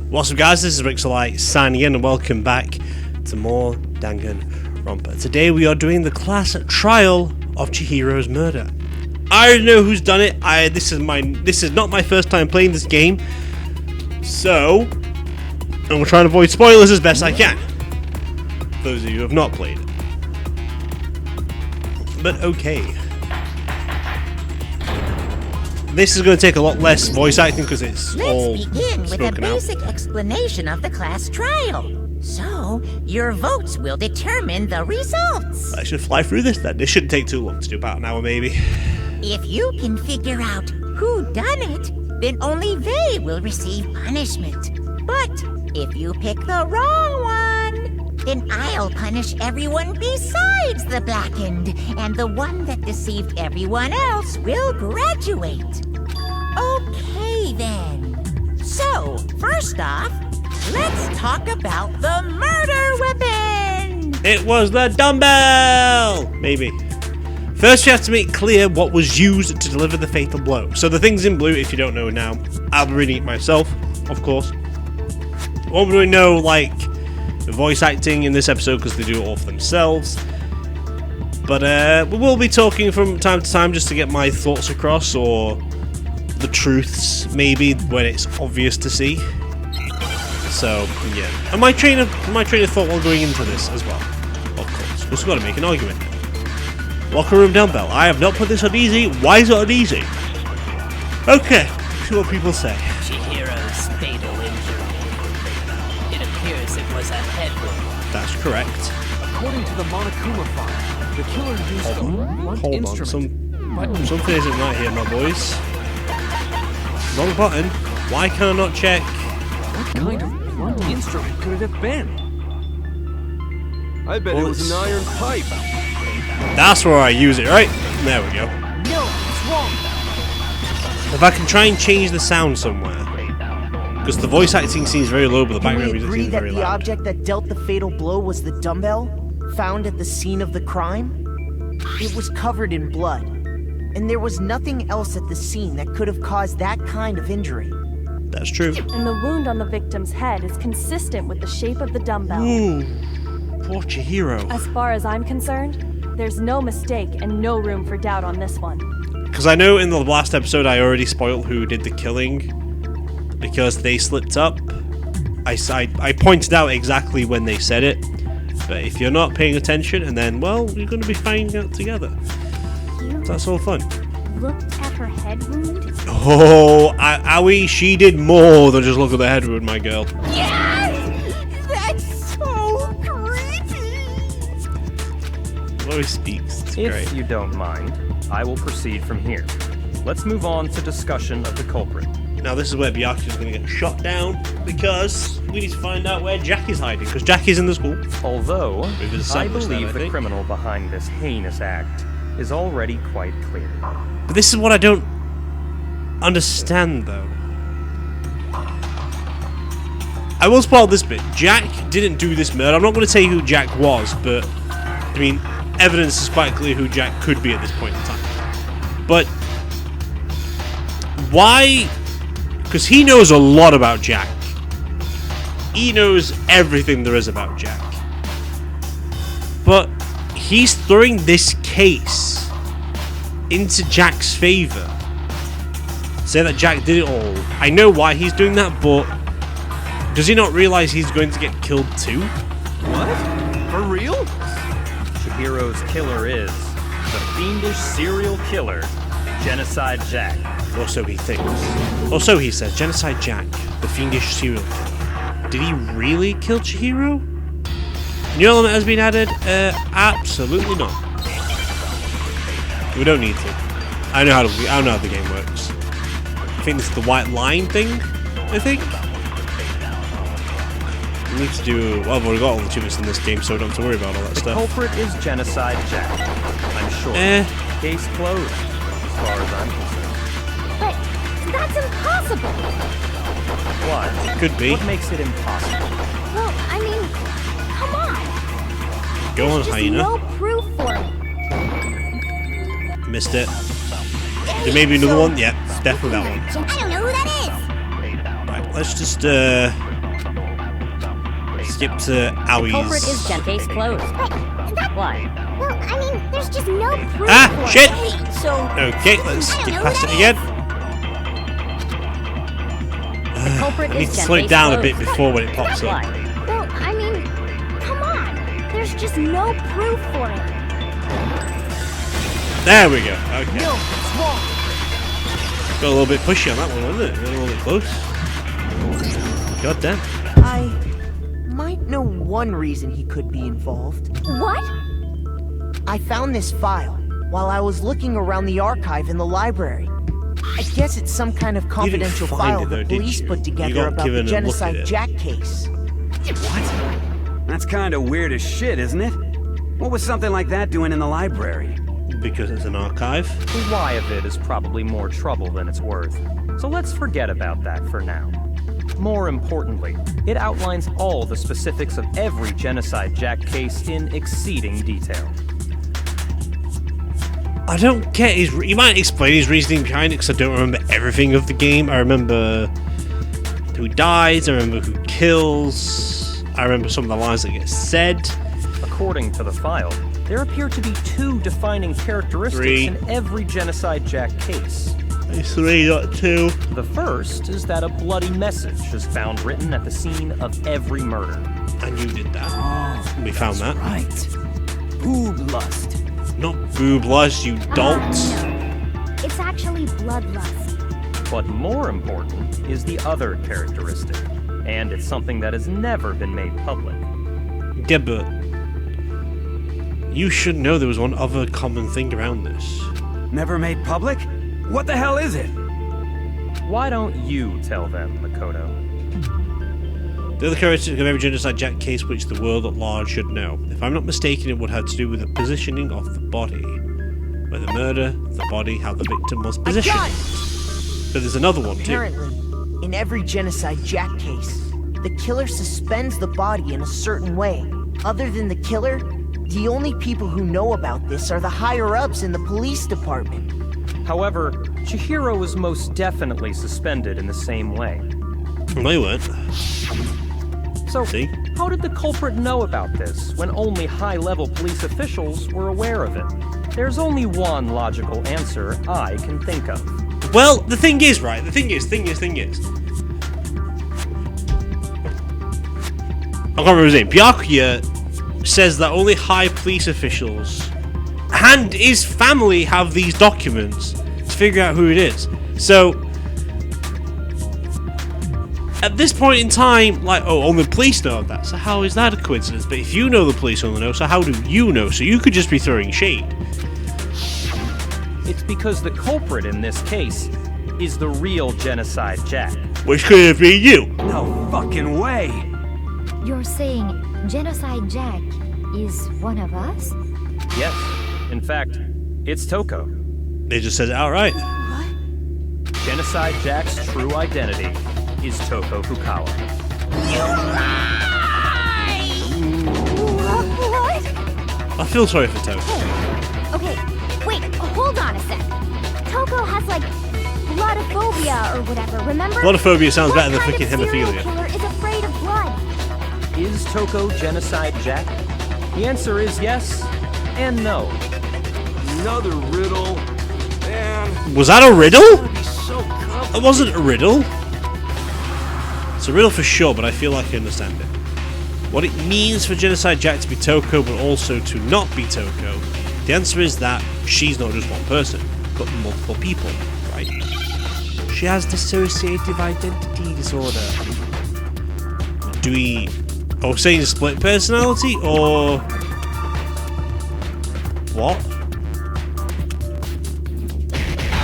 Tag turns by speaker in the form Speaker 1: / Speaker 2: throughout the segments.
Speaker 1: What's up guys, this is Rixxalight signing in and welcome back to more Danganronpa. Today we are doing the class trial of Chihiro's murder. I already know who's done it. This is not my first time playing this game. So I'm gonna try and avoid spoilers as best I can. Those of you who have not played it. But okay. This is going to take a lot less voice acting because it's all
Speaker 2: Let's begin with a basic
Speaker 1: out.
Speaker 2: explanation of the class trial. So, your votes will determine the results.
Speaker 1: I should fly through this then. This shouldn't take too long to do, about an hour maybe.
Speaker 2: If you can figure out who done it, then only they will receive punishment. But if you pick the wrong one, then I'll punish everyone besides the blackened, and the one that deceived everyone else will graduate. Okay then. So, first off, let's talk about the murder weapon!
Speaker 1: It was the dumbbell! Maybe. First we have to make clear what was used to deliver the fatal blow. So the thing's in blue, if you don't know now. I'll be reading it myself, of course. Won't really know, like, the voice acting in this episode because they do it all for themselves. But we will be talking from time to time just to get my thoughts across, or the truths, maybe, when it's obvious to see. So, yeah. And my train of thought while going into this as well. Of course. We've got to make an argument. Locker room dumbbell. I have not put this on easy. Why is it on easy? Okay. See what people say.
Speaker 3: Chihiro's fatal injury. It appears it was a head wound.
Speaker 1: That's correct.
Speaker 4: According to the Monokuma file, the killer used a blunt
Speaker 1: Hold on.
Speaker 4: instrument.
Speaker 1: Something isn't right here, my boys. Wrong button. Why can I not check?
Speaker 4: What kind of blunt instrument could it have been? I bet
Speaker 1: Well,
Speaker 4: it was an iron pipe.
Speaker 1: That's where I use it, right? There we go.
Speaker 4: No, it's wrong.
Speaker 1: If I can try and change the sound somewhere. Because the voice acting seems very low, but the
Speaker 5: Can
Speaker 1: background
Speaker 5: we
Speaker 1: music
Speaker 5: agree
Speaker 1: seems
Speaker 5: that
Speaker 1: very
Speaker 5: the
Speaker 1: loud.
Speaker 5: object that dealt the fatal blow was the dumbbell found at the scene of the crime? It was covered in blood, and there was nothing else at the scene that could have caused that kind of injury.
Speaker 1: That's true.
Speaker 6: And the wound on the victim's head is consistent with the shape of the dumbbell.
Speaker 1: Ooh, poor Chihiro.
Speaker 6: As far as I'm concerned, there's no mistake and no room for doubt on this one.
Speaker 1: Because I know in the last episode I already spoiled who did the killing. Because they slipped up. I pointed out exactly when they said it. But if you're not paying attention, and then, well, you're going to be finding out together. That's all fun.
Speaker 6: Looked at her head wound?
Speaker 1: Oh, Aoi, she did more than just look at the head wound, my girl.
Speaker 2: Yes! That's so creepy!
Speaker 1: Chloe speaks. It's
Speaker 7: If
Speaker 1: great.
Speaker 7: you don't mind, I will proceed from here. Let's move on to discussion of the culprit.
Speaker 1: Now this is where Byakuya's going to get shot down, because we need to find out where Jack is hiding, because Jack is in the school.
Speaker 7: Although,
Speaker 1: We've
Speaker 7: I
Speaker 1: established that,
Speaker 7: believe
Speaker 1: I
Speaker 7: the
Speaker 1: think.
Speaker 7: criminal behind this heinous act is already quite clear.
Speaker 1: But this is what I don't understand, though. I will spoil this bit. Jack didn't do this murder. I'm not going to say who Jack was, but, I mean, evidence is quite clear who Jack could be at this point in time. But, why? Because he knows a lot about Jack. He knows everything there is about Jack. But, he's throwing this case into Jack's favor. Say that Jack did it all. I know why he's doing that, but does he not realize he's going to get killed too?
Speaker 4: What? For real?
Speaker 7: Chihiro's killer is the fiendish serial killer, Genocide Jack.
Speaker 1: Or so he thinks. Or so he says. Genocide Jack, the fiendish serial killer. Did he really kill Chihiro? New element has been added? Absolutely not. We don't need to. I know how the game works. I think this is the white line thing. I think. We need to do. Well, I've already got all the achievements in this game, so we don't have to worry about all that
Speaker 7: The
Speaker 1: stuff.
Speaker 7: culprit is Genocide Jack. I'm sure. Case closed, as far as I'm concerned.
Speaker 6: But that's impossible!
Speaker 7: Why?
Speaker 1: Could be.
Speaker 7: What makes it impossible?
Speaker 6: Well, I mean, come on!
Speaker 1: Go on,
Speaker 6: There's just
Speaker 1: hyena.
Speaker 6: no proof for it.
Speaker 1: Missed it. There may be another one. Yeah, it's definitely that one.
Speaker 2: I don't know who that is!
Speaker 1: Right, let's just skip to Owie's.
Speaker 8: Culprit is case closed. Why?
Speaker 9: Well, I mean, there's just no proof.
Speaker 1: Shit!
Speaker 2: Wait, so
Speaker 1: Okay, let's skip past it again.
Speaker 8: Culprit
Speaker 1: I need
Speaker 8: is
Speaker 1: to slow it down a bit
Speaker 8: closed.
Speaker 1: before when it pops up.
Speaker 8: Why?
Speaker 9: Well, I mean, come on. There's just no proof for it.
Speaker 1: There we go. Okay.
Speaker 5: No, it's wrong.
Speaker 1: Got a little bit pushy on that one, wasn't it? Got a little bit close. God damn.
Speaker 5: I might know one reason he could be involved.
Speaker 9: What?
Speaker 5: I found this file while I was looking around the archive in the library. I guess it's some kind of confidential
Speaker 1: find
Speaker 5: file
Speaker 1: it, though,
Speaker 5: the
Speaker 1: did
Speaker 5: police
Speaker 1: you?
Speaker 5: put
Speaker 1: You
Speaker 5: together
Speaker 1: got
Speaker 5: about
Speaker 1: given
Speaker 5: the
Speaker 1: a look at
Speaker 5: Genocide
Speaker 1: it.
Speaker 5: Jack case.
Speaker 4: What? That's kind of weird as shit, isn't it? What was something like that doing in the library?
Speaker 1: Because it's an archive.
Speaker 7: The why of it is probably more trouble than it's worth. So let's forget about that for now. More importantly, it outlines all the specifics of every Genocide Jack case in exceeding detail.
Speaker 1: I don't get his. You might explain his reasoning behind it, because I don't remember everything of the game. I remember who dies. I remember who kills. I remember some of the lines that get said.
Speaker 7: According to the file, there appear to be two defining characteristics in every Genocide Jack case.
Speaker 1: It's 3, not 2.
Speaker 7: The first is that a bloody message is found written at the scene of every murder.
Speaker 1: And you did that. We found that.
Speaker 4: Right. Boob lust.
Speaker 1: Not boob lust, you dolt.
Speaker 9: No. It's actually bloodlust.
Speaker 7: But more important is the other characteristic, and it's something that has never been made public.
Speaker 1: Yeah, but you should know there was one other common thing around this.
Speaker 4: Never made public? What the hell is it?
Speaker 7: Why don't you tell them, Makoto?
Speaker 1: The other characteristic of every Genocide Jack case which the world at large should know. If I'm not mistaken, it would have to do with the positioning of the body. Where the murder, the body, how the victim was positioned.
Speaker 5: got it!
Speaker 1: But there's another one too.
Speaker 5: Apparently, in every Genocide Jack case, the killer suspends the body in a certain way. Other than the killer, the only people who know about this are the higher-ups in the police department.
Speaker 7: However, Chihro was most definitely suspended in the same way.
Speaker 1: No, they weren't.
Speaker 7: So,
Speaker 1: See?
Speaker 7: how did the culprit know about this when only high-level police officials were aware of it? There's only one logical answer I can think of.
Speaker 1: Well, the thing is, right? The thing is. I can't remember his name. Byakuya says that only high police officials and his family have these documents to figure out who it is. So, at this point in time, like, oh, only the police know that. So how is that a coincidence? But if you know the police only know, so how do you know? So you could just be throwing shade.
Speaker 7: It's because the culprit in this case is the real Genocide Jack.
Speaker 1: Which could have been you.
Speaker 4: No fucking way.
Speaker 9: You're saying Genocide Jack is one of us?
Speaker 7: Yes, in fact, it's Toko.
Speaker 1: They just said it outright.
Speaker 7: Genocide Jack's true identity is Toko Fukawa.
Speaker 9: What?
Speaker 1: I feel sorry for Toko.
Speaker 9: Okay, wait, hold on a sec. Toko has like bloodophobia or whatever, remember?
Speaker 1: Bloodophobia sounds better than
Speaker 9: What
Speaker 1: freaking
Speaker 9: kind of serial
Speaker 1: hemophilia.
Speaker 9: killer is afraid of blood?
Speaker 7: Is Toko Genocide Jack? The answer is yes and no.
Speaker 4: Another riddle. Man,
Speaker 1: Was that a riddle?
Speaker 4: that'd be so complicated.
Speaker 1: It wasn't a riddle. It's a riddle for sure, but I feel like I understand it. What it means for Genocide Jack to be Toko, but also to not be Toko, the answer is that she's not just one person, but multiple people, right? She has dissociative identity disorder. Do we... Are we saying split personality, or... What?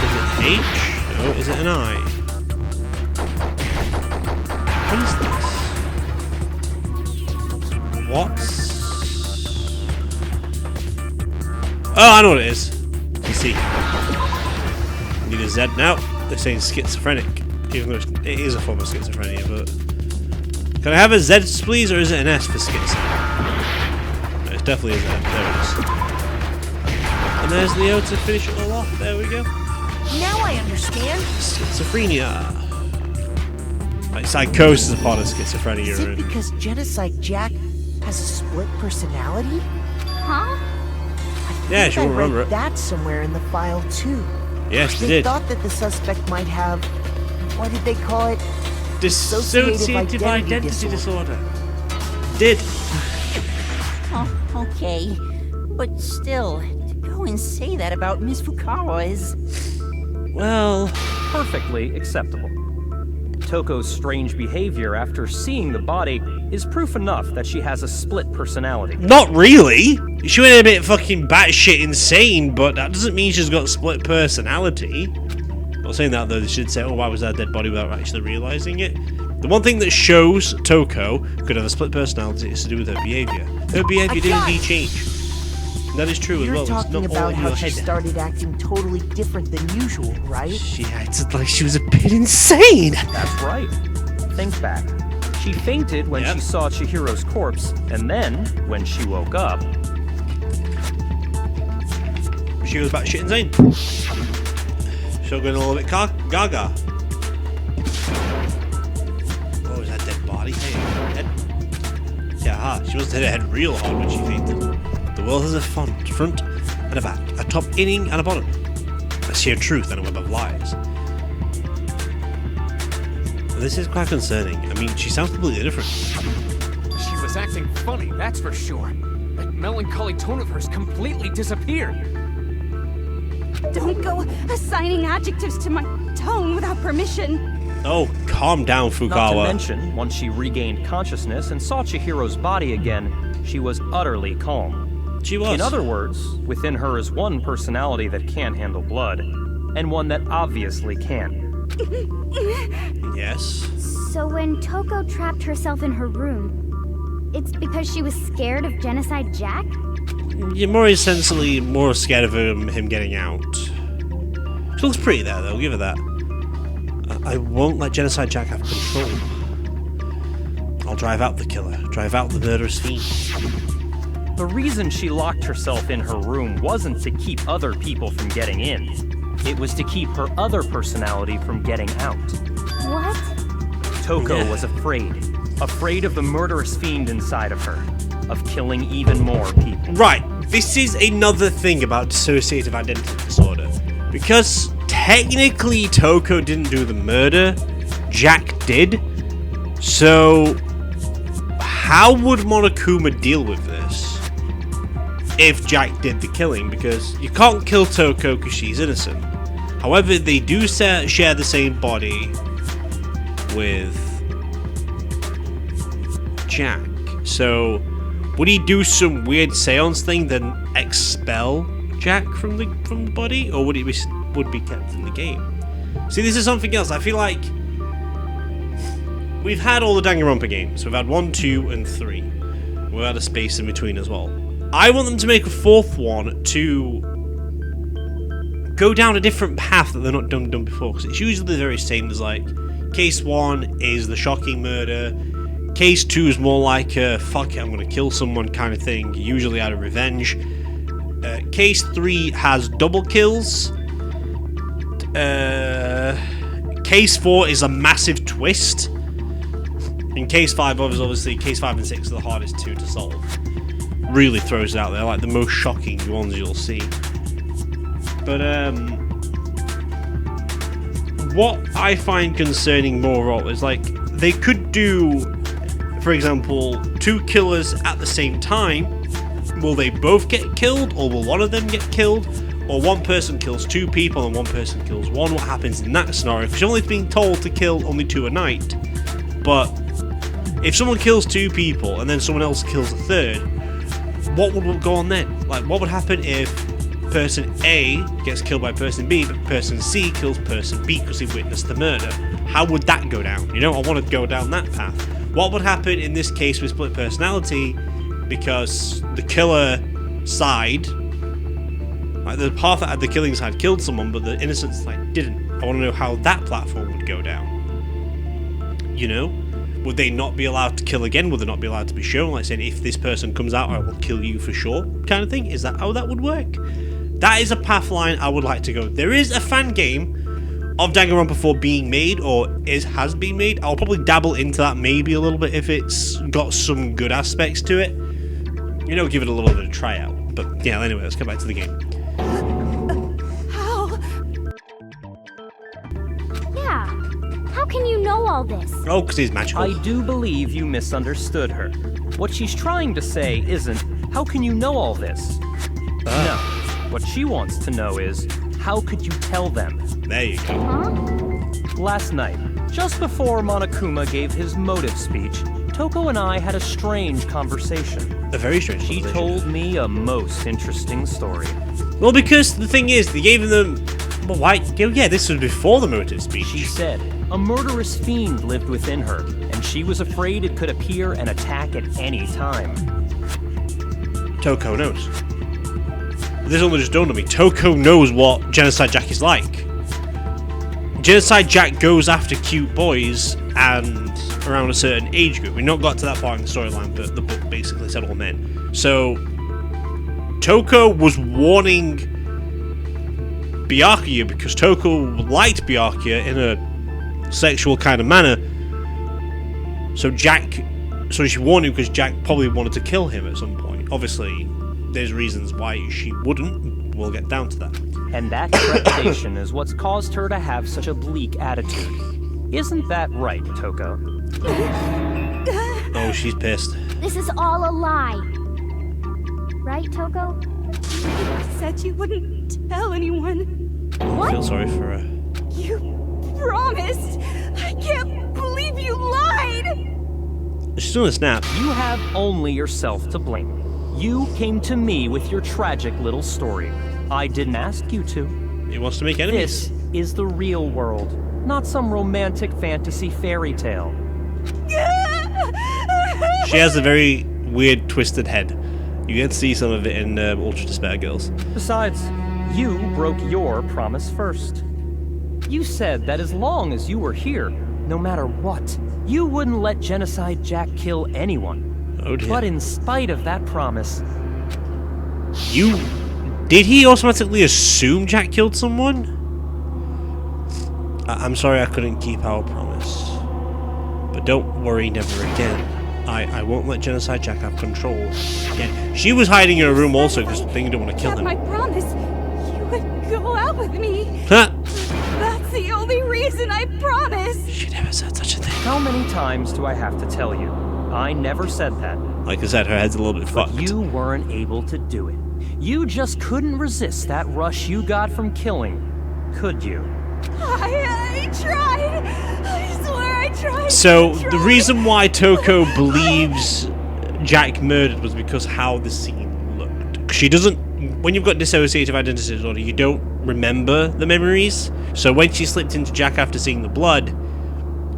Speaker 1: Is it H? No, is it an I? What is this? What? Oh, I know what it is. Let's see. Need a Z now. They're saying schizophrenic. Even though it is a form of schizophrenia, but... Can I have a Z, please, or is it an S for schizo? No, it's definitely a Z. There it is. And there's the O to finish it all off. There we go.
Speaker 5: Now I understand.
Speaker 1: Schizophrenia. Like psychosis is a part of schizophrenia.
Speaker 5: Is it because Genocide Jack has a split personality?
Speaker 9: Huh?
Speaker 1: Yeah, she
Speaker 5: I
Speaker 1: won't
Speaker 5: read
Speaker 1: remember it.
Speaker 5: that somewhere in the file too.
Speaker 1: Yes, she
Speaker 5: They
Speaker 1: did.
Speaker 5: thought that the suspect might have, what did they call it?
Speaker 1: Dissociative identity disorder. Did.
Speaker 2: Oh, okay. But still, to go and say that about Miss Fukawa is...
Speaker 1: Well...
Speaker 7: Perfectly acceptable. Toko's strange behavior after seeing the body is proof enough that she has a split personality.
Speaker 1: Not really. She went a bit fucking batshit insane, but that doesn't mean she's got split personality. Not saying that though, they should say, oh, why was that a dead body without actually realizing it? The one thing that shows Toko could have a split personality is to do with her behavior. Her behavior didn't indeed change. That is true as well.
Speaker 5: You're
Speaker 1: It's
Speaker 5: talking
Speaker 1: not all
Speaker 5: about
Speaker 1: in
Speaker 5: how
Speaker 1: your
Speaker 5: she
Speaker 1: head.
Speaker 5: started acting totally different than usual, right?
Speaker 1: She acted like she was a bit insane.
Speaker 7: That's right. Think back. She fainted when she saw Chihiro's corpse, and then, when she woke up...
Speaker 1: She was batshit insane. She'll go a little bit gaga. Oh, is that dead body? Hey, head? Yeah, she must have hit her head real hard when she fainted. The world has a front and a back, a top inning and a bottom, a sheer truth and a web of lies. This is quite concerning. I mean, she sounds completely different.
Speaker 10: She was acting funny, that's for sure. That melancholy tone of hers completely disappeared.
Speaker 9: Don't go assigning adjectives to my tone without permission.
Speaker 1: Oh, calm down, Fukawa.
Speaker 7: Not to mention, once she regained consciousness and saw Chihiro's body again, she was utterly calm.
Speaker 1: She was.
Speaker 7: In other words, within her is one personality that can't handle blood, and one that obviously can.
Speaker 1: Yes.
Speaker 9: So when Toko trapped herself in her room, it's because she was scared of Genocide Jack?
Speaker 1: You're more essentially more scared of him getting out. She looks pretty there, though. I'll give her that. I won't let Genocide Jack have control. I'll drive out the killer. Drive out the murderous fiend.
Speaker 7: The reason she locked herself in her room wasn't to keep other people from getting in. It was to keep her other personality from getting out.
Speaker 9: What?
Speaker 7: Toko was afraid. Afraid of the murderous fiend inside of her. Of killing even more people.
Speaker 1: Right, this is another thing about dissociative identity disorder. Because technically Toko didn't do the murder, Jack did. So, how would Monokuma deal with this if Jack did the killing? Because you can't kill Toko because she's innocent. However, they do share the same body with Jack. So, would he do some weird seance thing then expel Jack from the body, or would it be kept in the game? See, this is something else. I feel like we've had all the Danganronpa games. We've had 1, 2, and 3. We've had a space in between as well. I want them to make a fourth one to go down a different path that they're not done before, because it's usually the very same. As like, case 1 is the shocking murder. Case 2 is more like a fuck it, I'm gonna kill someone kind of thing, usually out of revenge. Case 3 has double kills. Case 4 is a massive twist. And case 5 obviously, case 5 and 6 are the hardest two to solve. Really throws it out there, like the most shocking ones you'll see. But what I find concerning more is like, they could do, for example, 2 killers at the same time. Will they both get killed, or will one of them get killed? Or one person kills 2 people and one person kills 1? What happens in that scenario? Because you're only being told to kill only 2 a night. But if someone kills 2 people and then someone else kills a third, what would go on then? Like, what would happen if person A gets killed by person B, but person C kills person B because he witnessed the murder? How would that go down? You know, I want to go down that path. What would happen in this case with split personality? Because the killer side, like the path that had the killing side killed someone, but the innocent side didn't. I want to know how that platform would go down. You know? Would they not be allowed to kill again? Would they not be allowed to be shown? Like saying, if this person comes out, I will kill you for sure, kind of thing? Is that how that would work? That is a path line I would like to go. There is a fan game of Danganronpa 4 being made, or has been made. I'll probably dabble into that maybe a little bit if it's got some good aspects to it. You know, give it a little bit of tryout. But yeah, anyway, let's get back to the game.
Speaker 9: How? Yeah. How can you know all this?
Speaker 1: Oh, because he's magical.
Speaker 7: I do believe you misunderstood her. What she's trying to say isn't, how can you know all this? No. What she wants to know is, how could you tell them?
Speaker 1: There you go.
Speaker 9: Huh?
Speaker 7: Last night, just before Monokuma gave his motive speech, Toko and I had a strange conversation.
Speaker 1: A very strange
Speaker 7: She
Speaker 1: conversation.
Speaker 7: told me a most interesting story.
Speaker 1: Well, because the thing is, they gave them... Well, why? Yeah, this was before the motive speech.
Speaker 7: She said a murderous fiend lived within her, and she was afraid it could appear and attack at any time.
Speaker 1: Toko knows. This only just dawned on me. Toko knows what Genocide Jack is like. Genocide Jack goes after cute boys and around a certain age group. We've not got to that part in the storyline, but the book basically said all men. So, Toko was warning Byakuya because Toko liked Byakuya in a sexual kind of manner. So she warned him because Jack probably wanted to kill him at some point. Obviously, there's reasons why she wouldn't. We'll get down to that.
Speaker 7: And that trepidation is what's caused her to have such a bleak attitude. Isn't that right, Toko?
Speaker 1: Oh, she's pissed.
Speaker 9: This is all a lie. Right, Toko?
Speaker 11: You said you wouldn't tell anyone.
Speaker 1: I feel sorry for her.
Speaker 11: You promised. I can't believe you lied.
Speaker 1: She's doing a snap.
Speaker 7: You have only yourself to blame. You came to me with your tragic little story. I didn't ask you to.
Speaker 1: He wants to make enemies.
Speaker 7: This is the real world, not some romantic fantasy fairy tale.
Speaker 1: She has a very weird, twisted head. You get to see some of it in Ultra Despair Girls.
Speaker 7: Besides, you broke your promise first. You said that as long as you were here, no matter what, you wouldn't let Genocide Jack kill anyone.
Speaker 1: Oh dear.
Speaker 7: But in spite of that promise...
Speaker 1: Did he automatically assume Jack killed someone? I'm sorry I couldn't keep our promise. But don't worry, never again. I won't let Genocide Jack have control again. She was hiding in her room also because they didn't want to kill him.
Speaker 11: I promise you would go out with me.
Speaker 1: Huh?
Speaker 11: That's the only reason I promised.
Speaker 1: She never said such a thing.
Speaker 7: How many times do I have to tell you? I never said that.
Speaker 1: Like I said, her head's a little bit fucked.
Speaker 7: You weren't able to do it. You just couldn't resist that rush you got from killing, could you?
Speaker 11: I tried. I swear I tried.
Speaker 1: So, the reason why Toko believes Jack murdered was because how the scene looked. She doesn't... When you've got dissociative identity disorder, you don't remember the memories. So when she slipped into Jack after seeing the blood,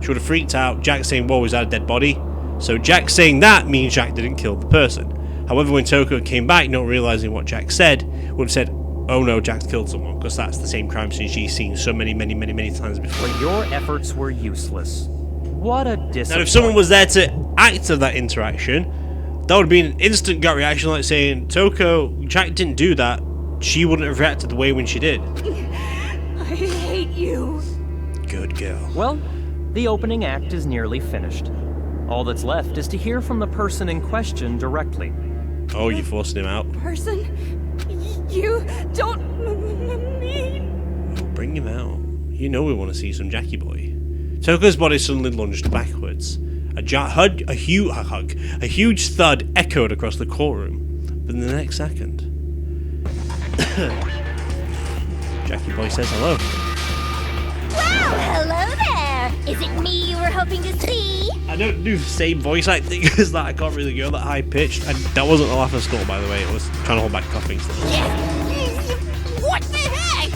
Speaker 1: she would have freaked out. Jack saying, whoa, is that a dead body? So Jack saying that means Jack didn't kill the person. However, when Toko came back, not realizing what Jack said, would have said, oh no, Jack's killed someone, because that's the same crime scene she's seen so many times before.
Speaker 7: But your efforts were useless. What a disappointment.
Speaker 1: Now, if someone was there to act of that interaction, that would be an instant gut reaction, like saying, Toko, Jack didn't do that. She wouldn't have reacted the way when she did.
Speaker 11: I hate you.
Speaker 1: Good girl.
Speaker 7: Well, the opening act is nearly finished. All that's left is to hear from the person in question directly.
Speaker 1: Oh, you're forcing him out.
Speaker 11: Person? You don't mean...
Speaker 1: Oh, bring him out. You know we want to see some Jackie boy. Toko's body suddenly lunged backwards. A huge thud echoed across the courtroom. But in the next second... Jackie boy says hello.
Speaker 9: Well, hello there! Is it me you were hoping to see?
Speaker 1: I don't do the same voice acting as that. I can't really go that high pitched. And that wasn't a laughing skull, by the way. It was trying to hold back coughing still.
Speaker 9: What the heck?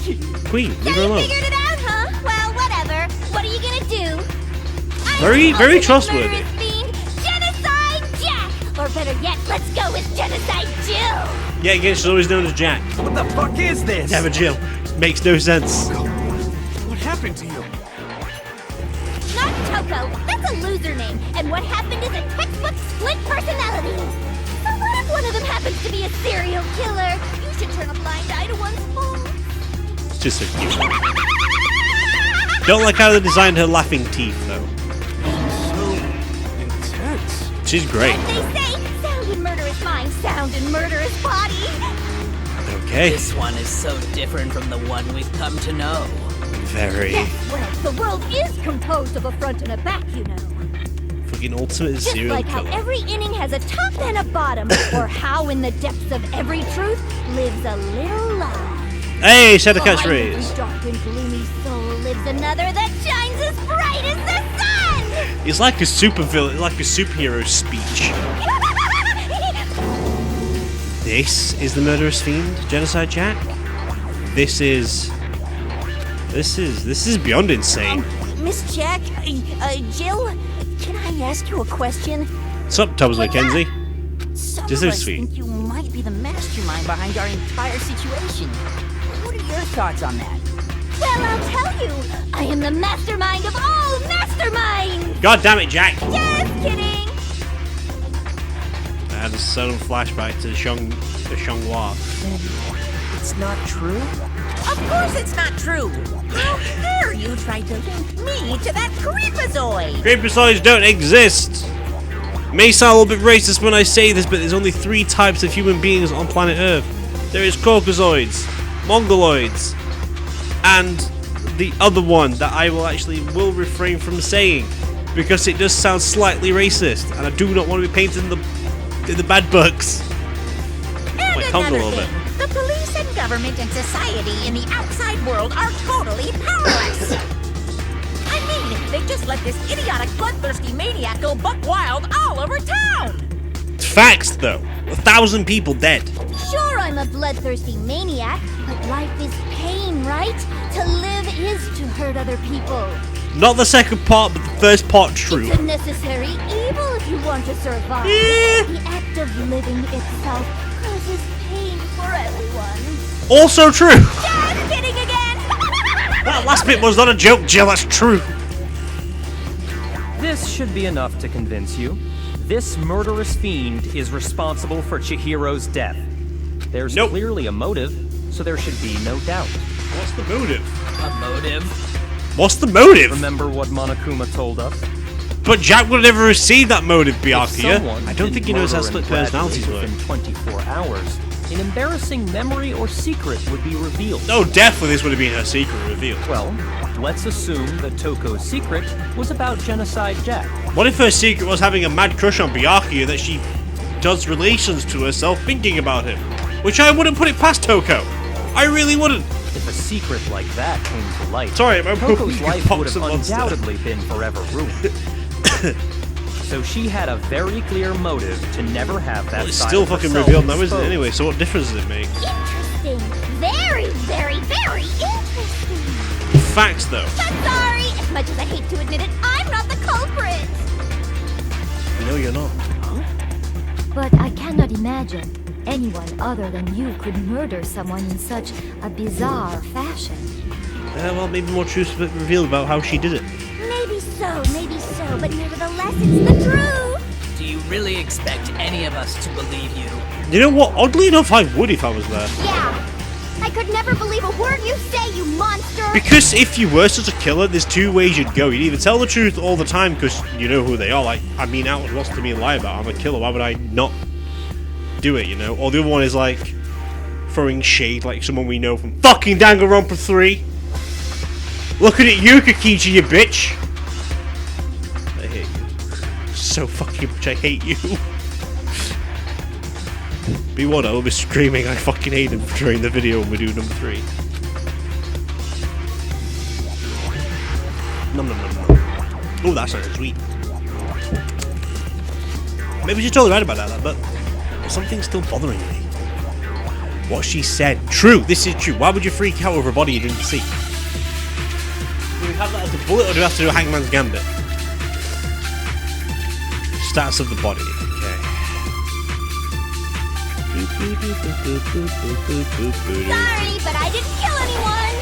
Speaker 1: Queen, leave her alone.
Speaker 9: Figured it out, huh? Well, whatever. What are you gonna do?
Speaker 1: Very trustworthy.
Speaker 9: Genocide Jack! Or better yet, let's go with Genocide Jill!
Speaker 1: Yeah, again, she's always known as Jack.
Speaker 4: What the fuck is this?
Speaker 1: Never Jill. Makes no sense.
Speaker 10: What happened to you?
Speaker 9: Not Toko. That's a loser name. And what happened is a textbook split personality. So what if one of them happens to be a serial killer? You should turn a blind eye to one's faults.
Speaker 1: It's just so cute. Don't like how they designed her laughing teeth, though.
Speaker 10: So intense.
Speaker 1: She's great.
Speaker 9: They say, sound in murderous mind, sound in murderous body.
Speaker 1: Okay.
Speaker 3: This one is so different from the one we've come to know.
Speaker 1: Very.
Speaker 9: Yes, well, the world is composed of a front and a back, you know.
Speaker 1: Fucking ultimate
Speaker 9: Just
Speaker 1: serial
Speaker 9: like how
Speaker 1: killer.
Speaker 9: every inning has a top and a bottom, or how in the depths of every truth lives a little lie.
Speaker 1: Hey, said the
Speaker 9: Behind
Speaker 1: catchphrase.
Speaker 9: every dark and gloomy soul lives another that shines as bright as the sun!
Speaker 1: It's like a superhero speech. This is the murderous fiend, Genocide Jack. This is beyond insane.
Speaker 2: Miss Jack, Jill, can I ask you a question?
Speaker 1: What's up, Tubbs McKenzie?
Speaker 2: Some
Speaker 1: Just
Speaker 2: of
Speaker 1: so
Speaker 2: us
Speaker 1: sweet.
Speaker 2: think you might be the mastermind behind our entire situation. What are your thoughts on that?
Speaker 9: Well, I'll tell you, I am the mastermind of all masterminds!
Speaker 1: God damn it, Jack!
Speaker 9: Just kidding!
Speaker 1: I had a sudden flashback to the Xianghua.
Speaker 5: It's not true?
Speaker 2: Of course it's not true. How dare you try to link me to that creepazoid?
Speaker 1: Creepazoids don't exist! May sound a little bit racist when I say this, but there's only 3 types of human beings on planet Earth. There is Caucasoids, Mongoloids, and the other one that I will refrain from saying because it does sound slightly racist, and I do not want to be painted in the bad books.
Speaker 2: And
Speaker 1: My tongue a
Speaker 2: another
Speaker 1: little bit.
Speaker 2: thing, the police and government and society in the outside world are totally powerless. I mean, they just let this idiotic, bloodthirsty maniac go buck wild all over town.
Speaker 1: It's facts, though. 1,000 people dead.
Speaker 9: Sure, I'm a bloodthirsty maniac, but life is pain, right? To live is to hurt other people.
Speaker 1: Not the second part, but the first part true.
Speaker 9: It's a necessary evil if you want to survive. The act of living itself causes pain for everyone.
Speaker 1: Also true.
Speaker 9: Just kidding again!
Speaker 1: That last bit was not a joke, Jill. That's true.
Speaker 7: This should be enough to convince you. This murderous fiend is responsible for Chihiro's death. There's clearly a motive, so there should be no doubt.
Speaker 1: What's the motive?
Speaker 3: A motive?
Speaker 1: What's the motive?
Speaker 7: Remember what Monokuma told us?
Speaker 1: But Jack would never receive that motive,
Speaker 7: If
Speaker 1: Byakuya.
Speaker 7: someone
Speaker 1: I don't think he
Speaker 7: didn't
Speaker 1: knows how
Speaker 7: murder
Speaker 1: split
Speaker 7: and
Speaker 1: personalities
Speaker 7: graduate
Speaker 1: work.
Speaker 7: within 24 hours, an embarrassing memory or secret would be revealed.
Speaker 1: Oh, definitely this would have been her secret reveal.
Speaker 7: Well, let's assume that Toko's secret was about Genocide Jack.
Speaker 1: What if her secret was having a mad crush on Byakuya that she does relations to herself thinking about him? Which I wouldn't put it past Toko. I really wouldn't.
Speaker 7: If a secret like that came to light,
Speaker 1: Sorry, I'm
Speaker 7: Toko's
Speaker 1: moving
Speaker 7: life
Speaker 1: box
Speaker 7: would have
Speaker 1: of monster.
Speaker 7: undoubtedly been forever ruined. So she had a very clear motive to never have that
Speaker 1: Well, it's
Speaker 7: side
Speaker 1: still
Speaker 7: of
Speaker 1: fucking
Speaker 7: herself
Speaker 1: revealed now, isn't it?
Speaker 7: exposed.
Speaker 1: Anyway, so what difference does it make?
Speaker 9: Interesting. Very, very, very interesting.
Speaker 1: Facts, though.
Speaker 9: But sorry, as much as I hate to admit it, I'm not the culprit.
Speaker 1: No, you're not.
Speaker 12: But I cannot imagine anyone other than you could murder someone in such a bizarre fashion.
Speaker 1: Well, maybe more truth will be revealed about how she did it.
Speaker 9: Maybe so, but nevertheless, it's the truth.
Speaker 3: Do you really expect any of us to believe you?
Speaker 1: You know what? Oddly enough, I would if I was there.
Speaker 9: Yeah. I could never believe a word you say, you monster.
Speaker 1: Because if you were such a killer, there's 2 ways you'd go. You'd either tell the truth all the time because you know who they are. Like, I mean, Outward, what's to me lie about? I'm a killer. Why would I not do it, you know? Or the other one is like throwing shade like someone we know from fucking Danganronpa 3. Looking at you, Kakichi, you bitch. I hate you. So fucking much I hate you. Be what? I'll be screaming I fucking hate him during the video when we do number 3. Nom nom nom nom. Oh, that sounded sweet. Maybe she's totally right about that, but something's still bothering me. What she said. True, this is true. Why would you freak out over a body you didn't see? Do we have that as a bullet or do we have to do a Hangman's Gambit? Status of the body. Okay.
Speaker 9: Sorry, but I didn't kill anyone.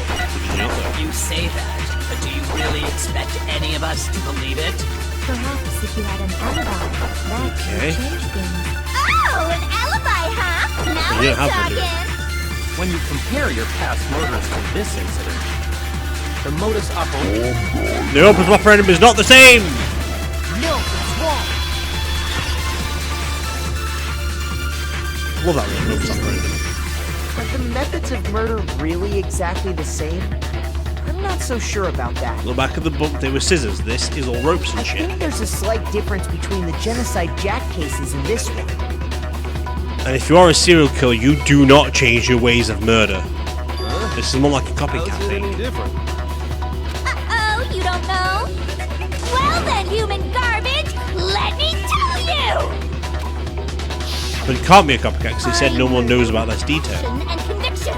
Speaker 3: You say that, but do you really expect any of us to believe it?
Speaker 12: Perhaps if you had an alibi, that
Speaker 1: Okay.
Speaker 12: would change things.
Speaker 9: Oh, an alibi, huh? Now
Speaker 1: You
Speaker 9: we're
Speaker 1: don't have to do
Speaker 9: talking.
Speaker 7: When you compare your past murders to this incident,
Speaker 3: The modus operandi.
Speaker 1: The opus operandum is not the same!
Speaker 5: No, it's wrong.
Speaker 1: Love that one, opus operandum.
Speaker 5: Are the methods of murder really exactly the same? I'm not so sure about that.
Speaker 1: Look back at the book, they were scissors. This is all ropes and
Speaker 5: I
Speaker 1: shit.
Speaker 5: think there's a slight difference between the Genocide Jack cases and this one.
Speaker 1: And if you are a serial killer, you do not change your ways of murder. This is more like a copycat thing.
Speaker 9: Uh-oh, you don't know? Well then, human garbage, let me tell you!
Speaker 1: But it can't be a copycat because it said no one knows about this detail.
Speaker 9: And conviction.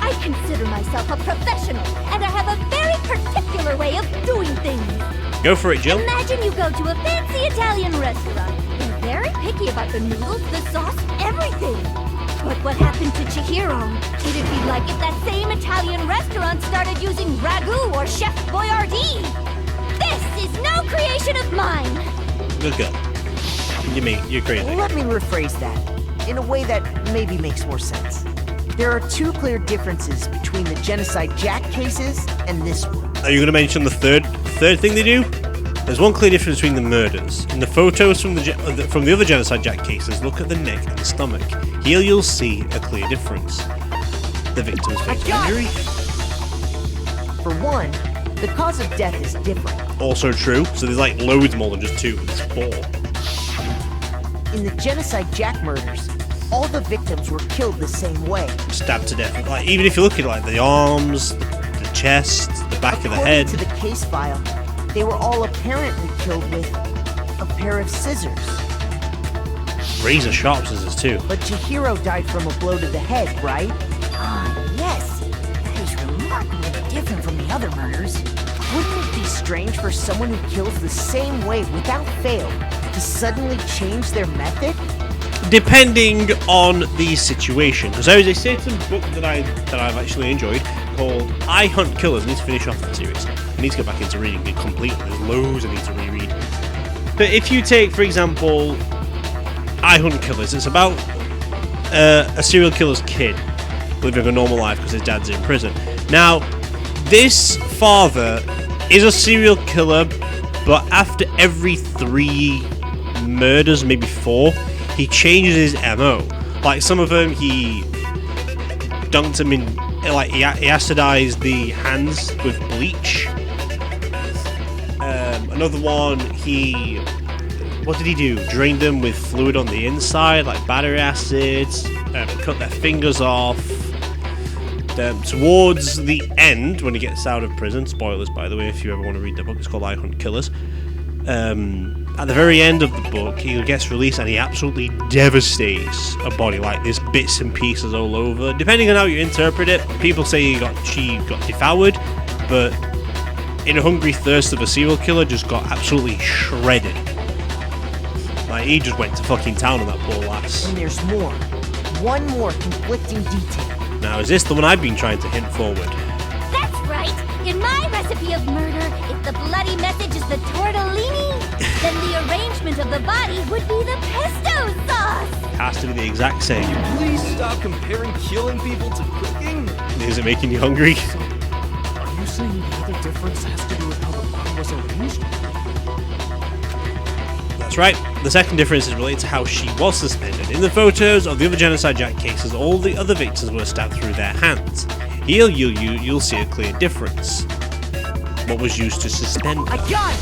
Speaker 9: I consider myself a professional, and I have a very particular way of doing things.
Speaker 1: Go for it, Jill.
Speaker 9: Imagine you go to a fancy Italian restaurant. They're very picky about the noodles, the sauce, everything. But what happened to Chihro? It'd be like if that same Italian restaurant started using ragu or Chef Boyardee. This is no creation of mine.
Speaker 1: Good girl. You're crazy.
Speaker 5: Let me rephrase that in a way that maybe makes more sense. There are two clear differences between the Genocide Jack cases and this one.
Speaker 1: Are you going to mention the third thing they do? There's one clear difference between the murders. In the photos from the other Genocide Jack cases, look at the neck and the stomach. Here you'll see a clear difference. The victim's fatal injury.
Speaker 5: For one, the cause of death is different.
Speaker 1: Also true. So there's like loads more than just 2. There's 4.
Speaker 5: In the Genocide Jack murders, all the victims were killed the same way.
Speaker 1: Stabbed to death. Like, even if you look at like the arms, the chest, the back of the head.
Speaker 5: According to the case file, they were all apparently killed with a pair of scissors.
Speaker 1: Razor sharp scissors too.
Speaker 5: But Chihro died from a blow to the head, right?
Speaker 2: Ah, yes. That is remarkably different from the other murders.
Speaker 5: Wouldn't it be strange for someone who kills the same way without fail to suddenly change their method?
Speaker 1: Depending on the situation. Because there is a certain book that I've actually enjoyed called I Hunt Killers. I need to finish off that series. I need to get back into reading it completely. There's loads I need to reread. But if you take, for example, I Hunt Killers, it's about a serial killer's kid living a normal life because his dad's in prison. Now, this father is a serial killer, but after every 3 murders, maybe 4, he changes his MO. Like some of them, he dunked them in, like he acidized the hands with bleach. Another one, what did he do? Drained them with fluid on the inside, like battery acids. Cut their fingers off. Towards the end, when he gets out of prison, spoilers by the way, if you ever want to read the book, it's called I Hunt Killers. At the very end of the book, he gets released and he absolutely devastates a body. Like, there's bits and pieces all over. Depending on how you interpret it, people say she got devoured, but in a hungry thirst of a serial killer, just got absolutely shredded. Like, he just went to fucking town on that poor lass.
Speaker 5: And there's more. One more conflicting detail.
Speaker 1: Now, is this the one I've been trying to hint forward?
Speaker 9: That's right. In my recipe of murder, if the bloody message is the tortellini, then the arrangement of the body would be the pesto sauce.
Speaker 1: It has to be the exact same.
Speaker 13: Please stop comparing killing people to cooking.
Speaker 1: Is it making you hungry?
Speaker 10: Are you saying the other difference has to do with how the body was arranged?
Speaker 1: That's right. The second difference is related to how she was suspended. In the photos of the other Genocide Jack cases, all the other victims were stabbed through their hands. Here you'll see a clear difference. What was used to suspend her?
Speaker 5: I got it!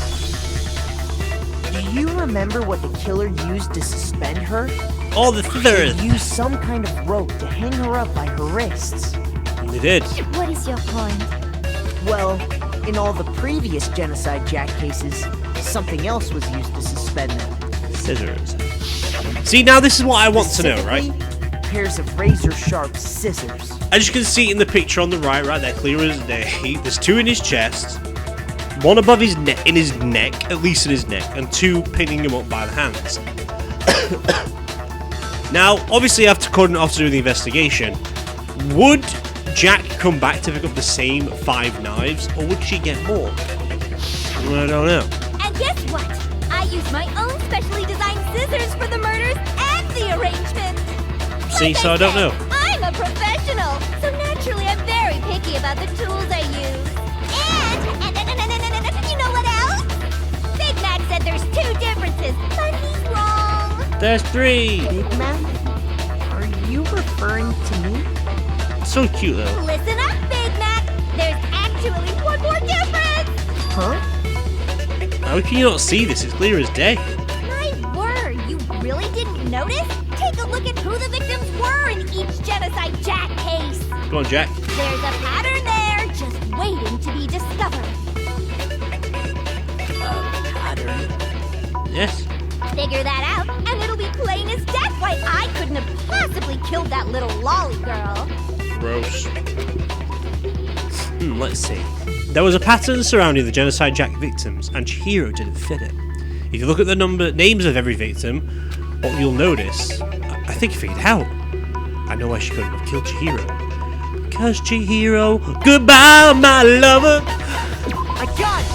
Speaker 5: Do you remember what the killer used to suspend her?
Speaker 1: Oh, the third!
Speaker 5: He used some kind of rope to hang her up by her wrists.
Speaker 1: They did.
Speaker 12: What is your point?
Speaker 5: Well, in all the previous Genocide Jack cases, something else was used to suspend them.
Speaker 1: Scissors. See, now this is what I want to know, right?
Speaker 5: Pairs of razor-sharp scissors.
Speaker 1: As you can see in the picture on the right there, clear as day, there's 2 in his chest, 1 above his neck, at least in his neck, and 2 pinning him up by the hands. Now, obviously, after doing the investigation, would Jack come back to pick up the same 5 knives, or would she get more? I don't know.
Speaker 9: And guess what? I used my own specially designed scissors for the murders and the arrangement.
Speaker 1: See, so I don't know.
Speaker 9: I'm a professional, so naturally I'm very picky about the tools I use.
Speaker 1: There's 3.
Speaker 5: Big man? Are you referring to me?
Speaker 1: So cute though.
Speaker 9: Listen up, Big Mac. There's actually one more difference.
Speaker 5: Huh?
Speaker 1: How can you not see this? It's clear as day.
Speaker 9: My word, you really didn't notice? Take a look at who the victims were in each Genocide Jack case.
Speaker 1: Go on, Jack.
Speaker 9: There's a pattern there, just waiting to be discovered.
Speaker 3: Pattern.
Speaker 1: Yes.
Speaker 9: Figure that out, and it'll be plain as death why I couldn't have possibly killed that little lolly girl.
Speaker 1: Gross. Let's see. There was a pattern surrounding the Genocide Jack victims, and Chihro didn't fit it. If you look at the names of every victim, what you'll notice, I think you figured out. I know why she couldn't have killed Chihro. Because Chihro, goodbye, my lover.
Speaker 5: I got it!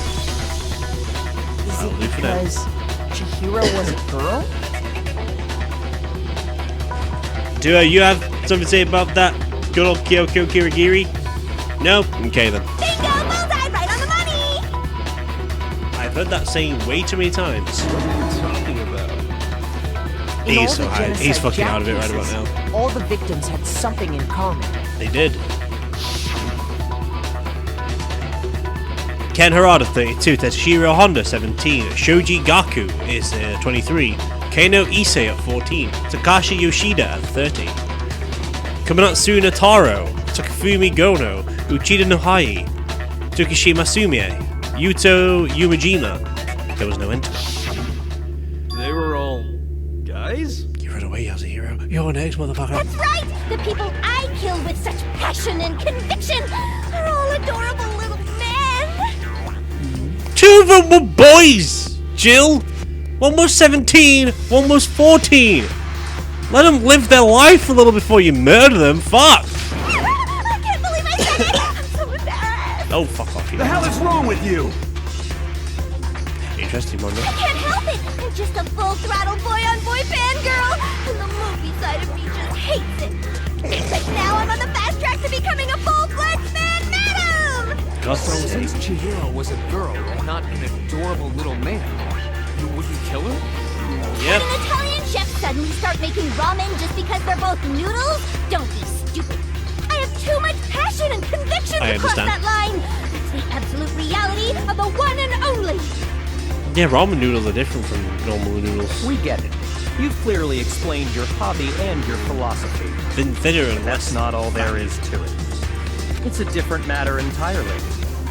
Speaker 5: Is it because Chihro was a girl?
Speaker 1: Do you have something to say about that? Good old Kyoko Kirigiri? No? Okay then.
Speaker 9: Bingo! Bullseye! Right on the money!
Speaker 1: I've heard that saying way too many times.
Speaker 13: What are you talking about?
Speaker 1: He's so high. He's fucking out of it right about now.
Speaker 5: All the victims had something in common.
Speaker 1: They did. Ken Harada, 32, Tetsuhiro Honda, 17, Shoji Gaku is 23, Kano Issei at 14, Takashi Yoshida at 30, Kamanatsu Taro, Takafumi Gono, Uchida Nohai, Tsukishima Sumie, Yuto Yumajima. There was no enter.
Speaker 13: They were all guys?
Speaker 1: You run away, Yasuhiro. You're next, motherfucker.
Speaker 9: That's right! The people I killed with such passion and conviction are all adorable little men!
Speaker 1: 2 of them were boys, Jill! One was 17, one was 14. Let them live their life a little before you murder them. Fuck!
Speaker 9: I can't believe I said it! I'm so embarrassed!
Speaker 1: Oh, fuck off, you.
Speaker 4: The hell is wrong with you?
Speaker 1: Interesting, Mondo.
Speaker 9: I can't help it! I'm just a full-throttle boy-on-boy fangirl! And the movie side of me just hates it! Except now I'm on the fast track to becoming a full-fledged fan madam!
Speaker 10: So since Chihiro was a girl and not an adorable little man, you wouldn't kill her?
Speaker 1: Yep.
Speaker 9: Can an Italian chef suddenly start making ramen just because they're both noodles? Don't be stupid. I have too much passion and conviction to cross that line. It's the absolute reality of the one and only.
Speaker 1: Yeah, ramen noodles are different from normal noodles.
Speaker 7: We get it. You've clearly explained your hobby and your philosophy.
Speaker 1: Thinner and
Speaker 7: that's not all there is to it. It's a different matter entirely,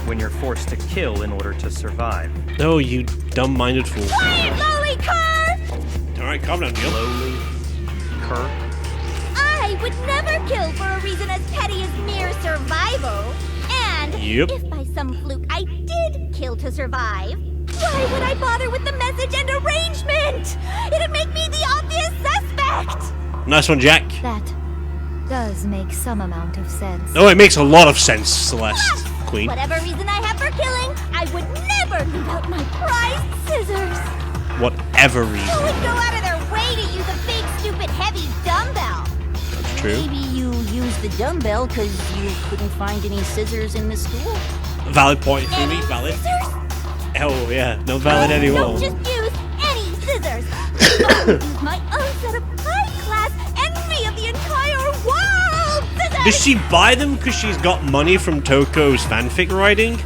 Speaker 7: when you're forced to kill in order to survive.
Speaker 1: Oh, you dumb-minded fool.
Speaker 9: Quiet, lolly cur!
Speaker 1: Alright, calm down, Jill.
Speaker 7: Lowly cur?
Speaker 9: I would never kill for a reason as petty as mere survival. And if by some fluke I did kill to survive, why would I bother with the message and arrangement? It'd make me the obvious suspect!
Speaker 1: Nice one, Jack.
Speaker 12: That does make some amount of sense.
Speaker 1: Oh, it makes a lot of sense, Celeste. Queen.
Speaker 9: Whatever reason I have for killing, I would never leave out my prized scissors.
Speaker 1: Whatever reason.
Speaker 9: Who would go out of their way to use a big, stupid, heavy dumbbell?
Speaker 1: That's true.
Speaker 2: Maybe you used the dumbbell because you couldn't find any scissors in the school.
Speaker 1: Valid point for me, valid.
Speaker 9: Scissors?
Speaker 1: Oh, yeah, not valid anymore.
Speaker 9: Don't just use any scissors. I use my own set of high-class envy of the entire world scissors!
Speaker 1: Does she buy them because she's got money from Toko's fanfic writing?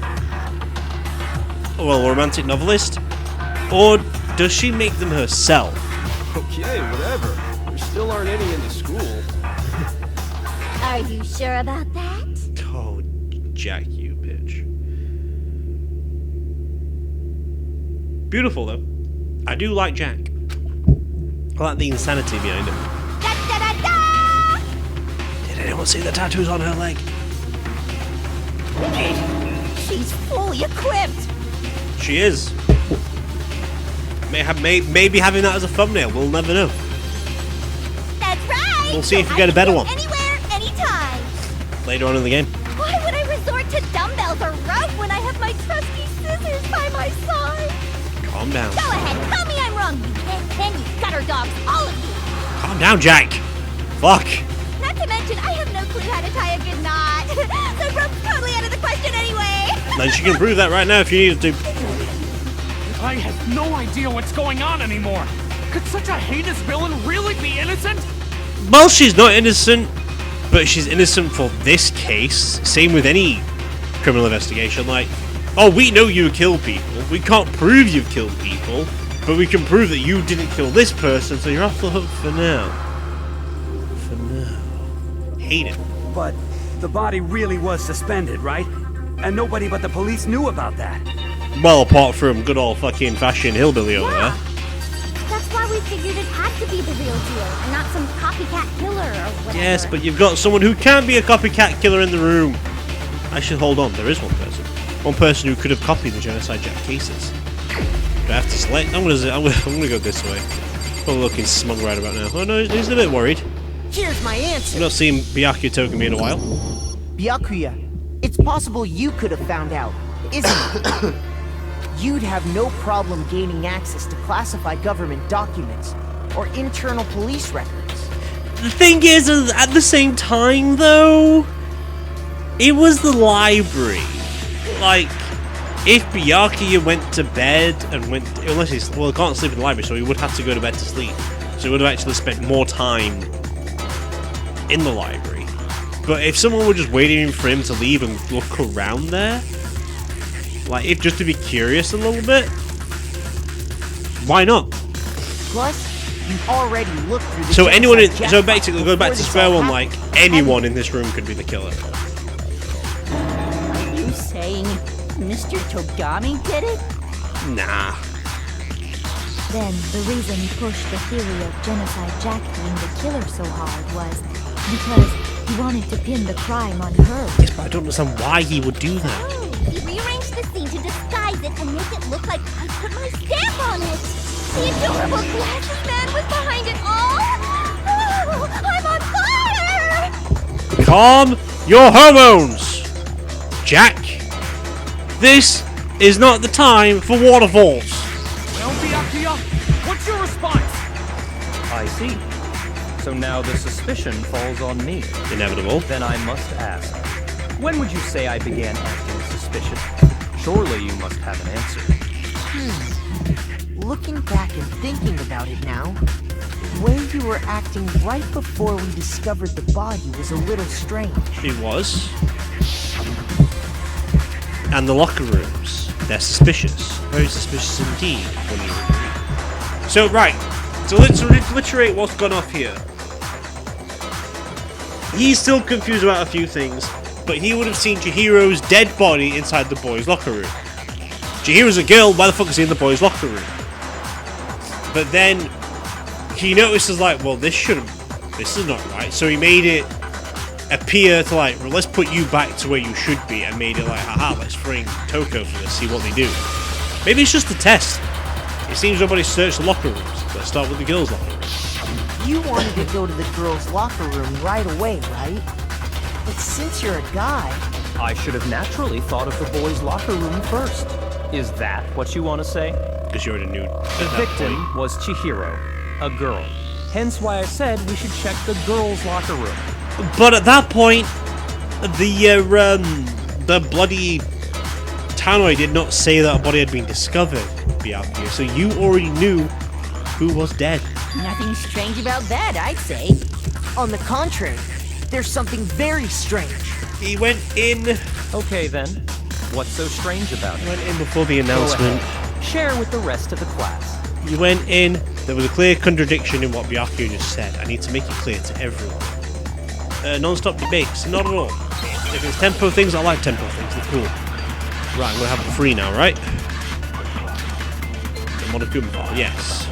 Speaker 1: Well, romantic novelist? Or does she make them herself?
Speaker 13: Okay, whatever. There still aren't any in the school.
Speaker 9: Are you sure about that?
Speaker 1: Oh, Jack, you bitch. Beautiful, though. I do like Jack. I like the insanity behind him.
Speaker 9: Da, da, da, da!
Speaker 1: Did anyone see the tattoos on her leg?
Speaker 2: She's fully equipped.
Speaker 1: She is. Maybe having that as a thumbnail. We'll never know.
Speaker 9: That's right!
Speaker 1: We'll see if we get a better one.
Speaker 9: Anywhere, anytime.
Speaker 1: Later on in the game.
Speaker 9: Why would I resort to dumbbells or rope when I have my trusty scissors by my side?
Speaker 1: Calm down.
Speaker 9: Go ahead, tell me I'm wrong. You can you gutter dogs, all of you.
Speaker 1: Calm down, Jack. Fuck.
Speaker 9: Not to mention, I have no clue how to tie a good knot. So rope's totally out of the question anyway.
Speaker 1: Then she can prove that right now if you needed to.
Speaker 10: I have no idea what's going on anymore. Could such a heinous villain really be innocent?
Speaker 1: Well, she's not innocent, but she's innocent for this case. Same with any criminal investigation. Like, oh, we know you killed people. We can't prove you've killed people, but we can prove that you didn't kill this person, so you're off the hook for now. For now. Hate it.
Speaker 4: But the body really was suspended, right? And nobody but the police knew about that.
Speaker 1: Well, apart from good old fucking fashion hillbilly over there.
Speaker 9: That's why we figured it had to be the real deal, and not some copycat killer or whatever.
Speaker 1: Yes, but you've got someone who can be a copycat killer in the room. Actually, hold on. There is one person. One person who could have copied the Genocide Jack cases. Do I have to select? I'm gonna go this way. Probably looking smug right about now. Oh no, he's a bit worried.
Speaker 5: Here's my answer.
Speaker 1: I've not seen Byakuya Token in a while.
Speaker 5: Byakuya, it's possible you could have found out, isn't it? You'd have no problem gaining access to classified government documents or internal police records.
Speaker 1: The thing is, at the same time, though, it was the library. Like, if Byakuya went to bed and unless he can't sleep in the library, so he would have to go to bed to sleep. So he would have actually spent more time in the library. But if someone were just waiting for him to leave and look around there, like, if just to be curious a little bit, why not?
Speaker 5: Plus, you already looked through the
Speaker 1: So anyone, so
Speaker 5: Jackpot
Speaker 1: basically, go back to
Speaker 5: before
Speaker 1: square
Speaker 5: this all
Speaker 1: one. Like,
Speaker 5: happened.
Speaker 1: anyone in this room could be the killer.
Speaker 2: Are you saying Mr. Togami did it?
Speaker 1: Nah.
Speaker 12: Then the reason he pushed the theory of Genocide Jack being the killer so hard was because he wanted to pin the crime on her.
Speaker 1: Yes, but I don't understand why he would do that.
Speaker 9: He rearranged the scene to disguise it and make it look like I put my stamp on it. The adorable glasses man was behind it all. Oh, I'm on fire!
Speaker 1: Calm your hormones, Jack. This is not the time for waterfalls.
Speaker 10: Well, Byakuya, what's your response?
Speaker 7: I see. So now the suspicion falls on me.
Speaker 1: Inevitable.
Speaker 7: Then I must ask, when would you say I began acting suspicious? Surely you must have an answer.
Speaker 5: Looking back and thinking about it now, the way you were acting right before we discovered the body was a little strange.
Speaker 1: It was. And the locker rooms. They're suspicious. Very suspicious indeed, when you agree. So, right. So let's reiterate what's gone off here. He's still confused about a few things, but he would have seen Chihiro's dead body inside the boys' locker room. Chihiro's a girl, why the fuck is he in the boys' locker room? But then he notices, like, well, this is not right. So he made it appear to, like, well, let's put you back to where you should be, and made it like, haha, let's bring Toko for this, see what they do. Maybe it's just a test. It seems nobody searched the locker rooms. Let's start with the girls' locker room.
Speaker 5: You wanted to go to the girls' locker room right away, right? But since you're a guy...
Speaker 7: I should have naturally thought of the boys' locker room first. Is that what you want to say?
Speaker 1: Because you're in a nude.
Speaker 7: The victim was Chihiro, a girl. Hence why I said we should check the girls' locker room.
Speaker 1: But at that point, the bloody tannoy did not say that a body had been discovered, Byakuya, so you already knew who was dead.
Speaker 2: Nothing strange about that, I'd say.
Speaker 5: On the contrary, there's something very strange.
Speaker 1: He went in...
Speaker 7: Okay then, what's so strange about it?
Speaker 1: He went in before the announcement.
Speaker 7: Share with the rest of the class.
Speaker 1: You went in, there was a clear contradiction in what Byakuya just said. I need to make it clear to everyone. Non-stop debates, not at all. If it's tempo things, I like tempo things, they're cool. Right, I'm gonna have it free now, right? And what a good bar, yes.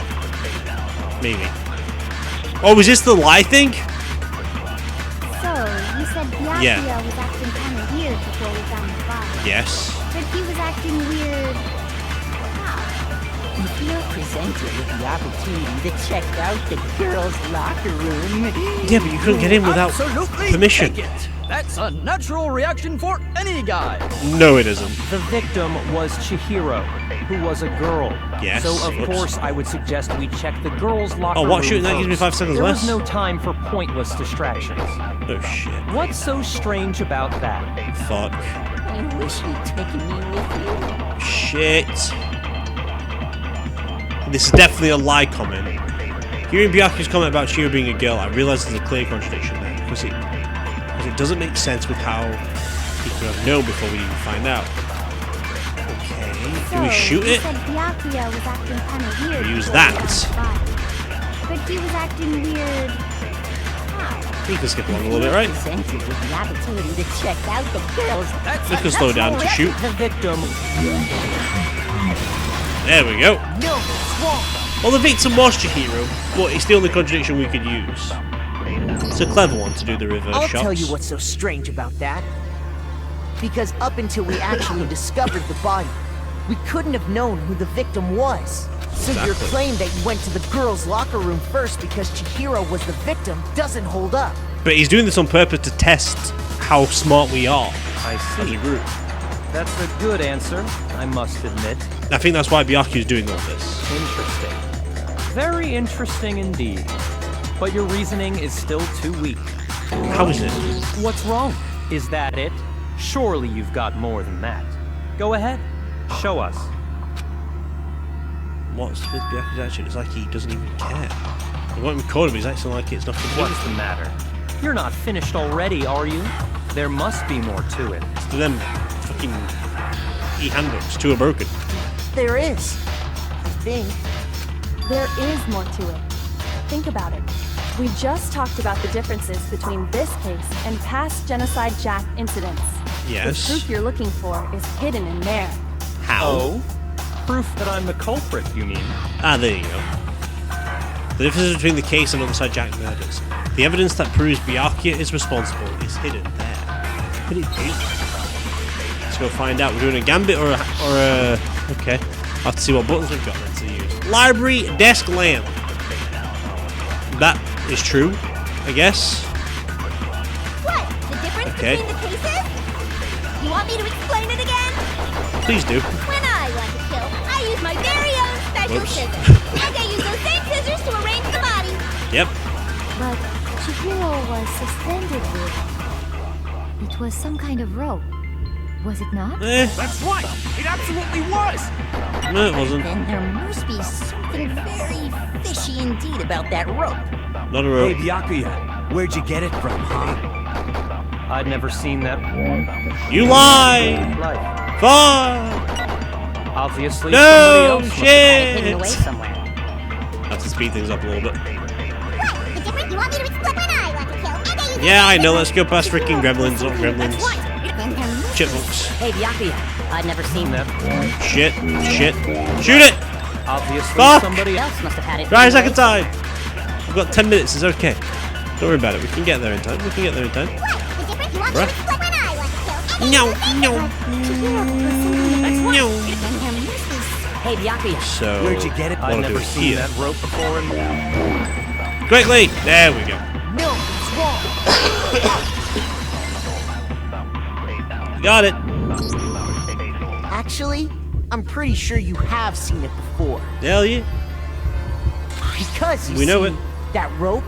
Speaker 1: Maybe. Oh, is this the lie thing?
Speaker 9: So, you said Byakuya
Speaker 1: Yeah.
Speaker 9: was acting kind of weird before we found the body.
Speaker 1: Yes.
Speaker 9: But he was acting weird...
Speaker 2: If you're presented with the opportunity to check out the girls' locker room...
Speaker 1: Yeah, but you couldn't get in without
Speaker 14: Absolutely
Speaker 1: permission.
Speaker 14: take it. That's a natural reaction for any guy.
Speaker 1: No, it isn't.
Speaker 7: The victim was Chihiro, who was a girl.
Speaker 1: Yes.
Speaker 7: So of
Speaker 1: Oops.
Speaker 7: course I would suggest we check the girls' locker room.
Speaker 1: Oh, what? Shooting that gives me
Speaker 7: first.
Speaker 1: 5 seconds
Speaker 7: There
Speaker 1: less?
Speaker 7: was no time for pointless distractions.
Speaker 1: Oh, shit.
Speaker 7: What's so strange about that?
Speaker 1: Fuck.
Speaker 2: I wish you'd taken me with you.
Speaker 1: Shit. This is definitely a lie comment. Hearing Byakuya's comment about Chihro being a girl, I realise there's a clear contradiction there, because it doesn't make sense with how he could have known before we even find out. Okay, do we shoot it?
Speaker 12: Said Byakuya was acting kind of weird.
Speaker 1: We use that.
Speaker 12: But he was acting weird.
Speaker 1: We can skip along a little bit, right?
Speaker 2: Presented with the opportunity to check out the girls.
Speaker 1: We can slow down to shoot.
Speaker 3: The victim.
Speaker 1: There we go.
Speaker 5: No, it's wrong.
Speaker 1: Well, the victim was Chihro, but it's the only contradiction we could use. It's a clever one to do the reverse
Speaker 5: I'll
Speaker 1: shots.
Speaker 5: tell you what's so strange about that. Because up until we actually discovered the body, we couldn't have known who the victim was. So your
Speaker 1: Exactly.
Speaker 5: claim that you went to the girls' locker room first because Chihro was the victim doesn't hold up.
Speaker 1: But he's doing this on purpose to test how smart we are
Speaker 7: I
Speaker 1: as
Speaker 7: see.
Speaker 1: a group.
Speaker 7: That's a good answer, I must admit.
Speaker 1: I think that's why Byakuya's doing all this.
Speaker 7: Interesting. Very interesting indeed. But your reasoning is still too weak.
Speaker 1: How is it?
Speaker 7: What's wrong? Is that it? Surely you've got more than that. Go ahead. Show us.
Speaker 1: What's with Byakuya's action? It's like he doesn't even care. He won't record him, he's acting like it's nothing to do.
Speaker 7: What's the matter? You're not finished already, are you? There must be more to it.
Speaker 1: To them fucking e-handbooks, two are broken.
Speaker 5: There is. I think.
Speaker 6: There is more to it. Think about it. We just talked about the differences between this case and past Genocide Jack incidents.
Speaker 1: Yes.
Speaker 6: The proof you're looking for is hidden in there.
Speaker 1: How?
Speaker 7: Oh? Proof that I'm the culprit, you mean?
Speaker 1: Ah, there you go. The difference between the case and LZtv Jack murders. The evidence that proves Byakuya is responsible is hidden there. Could it be? Let's go find out. We're doing a gambit or a okay. I'll have to see what buttons we've got then to use. Library desk lamp. That is true, I guess.
Speaker 9: What? The difference
Speaker 1: Okay.
Speaker 9: between the cases? You want me to explain it again?
Speaker 1: Please do.
Speaker 9: When I want to kill, I use my very own special
Speaker 1: Oops.
Speaker 9: scissors. And I use those same scissors to arrange the body.
Speaker 1: Yep.
Speaker 12: But Chihiro was suspended with... It was some kind of rope. Was it not?
Speaker 10: That's right! It absolutely was!
Speaker 1: No, it wasn't.
Speaker 2: Then there must be something very fishy indeed about that rope.
Speaker 1: Not a rope.
Speaker 4: Hey, Byakuya, where'd you get it from, huh?
Speaker 7: I'd never seen that.
Speaker 1: You lie!
Speaker 7: Life.
Speaker 1: Fuck!
Speaker 7: Obviously,
Speaker 1: No
Speaker 7: somebody else must have
Speaker 8: Hidden
Speaker 1: shit!
Speaker 8: away somewhere.
Speaker 1: Have to speed things up a little bit.
Speaker 9: What? The difference? You want me to explain when I want to kill, and I use
Speaker 1: Yeah, I know. Let's go past freaking gremlins, not gremlins.
Speaker 9: That's right. Then there must
Speaker 1: Chipmunks.
Speaker 8: Hey, Byakuya. I'd never seen
Speaker 7: that.
Speaker 1: Shit. Shit. Shoot it!
Speaker 7: Obviously,
Speaker 1: Fuck!
Speaker 7: somebody
Speaker 8: else must have had it.
Speaker 1: Try a second time! We've got 10 minutes, it's okay. Don't worry about it, we can get there in time. We can get there in time.
Speaker 9: What? The difference? You want me
Speaker 1: Bruh.
Speaker 9: to explain when I want to kill, and I
Speaker 1: No,
Speaker 9: use those
Speaker 1: no,
Speaker 9: That's right.
Speaker 1: no.
Speaker 9: Then there must be
Speaker 8: Hey, Byakuya.
Speaker 1: So,
Speaker 4: Where'd you get it?
Speaker 7: I'd
Speaker 1: wanna go
Speaker 7: never seen
Speaker 1: here.
Speaker 7: that rope before. And
Speaker 1: Quickly! There we go.
Speaker 5: No, it's wrong.
Speaker 1: Got it.
Speaker 5: Actually, I'm pretty sure you have seen it before.
Speaker 1: Hell yeah.
Speaker 5: Because you
Speaker 1: We know
Speaker 5: see,
Speaker 1: it.
Speaker 5: that rope,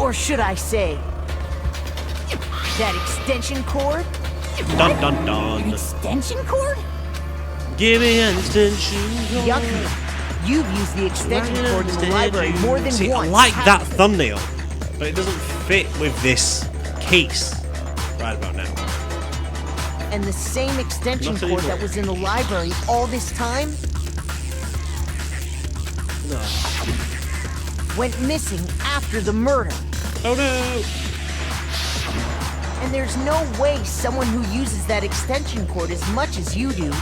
Speaker 5: or should I say, that extension cord?
Speaker 1: Dun dun dun.
Speaker 2: Extension cord?
Speaker 1: Give me an extension.
Speaker 5: Byakuya, you've used the extension cord in the library more than
Speaker 1: See,
Speaker 5: once.
Speaker 1: I like that
Speaker 5: haven't
Speaker 1: thumbnail, but it doesn't fit with this case right about now.
Speaker 5: you? And the same extension
Speaker 1: Not
Speaker 5: cord
Speaker 1: anymore.
Speaker 5: that was in the library all this time
Speaker 1: No.
Speaker 5: went missing after the murder.
Speaker 1: Oh no!
Speaker 5: And there's no way someone who uses that extension cord as much as you do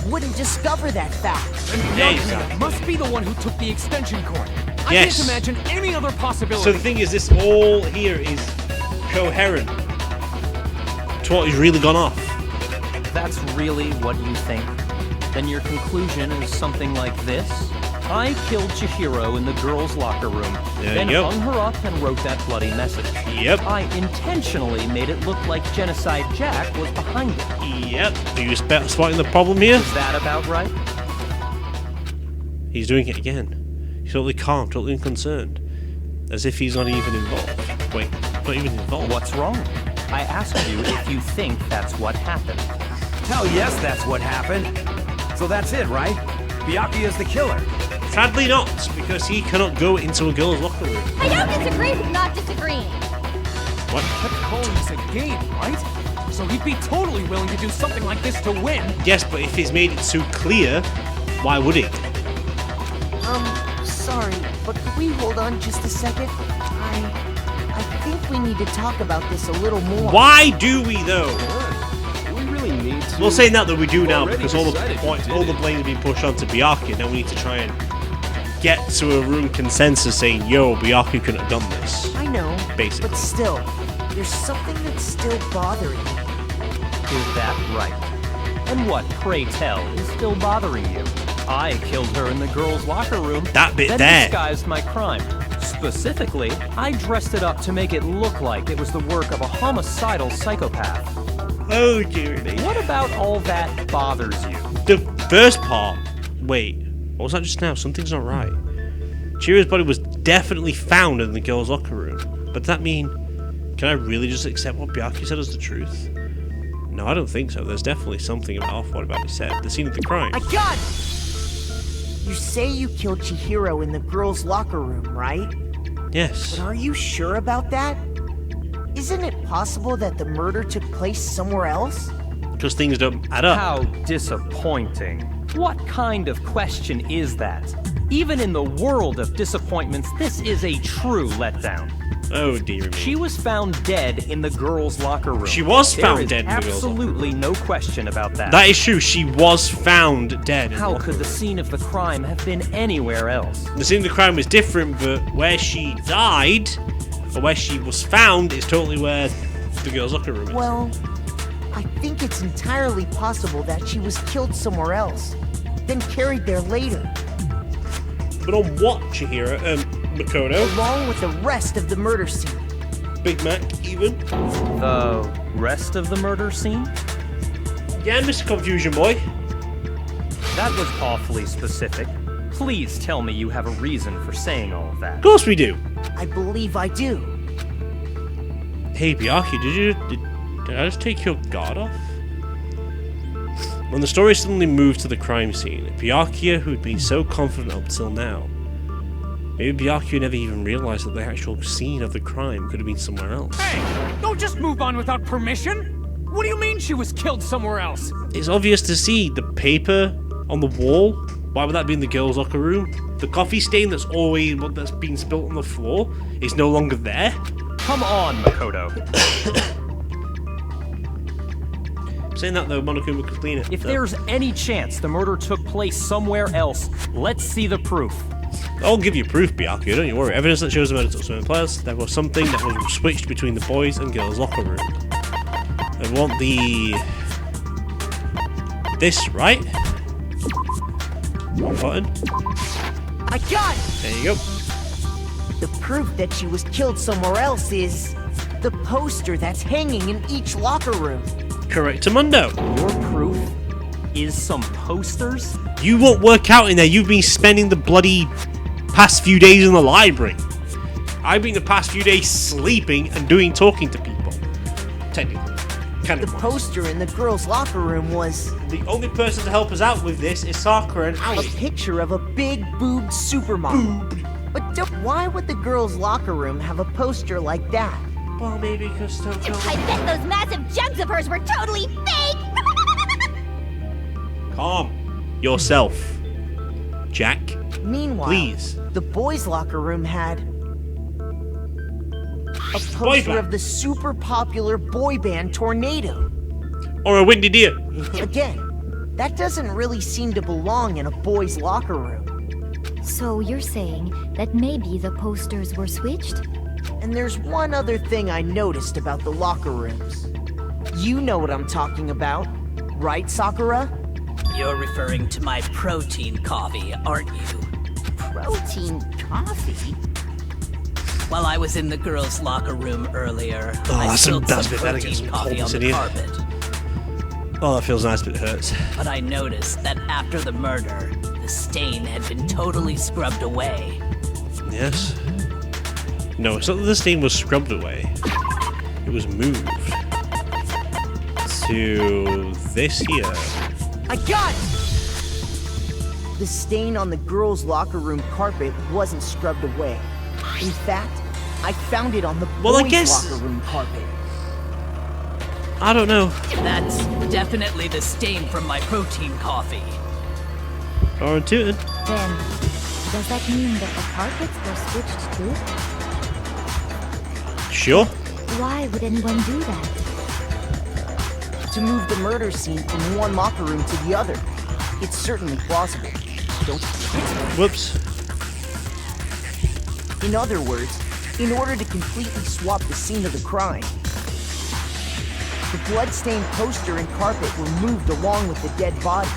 Speaker 5: wouldn't discover that fact.
Speaker 1: Yeah,
Speaker 10: Byakuya
Speaker 1: exactly.
Speaker 10: must be the one who took the extension cord. I
Speaker 1: Yes.
Speaker 10: can't imagine any other possibility.
Speaker 1: So the thing is, this all here is coherent to what has really gone off.
Speaker 7: that's really what you think? Then your conclusion is something like this? I killed Chihro in the girls' locker room,
Speaker 1: There
Speaker 7: then
Speaker 1: you go.
Speaker 7: hung her up and wrote that bloody message.
Speaker 1: Yep.
Speaker 7: I intentionally made it look like Genocide Jack was behind it.
Speaker 1: Yep. Are you spotting the problem here?
Speaker 7: Is that about right?
Speaker 1: He's doing it again. He's totally calm, totally unconcerned. As if he's not even involved. Wait, not even involved.
Speaker 7: What's wrong? I asked you if you think that's what happened.
Speaker 4: Hell yes, that's what happened. So that's it, right? Byakuya's the killer.
Speaker 1: Sadly not, because he cannot go into a girl's locker room.
Speaker 9: I don't disagree with not disagreeing.
Speaker 1: What?
Speaker 10: Kept calling this a game, right? So he'd be totally willing to do something like this to win.
Speaker 1: Yes, but if he's made it so clear, why would he?
Speaker 5: Sorry, but could we hold on just a second? I think we need to talk about this a little more.
Speaker 1: Why do we though?
Speaker 13: Do we really need to?
Speaker 1: Well, saying that we do now
Speaker 13: Already
Speaker 1: because all the
Speaker 13: decided you
Speaker 1: all
Speaker 13: did
Speaker 1: the blame is being pushed onto Byakuya. Now we need to try and get to a room consensus saying, "Yo, Byakuya couldn't have done this."
Speaker 5: I know,
Speaker 1: basically.
Speaker 5: but still, there's something that's still bothering me.
Speaker 7: Is that right? And what, pray tell, is still bothering you? I killed her in the girls' locker room.
Speaker 1: That bit
Speaker 7: then
Speaker 1: there.
Speaker 7: Disguised my crime. Specifically, I dressed it up to make it look like it was the work of a homicidal psychopath.
Speaker 1: Oh dear me.
Speaker 7: What about all that bothers you?
Speaker 1: The first part. Wait, what was that just now? Something's not right. Chihiro's body was definitely found in the girls' locker room. But does that mean, can I really just accept what Byakuya said as the truth? No, I don't think so. There's definitely something off what about he said. The scene of the crime.
Speaker 5: I got it! You say you killed Chihiro in the girls' locker room, right?
Speaker 1: Yes.
Speaker 5: But are you sure about that? Isn't it possible that the murder took place somewhere else?
Speaker 1: Because things don't add up.
Speaker 7: How disappointing. What kind of question is that? Even in the world of disappointments, this is a true letdown.
Speaker 1: Oh dear me.
Speaker 7: She was found dead in the girls' locker room.
Speaker 1: She was found dead in the girls' locker room.
Speaker 7: Absolutely no question about that.
Speaker 1: That is true. She was found dead.
Speaker 7: How could the scene of the crime have been anywhere else?
Speaker 1: The scene of the crime was different, but where she died, or where she was found, is totally where the girls' locker room is.
Speaker 5: Well, I think it's entirely possible that she was killed somewhere else, then carried there later.
Speaker 1: But on what, Chihiro? Makoto?
Speaker 5: Along with the rest of the murder scene.
Speaker 1: Big Mac, even?
Speaker 7: The rest of the murder scene?
Speaker 1: Yeah, Mr. Confusion Boy.
Speaker 7: That was awfully specific. Please tell me you have a reason for saying all of that.
Speaker 1: Of course we do.
Speaker 5: I believe I do.
Speaker 1: Hey, Byakuya, did I just take your guard off? When the story suddenly moved to the crime scene, Byakuya, who'd been so confident up till now, maybe Byakuya never even realized that the actual scene of the crime could have been somewhere else.
Speaker 10: Hey, don't just move on without permission. What do you mean she was killed somewhere else?
Speaker 1: It's obvious to see the paper on the wall. Why would that be in the girls' locker room? The coffee stain that's been spilt on the floor is no longer there.
Speaker 7: Come on, Makoto.
Speaker 1: Saying that though, Monokuma could clean it.
Speaker 7: If there's any chance the murder took place somewhere else, let's see the proof.
Speaker 1: I'll give you proof, Byakuya, don't you worry. Evidence that shows the murder took place players. There was something that was switched between the boys' and girls' locker room. I want this, right? One button.
Speaker 5: I got it!
Speaker 1: There you go.
Speaker 5: The proof that she was killed somewhere else is the poster that's hanging in each locker room.
Speaker 1: Correctamundo.
Speaker 7: Your proof is some posters?
Speaker 1: You won't work out in there. You've been spending the bloody past few days in the library. I've been the past few days sleeping and talking to people. Technically.
Speaker 5: The poster in the girls' locker room was...
Speaker 1: The only person to help us out with this is Sakura and Ali.
Speaker 5: A picture of a big boobed supermodel. But why would the girls' locker room have a poster like that?
Speaker 1: Well, maybe because
Speaker 9: I bet those massive jugs of hers were totally fake!
Speaker 1: Calm yourself, Jack.
Speaker 5: Meanwhile,
Speaker 1: please.
Speaker 5: The boys' locker room had a poster of the super popular boy band Tornado.
Speaker 1: Or a Windy Deer.
Speaker 5: Again, that doesn't really seem to belong in a boys' locker room.
Speaker 12: So you're saying that maybe the posters were switched?
Speaker 5: And there's one other thing I noticed about the locker rooms. You know what I'm talking about, right, Sakura?
Speaker 3: You're referring to my protein coffee, aren't you?
Speaker 2: Protein coffee?
Speaker 3: While I was in the girls' locker room earlier, I
Speaker 1: that's
Speaker 3: spilled
Speaker 1: a
Speaker 3: some
Speaker 1: bit better. Get some
Speaker 3: protein coffee on
Speaker 1: coldness in
Speaker 3: the
Speaker 1: here.
Speaker 3: carpet.
Speaker 1: Oh, that feels nice, but it hurts.
Speaker 3: But I noticed that after the murder, the stain had been totally scrubbed away.
Speaker 1: Yes. No, it's not that the stain was scrubbed away. It was moved to this here.
Speaker 5: I got it! The stain on the girls' locker room carpet wasn't scrubbed away. In fact, I found it on the boys' locker room carpet.
Speaker 1: I don't know.
Speaker 3: That's definitely the stain from my protein coffee.
Speaker 1: Intuited.
Speaker 12: Then, does that mean that the carpets were switched too?
Speaker 1: Sure.
Speaker 12: Why would anyone do that?
Speaker 5: To move the murder scene from one locker room to the other. It's certainly plausible. Don't you think?
Speaker 1: Whoops.
Speaker 5: In other words, in order to completely swap the scene of the crime, the blood-stained poster and carpet were moved along with the dead body.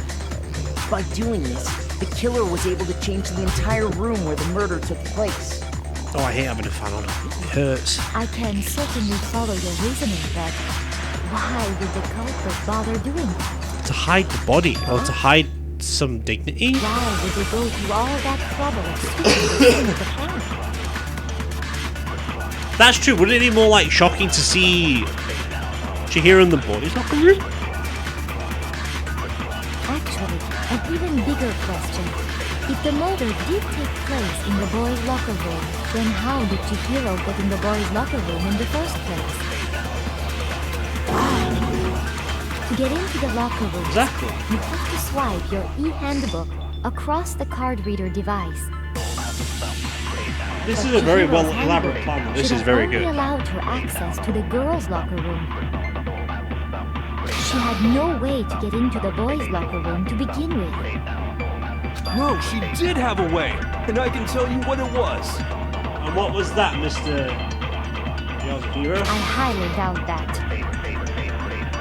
Speaker 5: By doing this, the killer was able to change the entire room where the murder took place.
Speaker 1: Oh, I hate having a fan on. It hurts.
Speaker 12: I can certainly follow your reasoning, but why would the culprit bother doing that?
Speaker 1: To hide the body, or to hide some dignity?
Speaker 12: Why would they go through all that trouble of sweeping the crime?
Speaker 1: That's true. Wouldn't it be more like shocking to see Chihiro in the boys' locker room?
Speaker 12: Actually, an even bigger question. If the murder did take place in the boys' locker room, then how did Chihiro get in the boys' locker room in the first place? To get into the locker room, you have to swipe your e-handbook across the card reader device.
Speaker 1: This is a very well elaborate plan. This is very good.
Speaker 12: She allowed her access to the girls' locker room. She had no way to get into the boys' locker room to begin with.
Speaker 13: No, she did have a way, and I can tell you what it was.
Speaker 1: And what was that, Mr. Chihiro?
Speaker 12: I highly doubt that.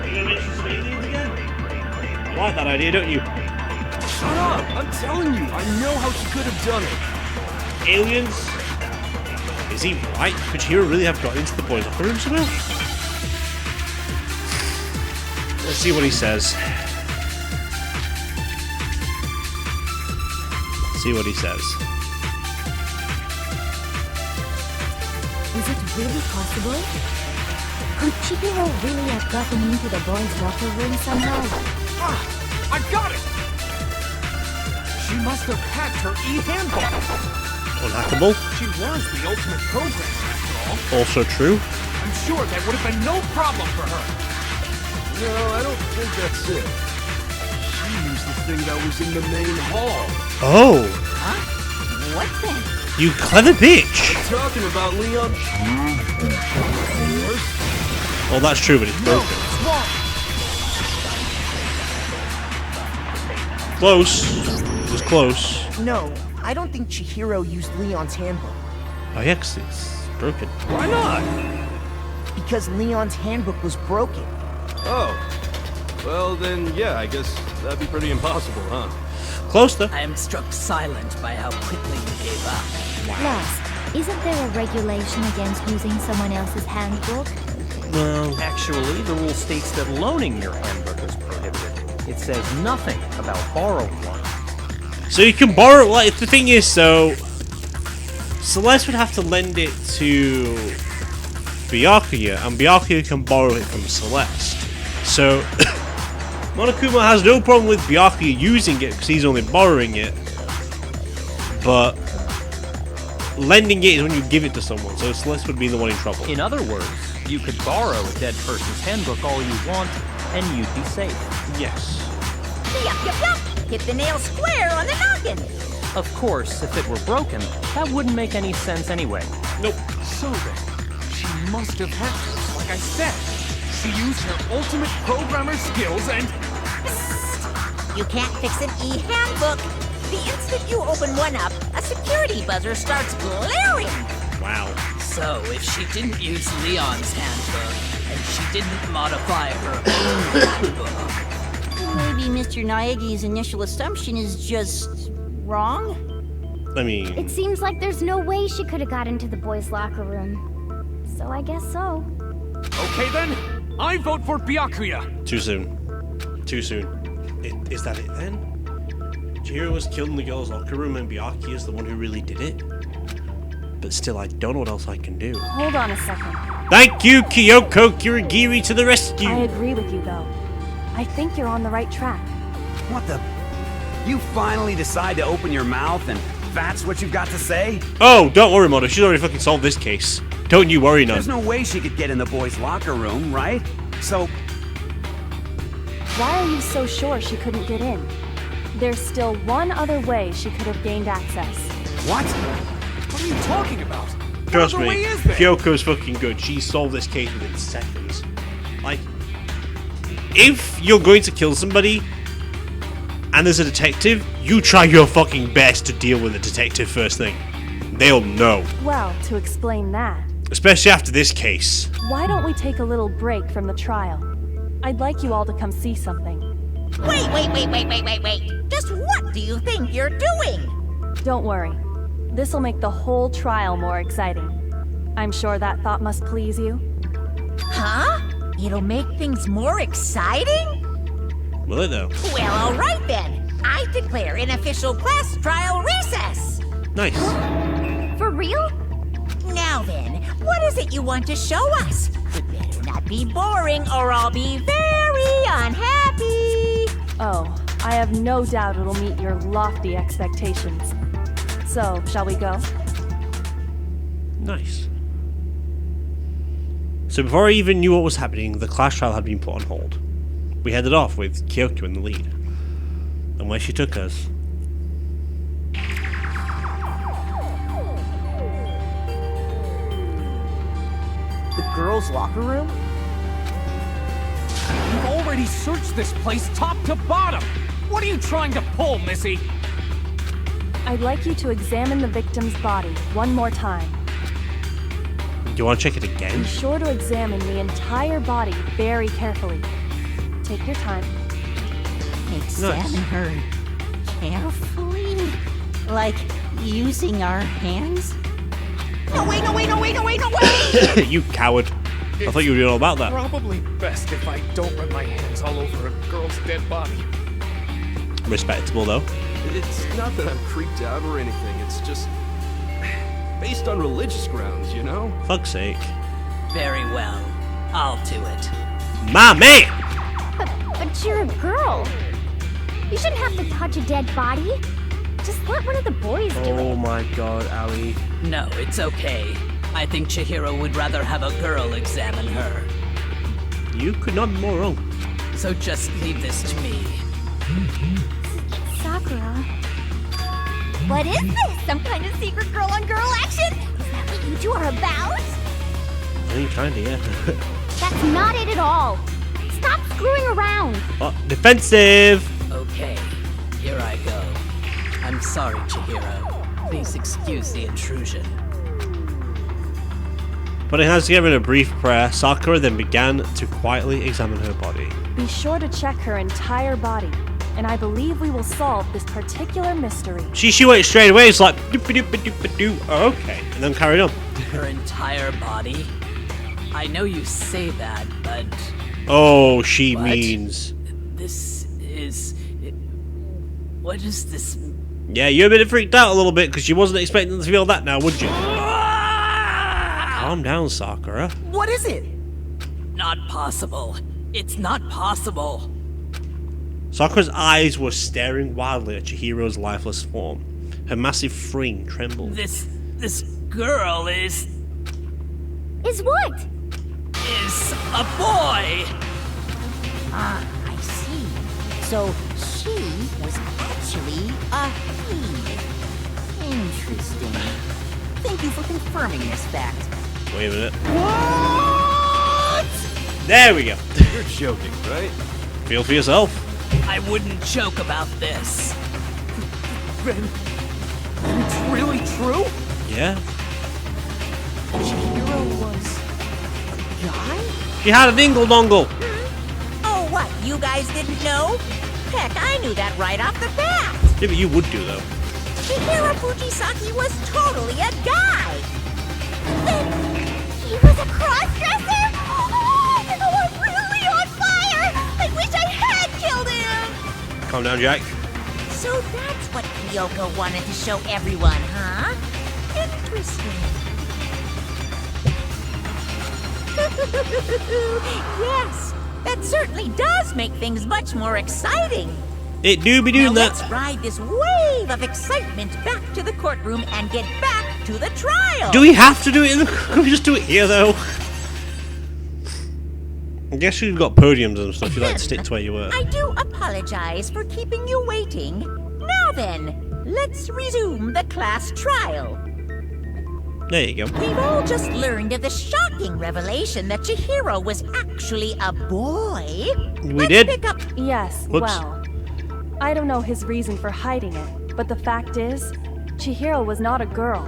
Speaker 1: You gonna mention some aliens again? I like that idea, don't you?
Speaker 13: Shut up! I'm telling you, I know how she could have done it.
Speaker 1: Aliens? Is he right? Could Chihiro really have got into the boys' locker room somehow? Let's see what he says. See what he says.
Speaker 12: Is it really possible? Could Chihiro really have gotten into the boys' locker room somehow?
Speaker 10: I got it! She must have hacked her e-handbook.
Speaker 1: Unhackable.
Speaker 10: She was the ultimate programmer, after all.
Speaker 1: Also true.
Speaker 10: I'm sure that would have been no problem for her.
Speaker 13: No, I don't think that's it. She used the thing that was in the main hall.
Speaker 1: Oh.
Speaker 2: Huh? What then?
Speaker 1: You clever bitch.
Speaker 13: I'm talking about Leon.
Speaker 1: Oh, that's true, but it's broken. Close. It was close.
Speaker 5: No, I don't think Chihiro used Leon's handbook.
Speaker 1: Oh, yeah, 'cause it's broken.
Speaker 13: Why not?
Speaker 5: Because Leon's handbook was broken.
Speaker 13: Oh. Well, then, yeah, I guess that'd be pretty impossible, huh?
Speaker 1: Close, though.
Speaker 3: I am struck silent by how quickly you gave up.
Speaker 12: Plus, isn't there a regulation against using someone else's handbook?
Speaker 1: Well,
Speaker 7: actually, the rule states that loaning your handbook is prohibited. It says nothing about borrowing one.
Speaker 1: so you can borrow. Like the thing is, so Celeste would have to lend it to Byakuya, and Byakuya can borrow it from Celeste. So Monokuma has no problem with Byakuya using it because he's only borrowing it, but lending it is when you give it to someone. So Celeste would be the one in trouble.
Speaker 7: In other words, you could borrow a dead person's handbook all you want, and you'd be safe.
Speaker 1: Yes.
Speaker 2: Yup, yup, yup! Hit the nail square on the noggin!
Speaker 7: Of course, if it were broken, that wouldn't make any sense anyway.
Speaker 1: Nope.
Speaker 10: So then, she must have hacked us, like I said. She used her ultimate programmer skills and...
Speaker 2: You can't fix an e-handbook. The instant you open one up, a security buzzer starts blaring.
Speaker 1: Wow.
Speaker 3: So, if she didn't use Leon's handbook, and she didn't modify her own handbook...
Speaker 2: Maybe Mr. Naegi's initial assumption is just wrong?
Speaker 1: I mean...
Speaker 15: It seems like there's no way she could have got into the boys' locker room. So I guess so.
Speaker 10: Okay then, I vote for Byakuya.
Speaker 1: Too soon. Too soon. Is that it then? Chihiro was killed in the girls' locker room and Byakuya is the one who really did it? But still, I don't know what else I can do.
Speaker 6: Hold on a second.
Speaker 1: Thank you, Kyoko Kirigiri, to the rescue!
Speaker 6: I agree with you, though. I think you're on the right track.
Speaker 4: What the... You finally decide to open your mouth and that's what you've got to say?
Speaker 1: Oh, don't worry, Mother. She's already fucking solved this case. Don't you worry, none.
Speaker 4: There's no way she could get in the boys' locker room, right? So...
Speaker 6: Why are you so sure she couldn't get in? There's still one other way she could have gained access.
Speaker 4: What?
Speaker 10: What are you talking about?
Speaker 1: Trust
Speaker 10: What other
Speaker 1: me,
Speaker 10: way is there?
Speaker 1: Kyoko's fucking good. She solved this case within seconds. Like, if you're going to kill somebody and there's a detective, you try your fucking best to deal with the detective first thing. They'll know.
Speaker 6: Well, to explain that,
Speaker 1: Especially after this case.
Speaker 6: why don't we take a little break from the trial? I'd like you all to come see something.
Speaker 2: Wait. Just what do you think you're doing?
Speaker 6: Don't worry. This'll make the whole trial more exciting. I'm sure that thought must please you.
Speaker 2: Huh? It'll make things more exciting?
Speaker 1: Will it though?
Speaker 2: Well, all right then. I declare an official class trial recess.
Speaker 1: Nice.
Speaker 2: For real? Now then, what is it you want to show us? It better not be boring or I'll be very unhappy.
Speaker 6: Oh, I have no doubt it'll meet your lofty expectations. So, shall we go?
Speaker 1: Nice. So before I even knew what was happening, the class trial had been put on hold. We headed off with Kyoko in the lead. And where she took us...
Speaker 5: The girls' locker room?
Speaker 10: You've already searched this place top to bottom. What are you trying to pull, Missy?
Speaker 6: I'd like you to examine the victim's body one more time.
Speaker 1: Do you want to check it again?
Speaker 6: Be sure to examine the entire body very carefully. Take your time.
Speaker 2: Examine her carefully? Like using our hands? No, wait!
Speaker 1: You coward. I thought you were doing all about that.
Speaker 10: Probably best if I don't run my hands all over a girl's dead body.
Speaker 1: Respectable, though.
Speaker 13: It's not that I'm creeped out or anything, it's just... based on religious grounds, you know?
Speaker 1: Fuck's sake.
Speaker 3: Very well. I'll do it.
Speaker 1: My man!
Speaker 15: But you're a girl. You shouldn't have to touch a dead body. Just let one of the boys do it.
Speaker 1: Oh my god, Ali.
Speaker 3: No, it's okay. I think Chihiro would rather have a girl examine her.
Speaker 1: You could not be more wrong.
Speaker 3: So just leave this to me.
Speaker 15: Sakura.
Speaker 9: What is this? Some kind of secret girl-on-girl action? Is that what you two are about?
Speaker 1: I think kinda, yeah.
Speaker 15: That's not it at all. Stop screwing around.
Speaker 1: Oh, defensive!
Speaker 3: Okay, here I go. I'm sorry, Chihiro. Please excuse the intrusion.
Speaker 1: Putting hands together in a brief prayer, Sakura then began to quietly examine her body.
Speaker 6: Be sure to check her entire body, and I believe we will solve this particular mystery.
Speaker 1: She went straight away, it's like, doop-a-doop-a-doop-a-doo. Oh, okay, and then carried on.
Speaker 3: Her entire body? I know you say that, but...
Speaker 1: Oh, she
Speaker 3: What?
Speaker 1: means...
Speaker 3: This is... What is this?
Speaker 1: Yeah, you're a bit freaked out a little bit, because you wasn't expecting to feel that now, would you? Calm down, Sakura.
Speaker 5: What is it?
Speaker 3: Not possible. It's not possible.
Speaker 1: Sakura's eyes were staring wildly at Chihiro's lifeless form. Her massive frame trembled.
Speaker 3: This girl is
Speaker 15: what?
Speaker 3: Is a boy.
Speaker 2: Ah, I see. So she was actually a he. Interesting. Thank you for confirming this fact.
Speaker 1: Wait a minute.
Speaker 2: What?
Speaker 1: There we go.
Speaker 13: You're joking, right?
Speaker 1: Feel for yourself.
Speaker 3: I wouldn't joke about this.
Speaker 10: Then it's really true?
Speaker 1: Yeah.
Speaker 5: Chihiro was a guy?
Speaker 1: She had a dingle dongle.
Speaker 2: Oh, what? You guys didn't know? Heck, I knew that right off the bat.
Speaker 1: Yeah, but you would do, though.
Speaker 2: Chihiro Fujisaki was totally a guy.
Speaker 9: Then he was a cross-dresser? Oh, I'm really on fire! I wish I had killed him!
Speaker 1: Calm down, Jack.
Speaker 2: So that's what Kyoko wanted to show everyone, huh? Interesting. Yes, that certainly does make things much more exciting.
Speaker 1: It do be doing
Speaker 2: now
Speaker 1: that.
Speaker 2: Let's ride this wave of excitement back to the courtroom and get back to the trial.
Speaker 1: Do we have to do it? Can we just do it here, though? I guess you've got podiums and stuff. You like to stick to where you were.
Speaker 2: I do apologize for keeping you waiting. Now then, let's resume the class trial.
Speaker 1: There you go.
Speaker 2: We've all just learned of the shocking revelation that Chihiro was actually a boy.
Speaker 1: We did?
Speaker 2: Pick up.
Speaker 6: Yes,
Speaker 1: Whoops.
Speaker 6: well, I don't know his reason for hiding it, but the fact is, Chihiro was not a girl,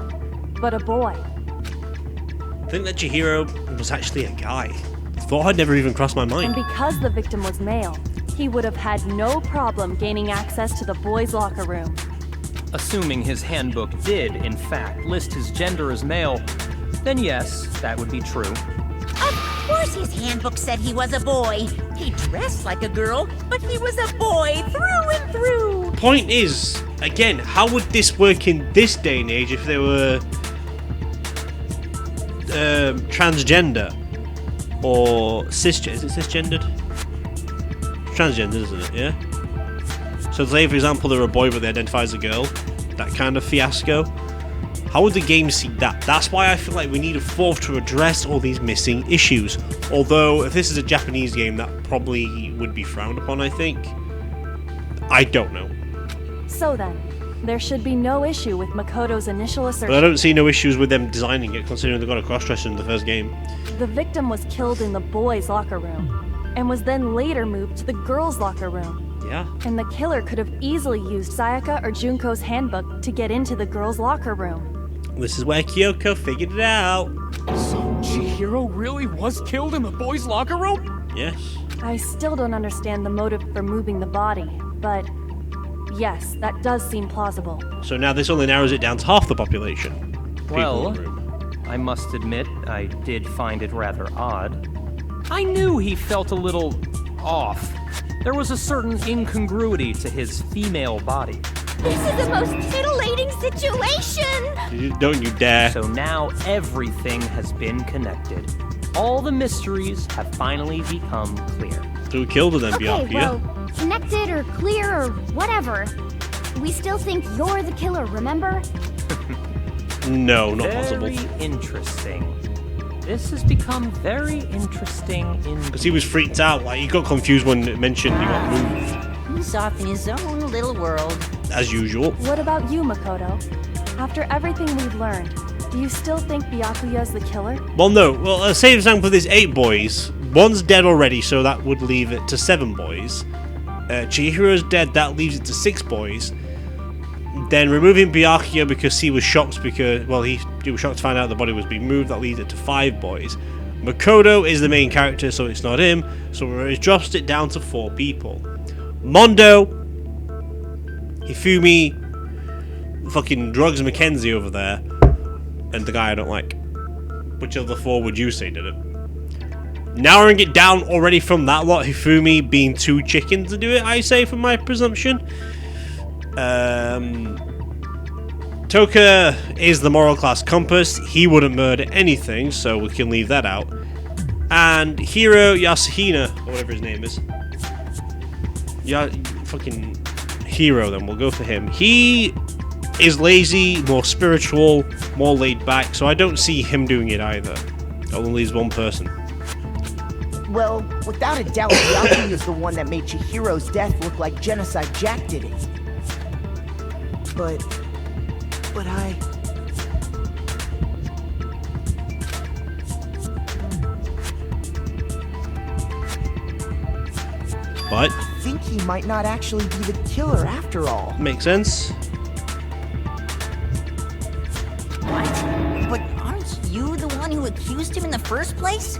Speaker 6: but a boy.
Speaker 1: I think that Chihiro was actually a guy. Thought had never even crossed my mind.
Speaker 6: And because the victim was male, he would have had no problem gaining access to the boys' locker room.
Speaker 7: Assuming his handbook did, in fact, list his gender as male, then yes, that would be true.
Speaker 2: Of course his handbook said he was a boy. He dressed like a girl, but he was a boy through and through.
Speaker 1: Point is, again, how would this work in this day and age if they were transgender or cisgender? Is it cisgendered? Transgender, isn't it? Yeah. So say, for example, they're a boy but they identify as a girl. That kind of fiasco. How would the game see that? That's why I feel like we need a fourth to address all these missing issues. Although, if this is a Japanese game, that probably would be frowned upon, I think. I don't know.
Speaker 6: So then, there should be no issue with Makoto's initial assertion.
Speaker 1: But I don't see no issues with them designing it, considering they got a cross-dresser in the first game.
Speaker 6: The victim was killed in the boys' locker room, and was then later moved to the girls' locker room.
Speaker 1: Yeah.
Speaker 6: And the killer could have easily used Sayaka or Junko's handbook to get into the girls' locker room.
Speaker 1: This is where Kyoko figured it out.
Speaker 10: So Chihiro really was killed in the boys' locker room?
Speaker 1: Yes.
Speaker 6: I still don't understand the motive for moving the body, but yes, that does seem plausible.
Speaker 1: So now this only narrows it down to half the population.
Speaker 7: Well, I must admit, I did find it rather odd. I knew he felt a little off. There was a certain incongruity to his female body.
Speaker 9: This is the most titillating situation!
Speaker 1: Don't you dare.
Speaker 7: So now everything has been connected. All the mysteries have finally become clear.
Speaker 1: So who killed her then,
Speaker 15: Okay,
Speaker 1: Byakuya?
Speaker 15: well, connected or clear or whatever. We still think you're the killer, remember?
Speaker 1: No, not possible.
Speaker 7: Very interesting. This has become very interesting
Speaker 1: Because he was freaked out, like he got confused when it mentioned he got moved.
Speaker 2: He's off in his own little world.
Speaker 1: As usual.
Speaker 6: What about you, Makoto? After everything we've learned, do you still think Byakuya's the killer?
Speaker 1: Well, no. Well, say for example, there's 8 boys. One's dead already, so that would leave it to 7 boys. Chihiro's dead, that leaves it to 6 boys. Then removing Byakuya because he was shocked because, well, he was shocked to find out the body was being moved, that leaves it to 5 boys. Makoto is the main character, so it's not him, so it drops it down to 4 people. Mondo, Hifumi, fucking Drugs Mackenzie over there, and the guy I don't like. Which of the 4 would you say did it? Narrowing it down already from that lot, Hifumi being too chicken to do it, I say, from my presumption. Toka is the moral class compass. He wouldn't murder anything, so we can leave that out. And Hiro Yasuhina, or whatever his name is. Fucking Hiro, then we'll go for him. He is lazy, more spiritual, more laid back, so I don't see him doing it either. Only leaves 1 person.
Speaker 5: Well, without a doubt, Byakuya is the one that made Chihiro's death look like Genocide Jack did it. But I...
Speaker 1: But
Speaker 5: I think he might not actually be the killer after all.
Speaker 1: makes sense.
Speaker 2: What? But aren't you the one who accused him in the first place?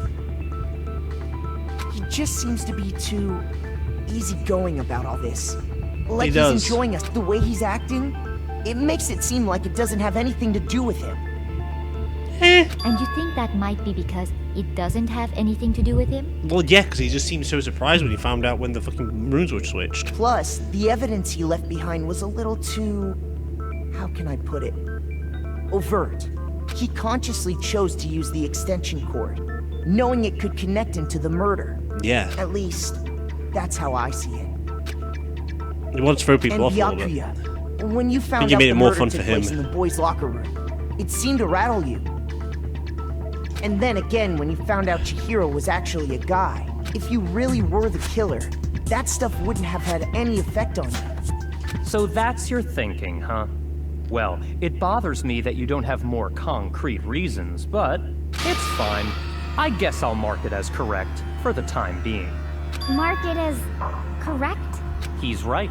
Speaker 5: He just seems to be too easygoing about all this. Like
Speaker 1: He does.
Speaker 5: he's enjoying us. The way he's acting, it makes it seem like it doesn't have anything to do with him.
Speaker 12: And you think that might be because it doesn't have anything to do with him?
Speaker 1: Well, yeah, because he just seemed so surprised when he found out when the fucking runes were switched.
Speaker 5: Plus, the evidence he left behind was a little too... how can I put it? Overt. He consciously chose to use the extension cord, knowing it could connect him to the murder.
Speaker 1: Yeah.
Speaker 5: At least, that's how I see it.
Speaker 1: He wants to throw people
Speaker 5: And
Speaker 1: off a little bit.
Speaker 5: Byakuya, when you found
Speaker 1: you
Speaker 5: out
Speaker 1: made
Speaker 5: the
Speaker 1: it more
Speaker 5: murder
Speaker 1: fun
Speaker 5: took
Speaker 1: for him.
Speaker 5: place in the boys' locker room, it seemed to rattle you. And then again, when you found out Chihiro was actually a guy, if you really were the killer, that stuff wouldn't have had any effect on you.
Speaker 7: So that's your thinking, huh? Well, it bothers me that you don't have more concrete reasons, but it's fine. I guess I'll mark it as correct for the time being.
Speaker 15: Mark it as correct?
Speaker 7: He's right.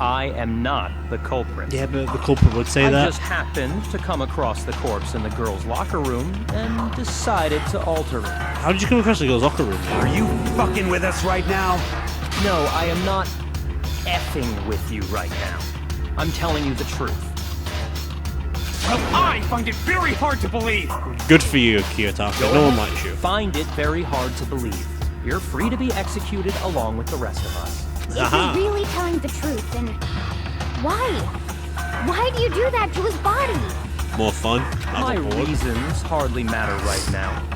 Speaker 7: I am not the culprit.
Speaker 1: Yeah, but the culprit would say
Speaker 7: I
Speaker 1: that.
Speaker 7: just happened to come across the corpse in the girls' locker room and decided to alter it.
Speaker 1: How did you come across the girls' locker room?
Speaker 4: Are you fucking with us right now?
Speaker 7: No, I am not effing with you right now. I'm telling you the truth.
Speaker 10: Well, I find it very hard to believe.
Speaker 1: Good for you, Kiyotaka. No one likes you.
Speaker 7: Find it very hard to believe. You're free to be executed along with the rest of us.
Speaker 15: If you're really telling the truth, then why? Why do you do that to his body?
Speaker 1: More fun.
Speaker 7: My reasons hardly matter right now.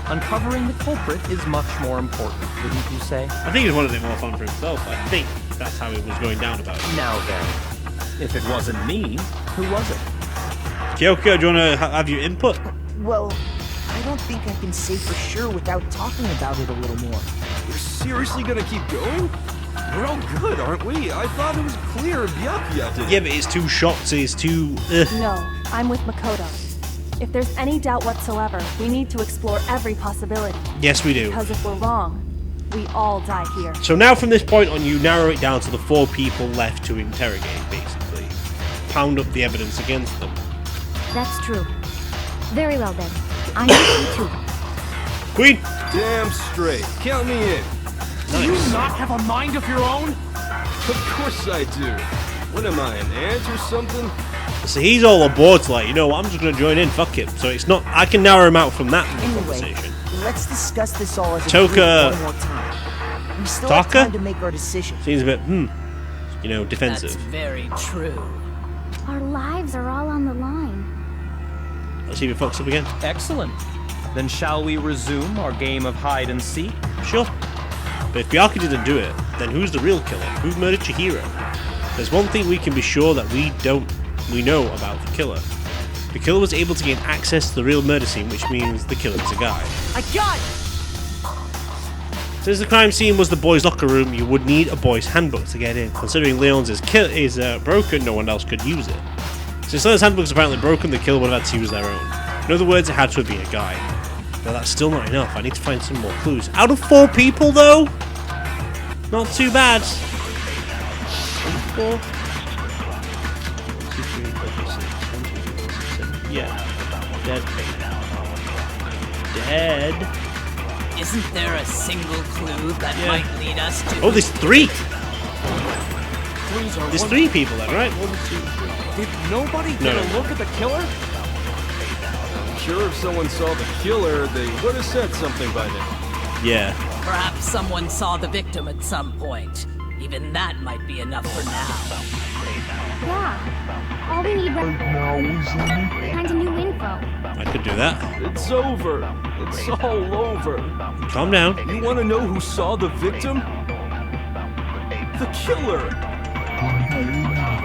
Speaker 7: Uncovering the culprit is much more important, wouldn't you say?
Speaker 1: I think he wanted it more fun for himself. I think that's how it was going down about it.
Speaker 7: Now then, if it wasn't me, who was it?
Speaker 1: Kyoko, do you want to have your input?
Speaker 5: Well, I don't think I can say for sure without talking about it a little more.
Speaker 13: We're seriously gonna keep going? We're all good, aren't we? I thought it was clear Byakuya did it.
Speaker 1: Yeah, but it's too shots, it's too...
Speaker 6: No, I'm with Makoto. If there's any doubt whatsoever, we need to explore every possibility.
Speaker 1: Yes, we do.
Speaker 6: Because if we're wrong, we all die here.
Speaker 1: So now from this point on, you narrow it down to the 4 people left to interrogate, basically. Pound up the evidence against them.
Speaker 12: That's true. Very well then. I'm with you too.
Speaker 1: Queen!
Speaker 13: Damn straight. Count me in.
Speaker 10: Do you not have a mind of your own?
Speaker 13: Of course I do. What am I, an ant or something?
Speaker 1: So he's all aboard to like, you know what, I'm just going to join in, fuck it. So it's not, I can narrow him out from that conversation.
Speaker 5: Let's discuss this all as a
Speaker 1: Toka.
Speaker 5: group one more time. We still have
Speaker 1: Taka?
Speaker 5: time to make our decision.
Speaker 1: Seems a bit, you know, defensive.
Speaker 3: That's very true.
Speaker 15: Our lives are all on the line.
Speaker 1: Let's see if it fucks up again.
Speaker 7: Excellent. Then shall we resume our game of hide and seek?
Speaker 1: Sure. But if Byakuya didn't do it, then who's the real killer? Who murdered Chihiro? There's one thing we can be sure that we know about the killer. The killer was able to gain access to the real murder scene, which means the killer is a guy.
Speaker 5: I got it!
Speaker 1: Since the crime scene was the boys' locker room, you would need a boys' handbook to get in. Considering Leon's is broken, no one else could use it. Since Leon's handbook is apparently broken, the killer would have had to use their own. In other words, it had to be a guy. But that's still not enough. I need to find some more clues. Out of 4 people, though? Not too bad. 4. Yeah. Dead. Dead.
Speaker 3: Isn't there a single clue that might lead us to...
Speaker 1: Oh, there's 3!
Speaker 10: Clues are
Speaker 1: There's 3 people then, right? 1, 2, 3.
Speaker 10: Did nobody get
Speaker 1: No.
Speaker 10: a look at the killer?
Speaker 13: I'm sure if someone saw the killer, they would have said something by then.
Speaker 1: Yeah.
Speaker 3: Perhaps someone saw the victim at some point. Even that might be enough for now.
Speaker 15: Yeah. All we need right now is kinda new info.
Speaker 1: I could do that.
Speaker 13: It's over. It's all over.
Speaker 1: Calm down.
Speaker 13: You want to know who saw the victim? The killer.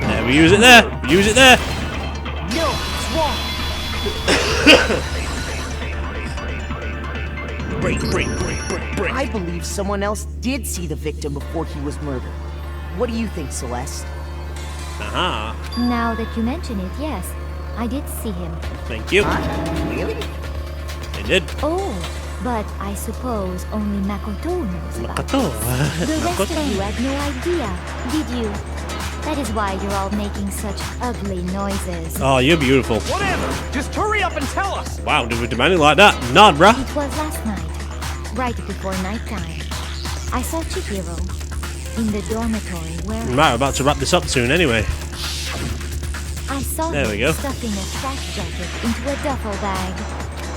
Speaker 1: There, we use it there. We use it there.
Speaker 5: No, it's wrong.
Speaker 1: Break.
Speaker 5: I believe someone else did see the victim before he was murdered. What do you think, Celeste?
Speaker 1: Aha.
Speaker 12: Now that you mention it, yes, I did see him.
Speaker 1: Thank you.
Speaker 5: Really?
Speaker 1: I did.
Speaker 12: Oh, but I suppose only Makoto knows about
Speaker 1: Makoto.
Speaker 12: this. The rest of you had no idea, did you? That is why you're all making such ugly noises.
Speaker 1: Oh, you're beautiful.
Speaker 10: Whatever! Just hurry up and tell us!
Speaker 1: Wow, did we demand it like that? Nod, bruh.
Speaker 12: It was last night, right before nighttime. I saw Chihiro in the dormitory where
Speaker 1: Right, we're about to wrap this up soon anyway.
Speaker 12: I saw
Speaker 1: There we go.
Speaker 12: him stuffing a track jacket into a duffel bag.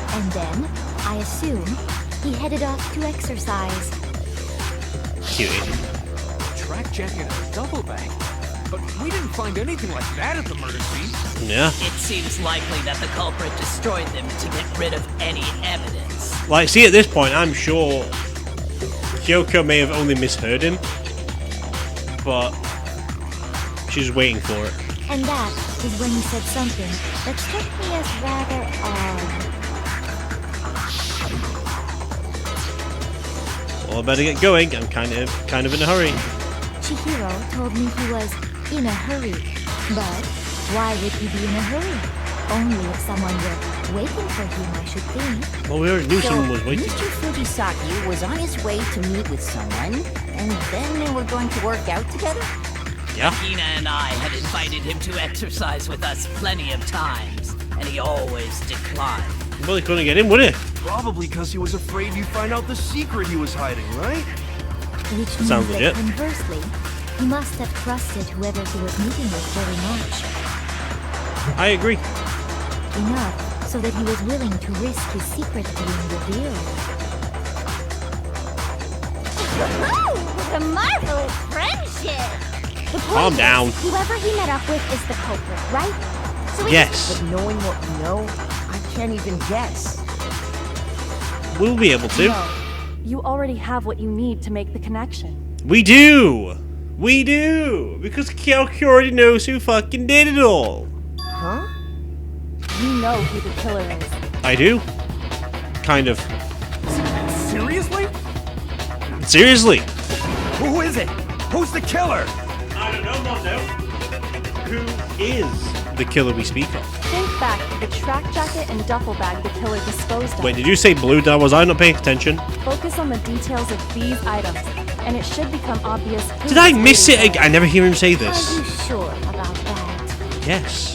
Speaker 12: And then, I assume, he headed off to exercise.
Speaker 1: Cutie.
Speaker 10: Track jacket and a duffel bag? But we didn't find anything like that at the murder scene.
Speaker 1: Yeah.
Speaker 3: It seems likely that the culprit destroyed them to get rid of any evidence.
Speaker 1: Like, see, at this point, I'm sure Kyoko may have only misheard him, but She's waiting for it.
Speaker 12: And that is when he said something that struck me as rather odd.
Speaker 1: Well, I better get going. I'm kind of in a hurry.
Speaker 12: Chihro told me he was in a hurry. But why would he be in a hurry? Only if someone were waiting for him, I should think.
Speaker 1: Well, we already knew someone was waiting.
Speaker 2: Mr. Fujisaki was on his way to meet with someone, and then they were going to work out together?
Speaker 1: Yeah.
Speaker 3: Hina and I had invited him to exercise with us plenty of times, and he always declined.
Speaker 1: Well, he couldn't get in, would he?
Speaker 13: Probably because he was afraid you'd find out the secret he was hiding, right?
Speaker 12: Which means
Speaker 1: Sounds
Speaker 12: that
Speaker 1: legit.
Speaker 12: conversely, he must have trusted whoever he was meeting with very much.
Speaker 1: I agree.
Speaker 12: Enough so that he was willing to risk his secret being revealed.
Speaker 9: What a marvelous friendship!
Speaker 12: The point
Speaker 1: Calm
Speaker 12: is,
Speaker 1: down.
Speaker 12: Whoever he met up with is the culprit, right? So
Speaker 1: Yes.
Speaker 5: But knowing what we know, I can't even guess.
Speaker 1: We'll be able to.
Speaker 6: No, you already have what you need to make the connection.
Speaker 1: We do! We do! Because Kyoki already knows who fucking did it all.
Speaker 5: Huh?
Speaker 6: You know who the killer is.
Speaker 1: I do. Kind of.
Speaker 4: Seriously?
Speaker 1: Seriously.
Speaker 4: Who is it? Who's the killer?
Speaker 1: I don't know, Mondo. Who is the killer we speak of?
Speaker 6: Think back to the track jacket and duffel bag the killer disposed of.
Speaker 1: Wait, did you say blue? Was I not paying attention?
Speaker 6: Focus on the details of these items, and it should become obvious who
Speaker 1: Did I
Speaker 6: this
Speaker 1: miss
Speaker 6: lady
Speaker 1: it?
Speaker 6: is.
Speaker 1: I never hear him say
Speaker 12: Are
Speaker 1: this.
Speaker 12: you sure about that?
Speaker 1: Yes.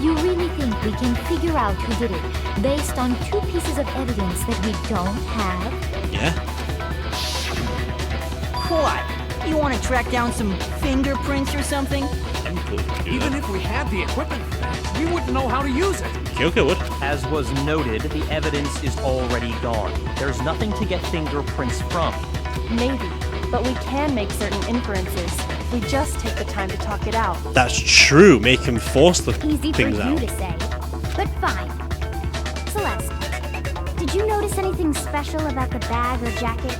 Speaker 12: You really think we can figure out who did it based on two pieces of evidence that we don't have?
Speaker 1: Yeah.
Speaker 14: What? You want to track down some fingerprints or something?
Speaker 10: Even if we had the equipment for that, we wouldn't know how to use it.
Speaker 1: Kyoko would.
Speaker 7: As was noted, the evidence is already gone. There's nothing to get fingerprints from.
Speaker 6: Maybe, but we can make certain inferences. We just take the time to talk it out.
Speaker 1: That's true. Make him force the
Speaker 12: Easy for
Speaker 1: things
Speaker 12: you
Speaker 1: out.
Speaker 12: to say, but fine. Celeste, did you notice anything special about the bag or jacket?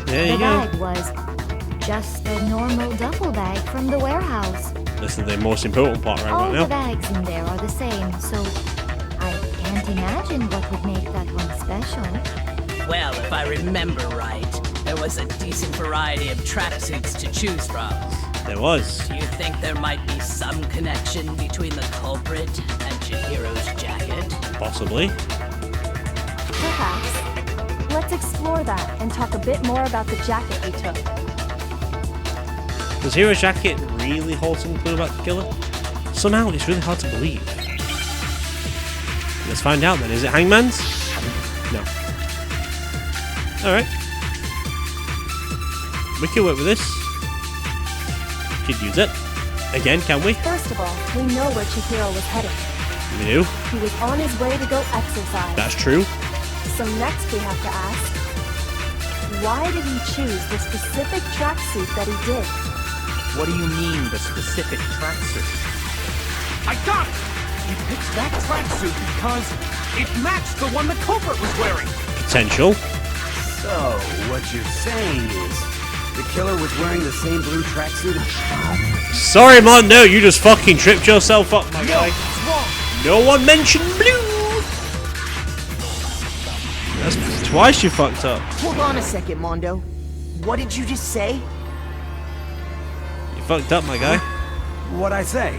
Speaker 1: There
Speaker 12: The
Speaker 1: you go.
Speaker 12: bag was just a normal duffel bag from the warehouse.
Speaker 1: This is the most important part
Speaker 12: All
Speaker 1: right
Speaker 12: the
Speaker 1: now.
Speaker 12: bags in there are the same, so I can't imagine what would make that one special.
Speaker 3: Well, if I remember right, there was a decent variety of tracksuits to choose from.
Speaker 1: There was.
Speaker 3: Do you think there might be some connection between the culprit and Chihiro's jacket?
Speaker 1: Possibly.
Speaker 6: Perhaps. Let's explore that and talk a bit more about the jacket we took.
Speaker 1: Does Hero's jacket really hold some clue about the killer? Somehow it's really hard to believe. Let's find out then. Is it Hangman's? No. Alright. We can work with this. Could use it. Again, can we?
Speaker 6: First of all, we know where Chihiro was headed.
Speaker 1: We do.
Speaker 6: He was on his way to go exercise.
Speaker 1: That's true.
Speaker 6: So next we have to ask, why did he choose the specific tracksuit that he did?
Speaker 7: What do you mean, the specific tracksuit?
Speaker 10: I got it! He picked that tracksuit because it matched the one the culprit was wearing.
Speaker 1: Potential.
Speaker 4: So, what you're saying is, the killer was wearing the same blue tracksuit?
Speaker 1: Sorry, Mondo, you just fucking tripped yourself up, my guy. No one mentioned blue! That's twice you fucked up.
Speaker 5: Hold on a second, Mondo. What did you just say?
Speaker 1: You fucked up, my guy.
Speaker 4: What'd I say?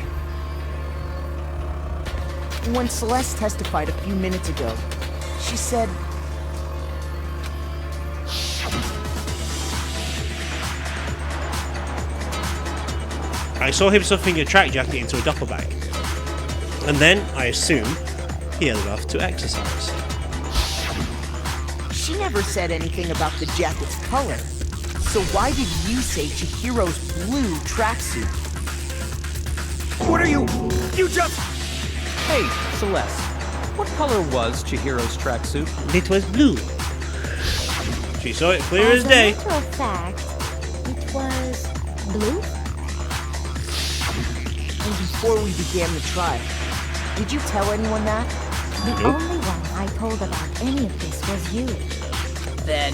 Speaker 5: When Celeste testified a few minutes ago, she said...
Speaker 1: I saw him stuffing a track jacket into a duffel bag. And then, I assume, he headed off to exercise.
Speaker 5: She never said anything about the jacket's color. So why did you say Chihiro's blue tracksuit?
Speaker 4: What are you... You just...
Speaker 7: Hey, Celeste. What color was Chihiro's tracksuit?
Speaker 1: It was blue. She saw it clear as day.
Speaker 12: As a matter of fact, it was blue.
Speaker 5: And before we began the trial, did you tell anyone that?
Speaker 12: The only one I told about any of this was you.
Speaker 3: Then,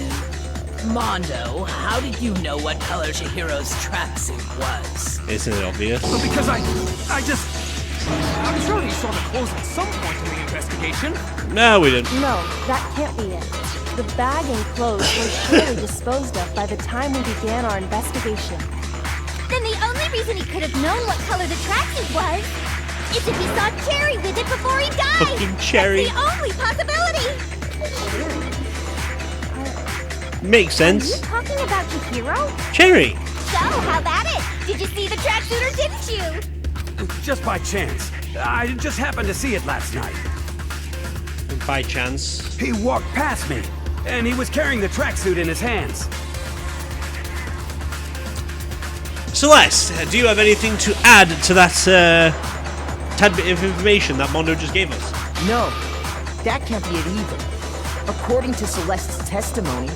Speaker 3: Mondo, how did you know what color Chihiro's tracksuit was?
Speaker 1: Isn't it obvious?
Speaker 10: Well, because I'm sure you saw the clothes at some point in the investigation.
Speaker 1: No, we didn't.
Speaker 6: No, that can't be it. The bag and clothes were surely disposed of by the time we began our investigation.
Speaker 9: Then the only reason he could have known what color the tracksuit was is if he saw Cherry with it before he died.
Speaker 1: Fucking Cherry.
Speaker 9: That's the only possibility.
Speaker 1: Makes sense.
Speaker 9: Are you talking about Chihiro?
Speaker 1: Cherry.
Speaker 9: So, how about it? Did you see the tracksuit or didn't you?
Speaker 4: Just by chance. I just happened to see it last night.
Speaker 1: By chance.
Speaker 4: He walked past me, and he was carrying the tracksuit in his hands.
Speaker 1: Celeste, do you have anything to add to that tad bit of information that Mondo just gave us?
Speaker 5: No, that can't be it either. According to Celeste's testimony,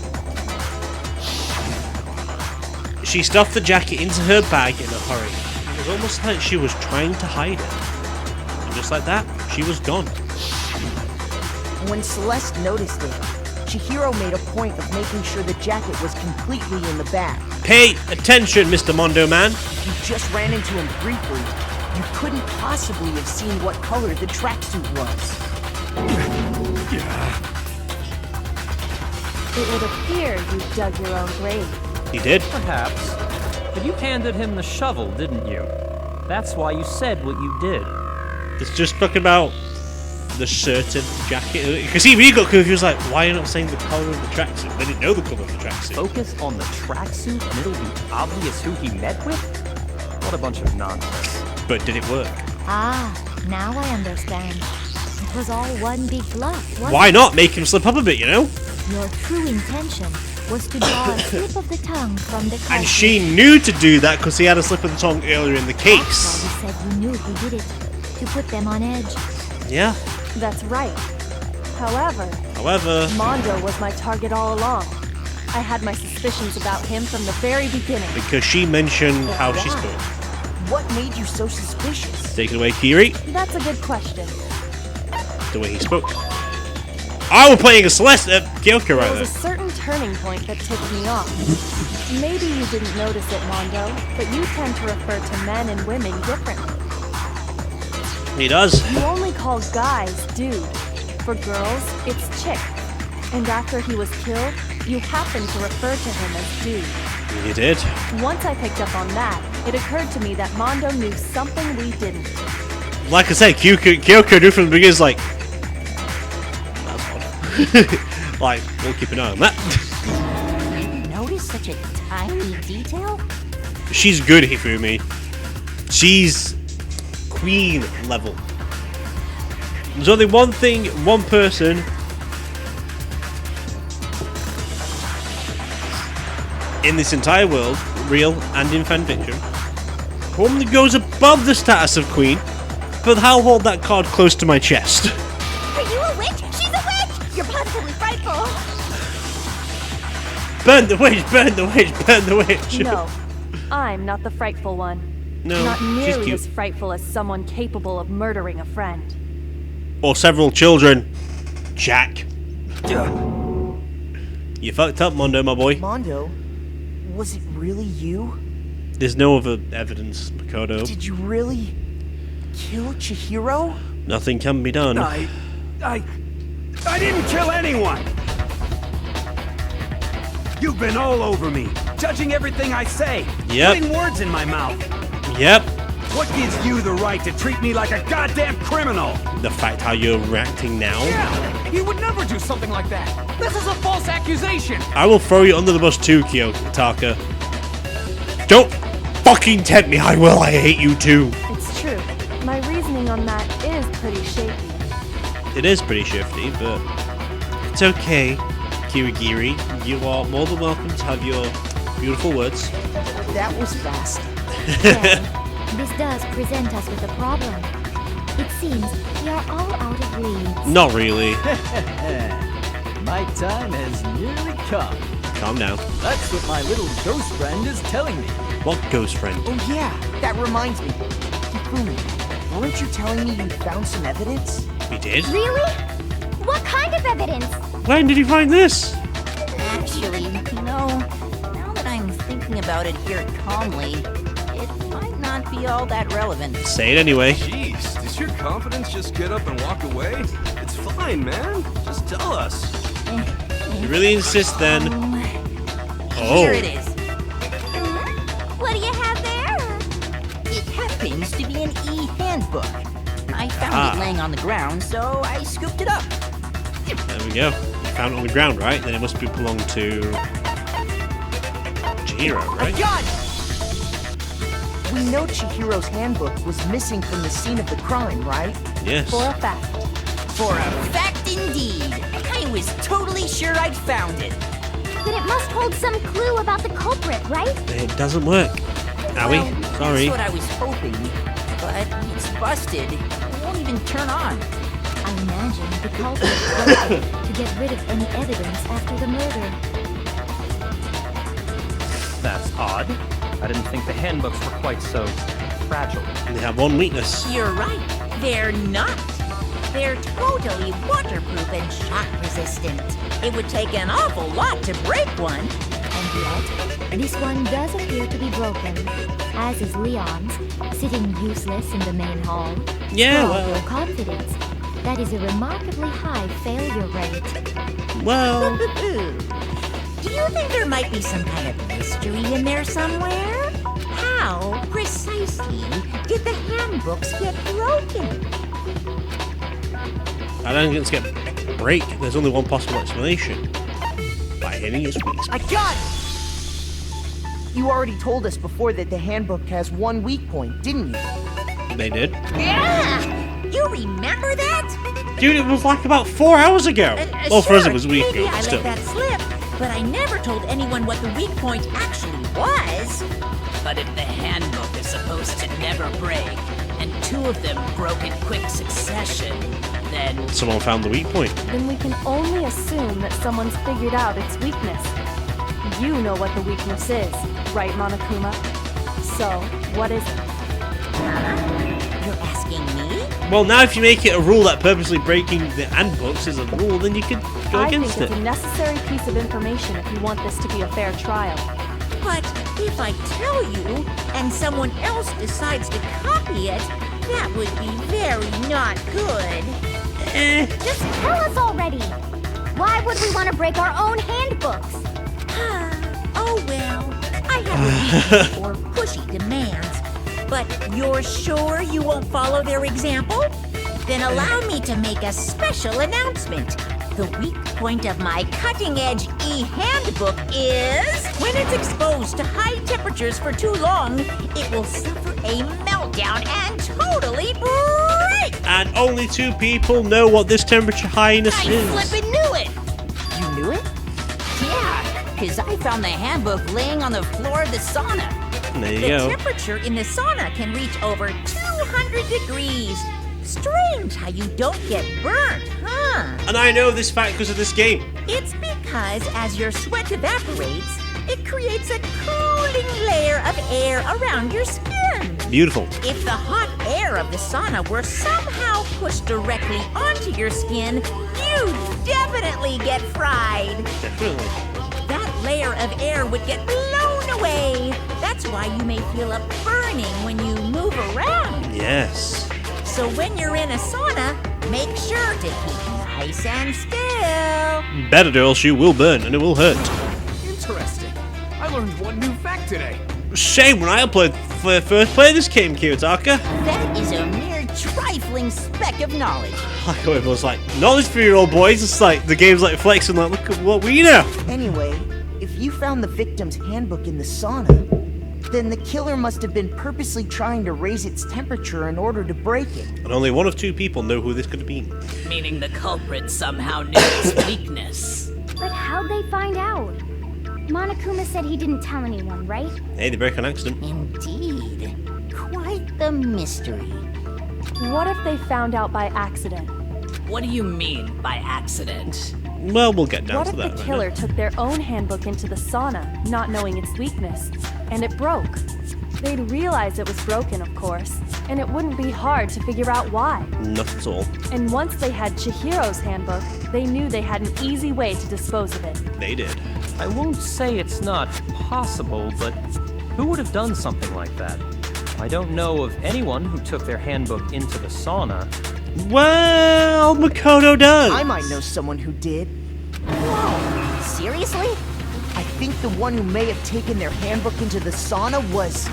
Speaker 1: she stuffed the jacket into her bag in a hurry. It was almost like she was trying to hide it. And just like that, she was gone.
Speaker 5: when Celeste noticed it, Chihro made a point of making sure the jacket was completely in the bag.
Speaker 1: Pay attention, Mr. Mondo Man.
Speaker 5: If you just ran into him briefly, you couldn't possibly have seen what color the tracksuit was.
Speaker 6: It would appear you dug your own grave.
Speaker 1: He did?
Speaker 7: Perhaps. But you handed him the shovel, didn't you? That's why you said what you did.
Speaker 1: It's just talking about the certain jacket. Because he really got confused, like, why are you not saying the color of the tracksuit? They didn't know the color of the tracksuit.
Speaker 7: Focus on the tracksuit and it'll be obvious who he met with? What a bunch of nonsense.
Speaker 1: But did it work?
Speaker 12: Ah, now I understand. It was all one big bluff, wasn't
Speaker 1: Why
Speaker 12: it?
Speaker 1: not make him slip up a bit, you know?
Speaker 12: Your true intention was to draw a slip of the tongue from the
Speaker 1: And
Speaker 12: cartridge.
Speaker 1: she knew to do that because he had a slip of the tongue earlier in the case.
Speaker 12: That's why you said you knew he did it, to put them on edge.
Speaker 1: Yeah.
Speaker 6: That's right. However, Mondo was my target all along. I had my suspicions about him from the very beginning.
Speaker 1: Because she mentioned how she spoke.
Speaker 5: What made you so suspicious?
Speaker 1: Take it away, Kiri.
Speaker 6: That's a good question.
Speaker 1: The way he spoke. I was playing a Celeste Kyoko
Speaker 6: There
Speaker 1: right
Speaker 6: was
Speaker 1: there.
Speaker 6: a certain turning point that tipped me off. Maybe you didn't notice it, Mondo, but you tend to refer to men and women differently.
Speaker 1: He does.
Speaker 6: You only call guys dude. For girls, it's chick. And after he was killed, you happened to refer to him as dude.
Speaker 1: He did.
Speaker 6: Once I picked up on that, it occurred to me that Mondo knew something we didn't.
Speaker 1: Like I said, Kyoko knew from the beginning, like, that's odd. Like, we'll keep an eye on that.
Speaker 2: You notice such a tiny detail?
Speaker 1: She's good, Hifumi. She's queen level. There's only one thing, one person in this entire world, real and in fan fiction, who only goes above the status of queen, but I'll hold that card close to my chest.
Speaker 9: Are you a witch? She's a witch! You're positively frightful!
Speaker 1: Burn the witch! Burn the witch! Burn the witch!
Speaker 6: No, I'm not the frightful one.
Speaker 1: No,
Speaker 6: not
Speaker 1: she's
Speaker 6: nearly
Speaker 1: cute.
Speaker 6: as frightful as someone capable of murdering a friend.
Speaker 1: Or several children. Jack. You fucked up, Mondo, my boy.
Speaker 5: Mondo, was it really you?
Speaker 1: There's no other evidence, Makoto.
Speaker 5: Did you really kill Chihro?
Speaker 1: Nothing can be done.
Speaker 4: I didn't kill anyone! You've been all over me, judging everything I say,
Speaker 1: Yep.
Speaker 4: putting words in my mouth.
Speaker 1: Yep.
Speaker 4: What gives you the right to treat me like a goddamn criminal?
Speaker 1: The fact how you're reacting now.
Speaker 10: Yeah, he would never do something like that. This is a false accusation.
Speaker 1: I will throw you under the bus too, Kiyotaka. Don't fucking tempt me, I will. I hate you too.
Speaker 6: It's true. My reasoning on that is pretty shaky.
Speaker 1: It is pretty shifty, but it's okay, Kirigiri. You are more than welcome to have your beautiful words.
Speaker 5: That was fast.
Speaker 12: This does present us with a problem. It seems we are all out of leads.
Speaker 1: Not really.
Speaker 14: My time has nearly come.
Speaker 1: Calm down.
Speaker 14: That's what my little ghost friend is telling me.
Speaker 1: What ghost friend?
Speaker 5: Oh yeah, that reminds me. Hifumi, weren't you telling me you found some evidence?
Speaker 1: We did?
Speaker 9: Really? What kind of evidence?
Speaker 1: When did you find this?
Speaker 2: Actually, no. about it here calmly, it might not be all that relevant.
Speaker 1: Say it anyway.
Speaker 13: Jeez, does your confidence just get up and walk away? It's fine, man. Just tell us.
Speaker 1: You really insist then.
Speaker 2: Here it is.
Speaker 9: What do you have there?
Speaker 2: It happens to be an e-handbook. I found it laying on the ground, so I scooped it up.
Speaker 1: There we go. You found it on the ground, right? Then it must be belong to Chihro, right?
Speaker 5: We know Chihiro's handbook was missing from the scene of the crime, right?
Speaker 1: Yes.
Speaker 5: For a fact.
Speaker 2: For a fact indeed. I was totally sure I'd found it.
Speaker 15: Then it must hold some clue about the culprit, right?
Speaker 1: It doesn't work. Owie, sorry.
Speaker 2: That's what I was hoping. But it's busted. It won't even turn on.
Speaker 12: I imagine the culprit broke it to get rid of any evidence after the murder.
Speaker 7: That's odd. I didn't think the handbooks were quite so fragile.
Speaker 1: They have one weakness.
Speaker 2: You're right. They're not. They're totally waterproof and shock resistant. It would take an awful lot to break one.
Speaker 12: And yet, this one does appear to be broken, as is Leon's, sitting useless in the main hall.
Speaker 1: Yeah,
Speaker 12: For all
Speaker 1: well.
Speaker 12: your confidence, that is a remarkably high failure rate.
Speaker 1: Well.
Speaker 2: Do you think there might be some kind of mystery in there somewhere? How precisely did the handbooks get broken?
Speaker 1: I don't think it's get break. There's only one possible explanation. By hitting its weak spot.
Speaker 5: I got it! You already told us before that the handbook has one weak point, didn't you?
Speaker 1: They did.
Speaker 2: Yeah! You remember that?
Speaker 1: Dude, it was like about 4 hours ago. Well, for us it was a week
Speaker 2: maybe
Speaker 1: ago,
Speaker 2: I
Speaker 1: but still.
Speaker 2: let that slip, but I never told anyone what the weak point actually was.
Speaker 3: But if the handbook is supposed to never break, and two of them broke in quick succession, then...
Speaker 1: Someone found the weak point.
Speaker 6: Then we can only assume that someone's figured out its weakness. You know what the weakness is, right, Monokuma? So, what is it?
Speaker 2: You're asking me?
Speaker 1: Well, now if you make it a rule that purposely breaking the handbooks is a rule, then you could go
Speaker 6: I
Speaker 1: against
Speaker 6: think
Speaker 1: it.
Speaker 6: it's a necessary piece of information if you want this to be a fair trial.
Speaker 2: But if I tell you, and someone else decides to copy it, that would be very not good.
Speaker 15: Just tell us already. Why would we want to break our own handbooks?
Speaker 2: Oh well, I have a weakness for pushy demands. But you're sure you won't follow their example? Then allow me to make a special announcement. The weak point of my cutting-edge e-handbook is when it's exposed to high temperatures for too long, it will suffer a meltdown and totally break!
Speaker 1: And only 2 people know what this temperature highness
Speaker 2: I
Speaker 1: is.
Speaker 2: flippin' knew it!
Speaker 5: You knew it?
Speaker 2: Yeah, because I found the handbook laying on the floor of the sauna.
Speaker 1: There you
Speaker 2: The
Speaker 1: go.
Speaker 2: temperature in the sauna can reach over 200 degrees. Strange how you don't get burnt, huh?
Speaker 1: And I know this fact because of this game.
Speaker 2: It's because as your sweat evaporates, it creates a cooling layer of air around your skin.
Speaker 1: Beautiful.
Speaker 2: If the hot air of the sauna were somehow pushed directly onto your skin, you'd definitely get fried.
Speaker 1: Definitely.
Speaker 2: That layer of air would get blown away. That's why you may feel a burning when you move around.
Speaker 1: Yes.
Speaker 2: So when you're in a sauna, make sure to keep nice and still.
Speaker 1: Better, or else you will burn and it will hurt.
Speaker 10: Interesting. I learned one new fact today.
Speaker 1: Shame when I first played this game, Kiyotaka.
Speaker 2: That is a mere trifling speck of knowledge.
Speaker 1: Like how it was like, knowledge for your old boys. It's like the game's like flexing, like, look at what we know.
Speaker 5: Anyway, if you found the victim's handbook in the sauna, then the killer must have been purposely trying to raise its temperature in order to break it.
Speaker 1: And only 1 of 2 people know who this could have been.
Speaker 3: Meaning the culprit somehow knew its weakness.
Speaker 15: But how'd they find out? Monokuma said he didn't tell anyone, right?
Speaker 1: Hey, they break on accident.
Speaker 2: Indeed. Quite the mystery.
Speaker 6: What if they found out by accident?
Speaker 3: What do you mean by accident?
Speaker 1: Well, we'll get down
Speaker 6: What
Speaker 1: to
Speaker 6: if
Speaker 1: that.
Speaker 6: the killer took their own handbook into the sauna, not knowing its weakness, and it broke? They'd realize it was broken, of course, and it wouldn't be hard to figure out why.
Speaker 1: Not at all.
Speaker 6: And once they had Chihiro's handbook, they knew they had an easy way to dispose of it.
Speaker 1: They did.
Speaker 7: I won't say it's not possible, but Who would have done something like that? I don't know of anyone who took their handbook into the sauna.
Speaker 1: Well, Makoto does.
Speaker 5: I might know someone who did.
Speaker 2: Whoa, seriously?
Speaker 5: I think the one who may have taken their handbook into the sauna was...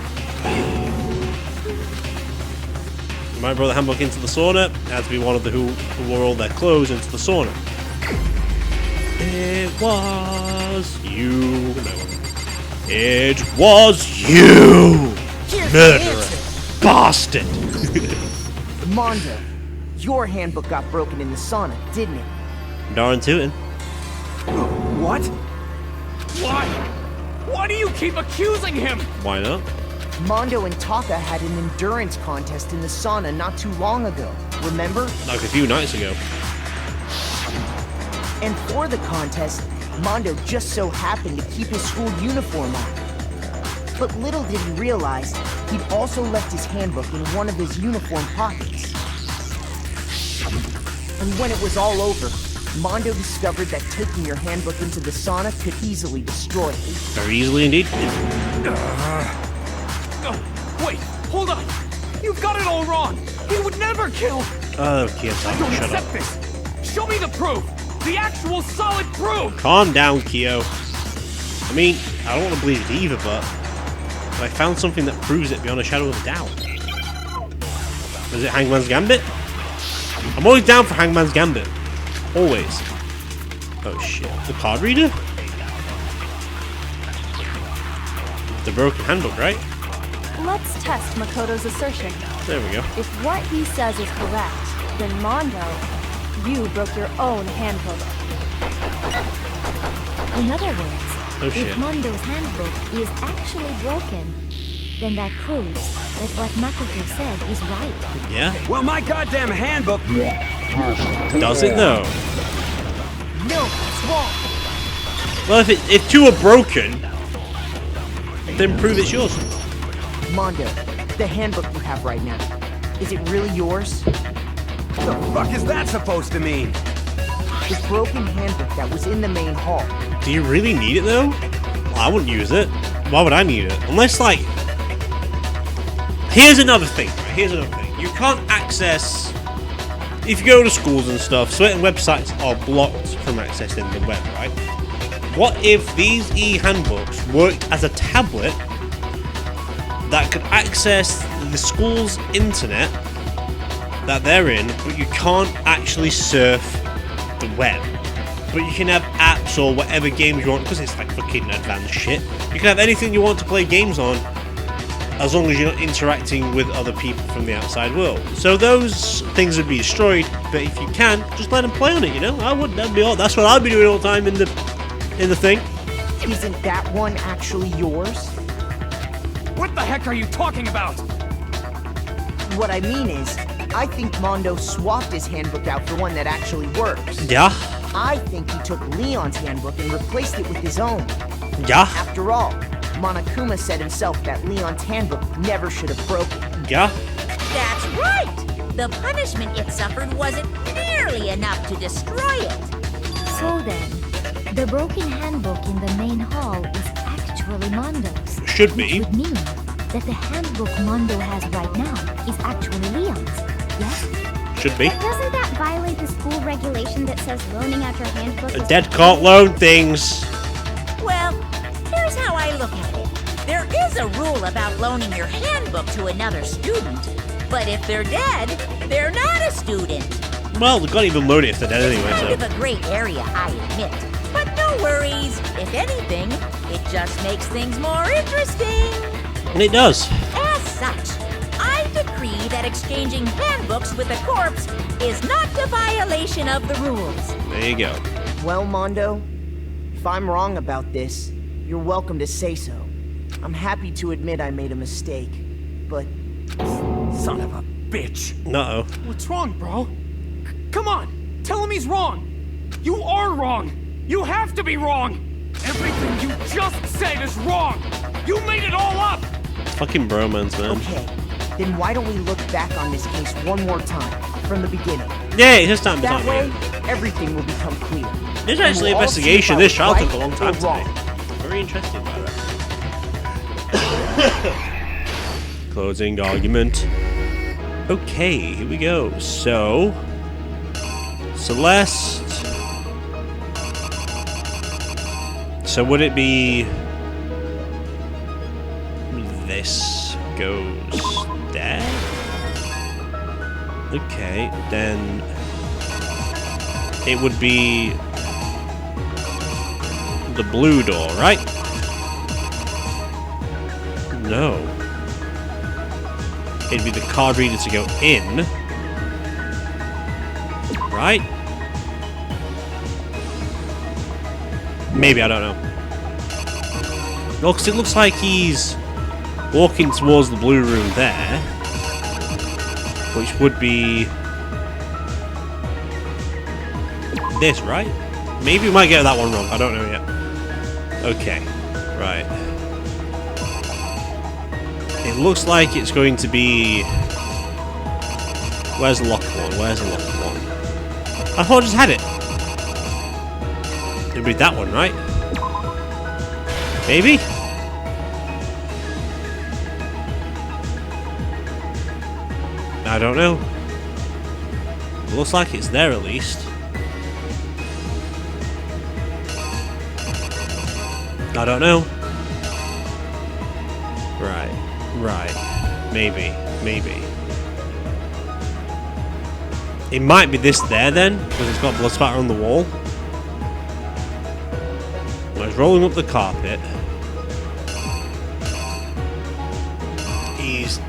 Speaker 1: You might brought the handbook into the sauna. It had to be one of the who wore all their clothes into the sauna. It was you. No. It was you! Murderer! Bastard!
Speaker 5: Mondo, your handbook got broken in the sauna, didn't it?
Speaker 1: Darn tootin'.
Speaker 10: What? Why? Why do you keep accusing him?
Speaker 1: Why not?
Speaker 5: Mondo and Taka had an endurance contest in the sauna not too long ago, remember?
Speaker 1: Like a few nights ago.
Speaker 5: And for the contest, Mondo just so happened to keep his school uniform on. But little did he realize, he'd also left his handbook in one of his uniform pockets. And when it was all over, Mondo discovered that taking your handbook into the sauna could easily destroy it.
Speaker 1: Very easily indeed.
Speaker 10: Wait, hold on! You've got it all wrong! He would never kill!
Speaker 1: Oh, Kyoto,
Speaker 10: I don't
Speaker 1: shut up.
Speaker 10: accept this! Show me the proof! The actual solid proof!
Speaker 1: Calm down, Kyo. I mean, I don't want to believe it either, but I found something that proves it beyond a shadow of a doubt. Is it Hangman's Gambit? I'm always down for Hangman's Gambit. Always. Oh shit. The card reader? The broken handbook, right?
Speaker 6: Let's test Makoto's assertion.
Speaker 1: There we go.
Speaker 6: If what he says is correct, then Mondo, you broke your own handbook.
Speaker 12: In other words,
Speaker 1: Oh shit.
Speaker 12: if Mondo's handbook is actually broken, then that proves that what Makoto said is right.
Speaker 1: Yeah?
Speaker 4: Well, my goddamn handbook...
Speaker 1: Does it though?
Speaker 5: No, it's wrong.
Speaker 1: Well, if two are broken, then prove it's yours.
Speaker 5: Mondo, the handbook you have right now, is it really yours?
Speaker 4: What the fuck is that supposed to mean?
Speaker 5: The broken handbook that was in the main hall.
Speaker 1: Do you really need it though? Well, I wouldn't use it. Why would I need it? Unless, like... Here's another thing, right? Here's another thing. You can't access... If you go to schools and stuff, certain websites are blocked from accessing the web, right? What if these e-handbooks worked as a tablet that could access the school's internet that they're in, but you can't actually surf the web? But you can have apps or whatever games you want, because it's like fucking advanced shit. You can have anything you want to play games on, as long as you're not interacting with other people from the outside world. So those things would be destroyed, but if you can, just let them play on it, you know? I would, that'd be all. That's what I'd be doing all the time in the thing.
Speaker 5: Isn't that one actually yours?
Speaker 10: What the heck are you talking about?
Speaker 5: What I mean is, I think Mondo swapped his handbook out for one that actually works.
Speaker 1: Yeah.
Speaker 5: I think he took Leon's handbook and replaced it with his own.
Speaker 1: Yeah.
Speaker 5: After all, Monokuma said himself that Leon's handbook never should have broken.
Speaker 1: Yeah.
Speaker 2: That's right! The punishment it suffered wasn't nearly enough to destroy it.
Speaker 12: So then, the broken handbook in the main hall is actually Mondo's.
Speaker 1: Should be.
Speaker 12: Which would mean that the handbook Mondo has right now is actually Leon's, yes?
Speaker 1: Should be.
Speaker 9: But doesn't that violate the school regulation that says loaning out your handbook
Speaker 1: A
Speaker 9: is...
Speaker 1: dead can't loan things.
Speaker 2: Well, here's how I look at it. There is a rule about loaning your handbook to another student, but if they're dead, they're not a student.
Speaker 1: Well, they can't even loan it if they're dead anyway,
Speaker 2: Kind
Speaker 1: so.
Speaker 2: of a gray area, I admit. But no worries. If anything, it just makes things more interesting.
Speaker 1: And it does.
Speaker 2: As such, I decree that exchanging handbooks with a corpse is not a violation of the rules.
Speaker 1: There you go.
Speaker 5: Well, Mondo, if I'm wrong about this, you're welcome to say so. I'm happy to admit I made a mistake, but...
Speaker 10: Son of a bitch.
Speaker 1: Uh-oh.
Speaker 10: What's wrong, bro? Come on, tell him he's wrong. You are wrong. You have to be wrong. Everything you just said is wrong. You made it all up.
Speaker 1: Fucking bromance, man.
Speaker 5: Okay, then why don't we look back on this case one more time, from the beginning?
Speaker 1: Yeah, it's just time.
Speaker 5: That way, everything will become clear.
Speaker 1: There's
Speaker 5: And
Speaker 1: actually
Speaker 5: we'll
Speaker 1: an
Speaker 5: all see
Speaker 1: investigation.
Speaker 5: if I
Speaker 1: This
Speaker 5: was
Speaker 1: trial took
Speaker 5: right
Speaker 1: a long time
Speaker 5: or wrong.
Speaker 1: today. Very interesting by that. Closing argument. Okay, here we go. So, Celeste. So would it be this goes there? Okay, then it would be the blue door, right? No. It'd be the card reader to go in. Right? Maybe, I don't know. No, because it looks like he's walking towards the blue room there. Which would be this, right? Maybe we might get that one wrong. I don't know yet. Okay. Right. It looks like it's going to be... Where's the locked one? Where's the locked one? I thought I just had it. It'd be that one, right? Maybe? I don't know. It looks like it's there at least. I don't know. Right. Maybe. It might be this there then, because it's got blood spatter on the wall. Well, it's rolling up the carpet. He's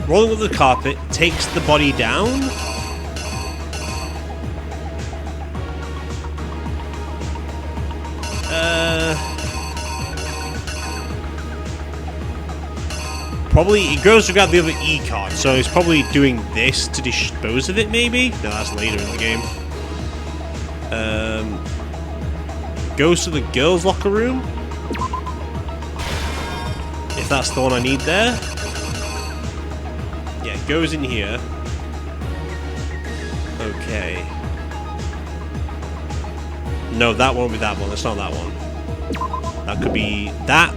Speaker 1: rolling up the carpet, takes the body down. Probably, he goes to grab the other E card, so he's probably doing this to dispose of it, maybe? No, that's later in the game. Goes to the girls' locker room. If that's the one I need there. Yeah, it goes in here. Okay. No, that won't be that one. That's not that one. That could be... That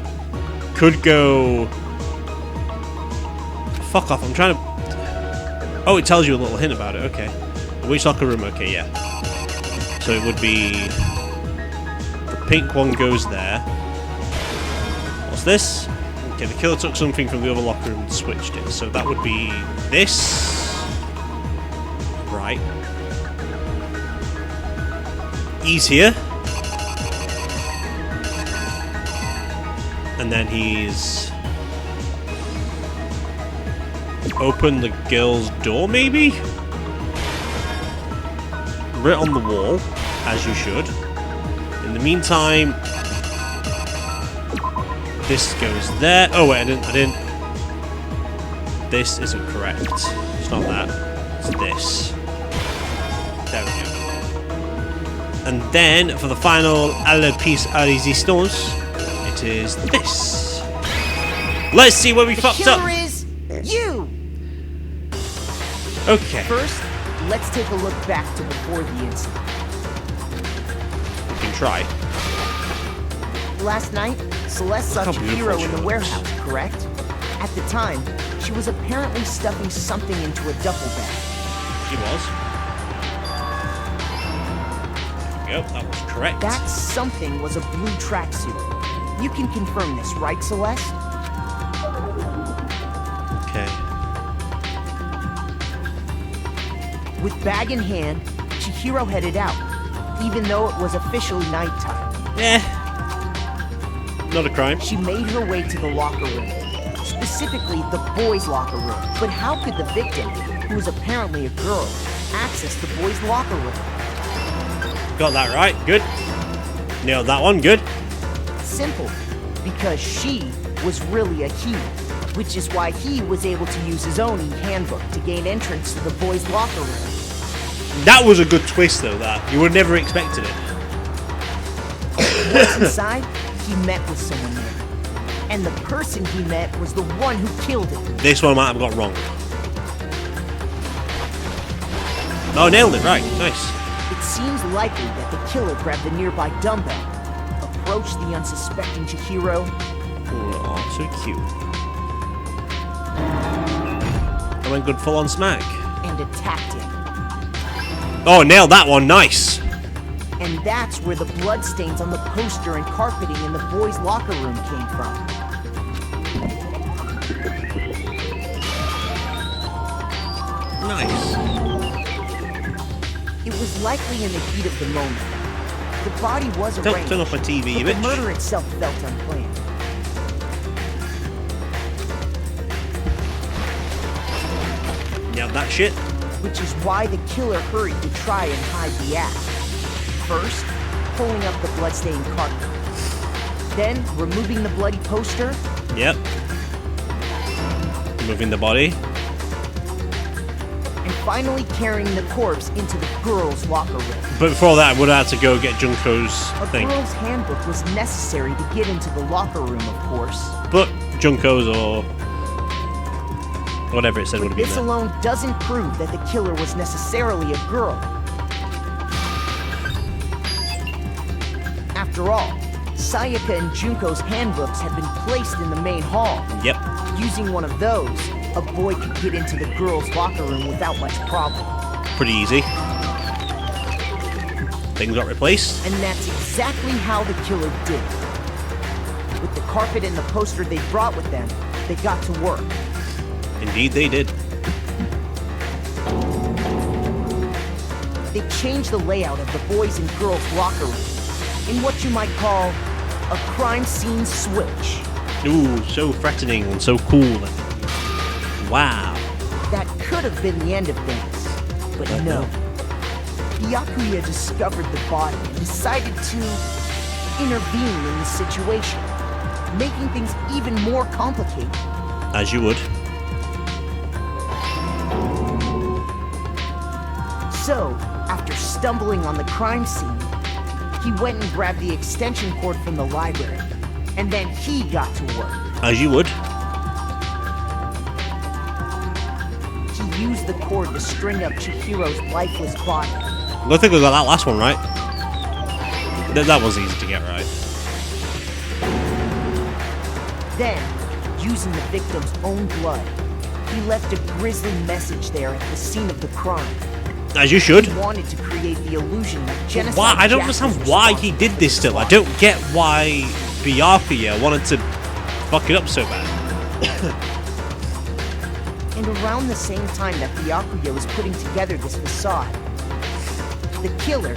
Speaker 1: could go... Fuck off, I'm trying to... Oh, it tells you a little hint about it, okay. Which locker room? Okay, yeah. So it would be... The pink one goes there. What's this? Okay, the killer took something from the other locker room and switched it. So that would be this. Right. He's here. And then he's... Open the girl's door, maybe? Writ on the wall, as you should. In the meantime, this goes there. Oh wait, I didn't. This isn't correct. It's not that. It's this. There we go. And then, for the final piece à résistance, it is this. Let's see where we fucked up.
Speaker 5: You!
Speaker 1: Okay.
Speaker 5: First, let's take a look back to before the incident.
Speaker 1: We can try.
Speaker 5: Last night, Celeste saw Chihro in the warehouse, correct? At the time, she was apparently stuffing something into a duffel bag.
Speaker 1: She was. Yep, that was correct.
Speaker 5: That something was a blue tracksuit. You can confirm this, right, Celeste?
Speaker 1: Okay.
Speaker 5: With bag in hand, Chihro headed out, even though it was officially nighttime.
Speaker 1: Not a crime.
Speaker 5: She made her way to the locker room, specifically the boys' locker room. But how could the victim, who was apparently a girl, access the boys' locker room?
Speaker 1: Got that right. Good. Nailed that one. Good.
Speaker 5: Simple. Because she was really a he, which is why he was able to use his own e-handbook to gain entrance to the boys' locker room.
Speaker 1: That was a good twist, though, that. You would never expected it.
Speaker 5: Once inside, he met with someone there. And the person he met was the one who killed him.
Speaker 1: This one might have got wrong. Oh, nailed it. Right. Nice.
Speaker 5: It seems likely that the killer grabbed the nearby dumbbell, approached the unsuspecting Chihro,
Speaker 1: Oh, so cute. I went good full on smack.
Speaker 5: And attacked him.
Speaker 1: Oh, nailed that one. Nice.
Speaker 5: And that's where the bloodstains on the poster and carpeting in the boys' locker room came from.
Speaker 1: Nice.
Speaker 5: It was likely in the heat of the moment. The body was
Speaker 1: Don't
Speaker 5: arranged,
Speaker 1: turn off my TV, you
Speaker 5: but
Speaker 1: bitch.
Speaker 5: the murder itself felt unplanned.
Speaker 1: Nailed that shit.
Speaker 5: Which is why the killer hurried to try and hide the act. First, pulling up the bloodstained carpet. Then, removing the bloody poster.
Speaker 1: Yep. Moving the body.
Speaker 5: And finally carrying the corpse into the girls' locker room.
Speaker 1: But before that, I would have had to go get Junko's
Speaker 5: A
Speaker 1: thing.
Speaker 5: girl's handbook was necessary to get into the locker room, of course.
Speaker 1: But Junko's or whatever it said would have been
Speaker 5: This
Speaker 1: there.
Speaker 5: alone doesn't prove that the killer was necessarily a girl. After all, Sayaka and Junko's handbooks had been placed in the main hall.
Speaker 1: Yep.
Speaker 5: Using one of those, a boy could get into the girls' locker room without much problem.
Speaker 1: Pretty easy. Things got replaced.
Speaker 5: And that's exactly how the killer did it. With the carpet and the poster they brought with them, they got to work.
Speaker 1: Indeed they did.
Speaker 5: They changed the layout of the boys' and girls' locker room in what you might call a crime scene switch.
Speaker 1: Ooh, so threatening and so cool. Wow.
Speaker 5: That could have been the end of things, but no. Byakuya discovered the body and decided to intervene in the situation, making things even more complicated.
Speaker 1: As you would.
Speaker 5: So, after stumbling on the crime scene, he went and grabbed the extension cord from the library, and then he got to work.
Speaker 1: As you would.
Speaker 5: He used the cord to string up Chihiro's lifeless body.
Speaker 1: I think we got that last one right. That was easy to get right.
Speaker 5: Then, using the victim's own blood, he left a grisly message there at the scene of the crime.
Speaker 1: As you should.
Speaker 5: He wanted to create the illusion that genocide.
Speaker 1: Why? I don't
Speaker 5: Jack was
Speaker 1: understand why he did this still. I don't get why Byakuya wanted to fuck it up so bad.
Speaker 5: And around the same time that Byakuya was putting together this facade, the killer,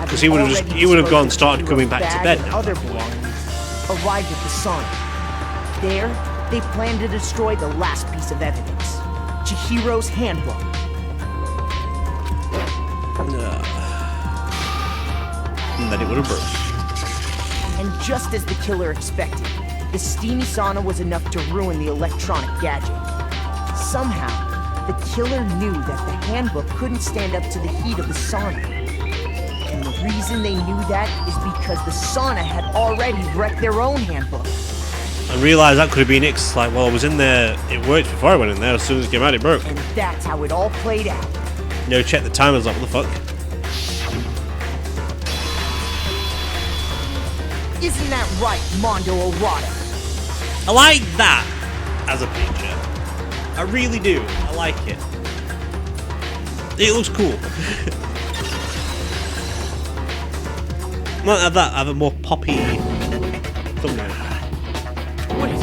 Speaker 1: Because he would have gone and started coming back to bed now.
Speaker 5: Other belongings arrived at the sauna. There, they planned to destroy the last piece of evidence, Chihiro's handbook.
Speaker 1: And then it would have broke.
Speaker 5: And just as the killer expected, the steamy sauna was enough to ruin the electronic gadget. Somehow, the killer knew that the handbook couldn't stand up to the heat of the sauna. And the reason they knew that is because the sauna had already wrecked their own handbook.
Speaker 1: I realised that could have been it. 'Cause like, well, I was in there, it worked before I went in there. As soon as it came out, it broke.
Speaker 5: And that's how it all played out.
Speaker 1: No, check the time. I was like, what the fuck?
Speaker 5: Isn't that right, Mondo Orada?
Speaker 1: I like that as a picture. I really do. I like it. It looks cool. Might have that. Have a more poppy thumbnail.
Speaker 10: Wait.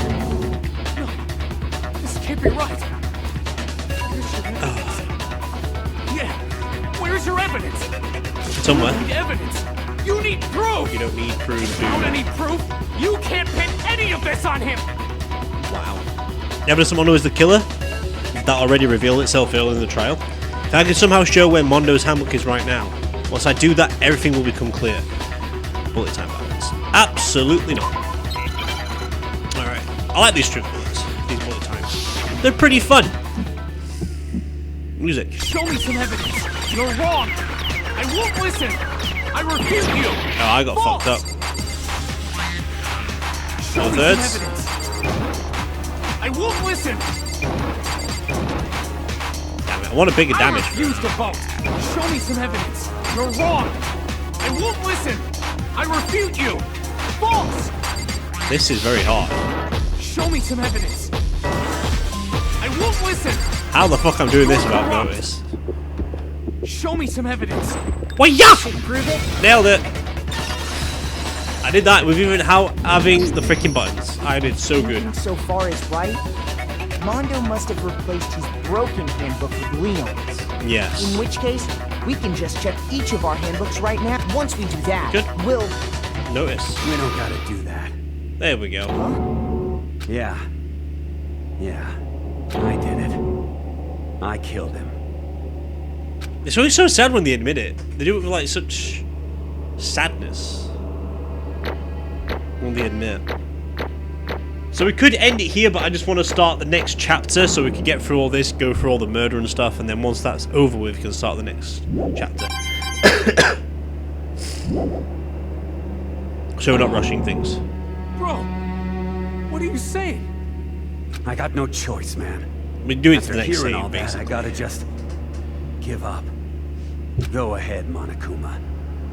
Speaker 10: No. This can't be right. Yeah. Where's your evidence?
Speaker 1: Somewhere.
Speaker 10: You need evidence. You need proof.
Speaker 1: You don't need proof.
Speaker 10: Without any proof, you can't pin any of this on him.
Speaker 1: Wow. Evidence of Mondo is the killer? That already revealed itself early in the trial. If I can somehow show where Mondo's handbook is right now, once I do that, everything will become clear. Bullet time balance. Absolutely not. Alright. I like these truth bullets. These bullet times. They're pretty fun. Music.
Speaker 10: Show me some evidence. You're wrong. I won't listen. I refute you.
Speaker 1: Oh, I got fucked up.
Speaker 10: Show me some
Speaker 1: Thirds.
Speaker 10: evidence. I won't listen.
Speaker 1: Damn it, I want a bigger damage.
Speaker 10: I refuse to vote. Show me some evidence. You're wrong. I won't listen. I refute you. False.
Speaker 1: This is very hard.
Speaker 10: Show me some evidence. I won't listen.
Speaker 1: How the fuck I'm doing this without notice?
Speaker 10: Show me some evidence.
Speaker 1: Well, yeah!
Speaker 5: Prove it.
Speaker 1: Nailed it. I did that with even having the freaking buttons. I did so good.
Speaker 5: So far is right. Mondo must have replaced his broken handbook with Leon's.
Speaker 1: Yes.
Speaker 5: In which case, we can just check each of our handbooks right now. Once we do that,
Speaker 1: Good.
Speaker 5: we'll
Speaker 1: Notice.
Speaker 4: We don't gotta do that.
Speaker 1: There we go.
Speaker 4: Yeah. I did it. I killed him.
Speaker 1: It's always so sad when they admit it. They do it with like such sadness when they admit. So we could end it here, but I just want to start the next chapter so we can get through all this, go through all the murder and stuff, and then once that's over with, we can start the next chapter. So we're not rushing things.
Speaker 10: Bro, what are you saying?
Speaker 4: I got no choice, man.
Speaker 1: We do it to
Speaker 4: After
Speaker 1: the next
Speaker 4: hearing
Speaker 1: scene,
Speaker 4: all that,
Speaker 1: basically.
Speaker 4: I gotta just give up. Go ahead, Monokuma.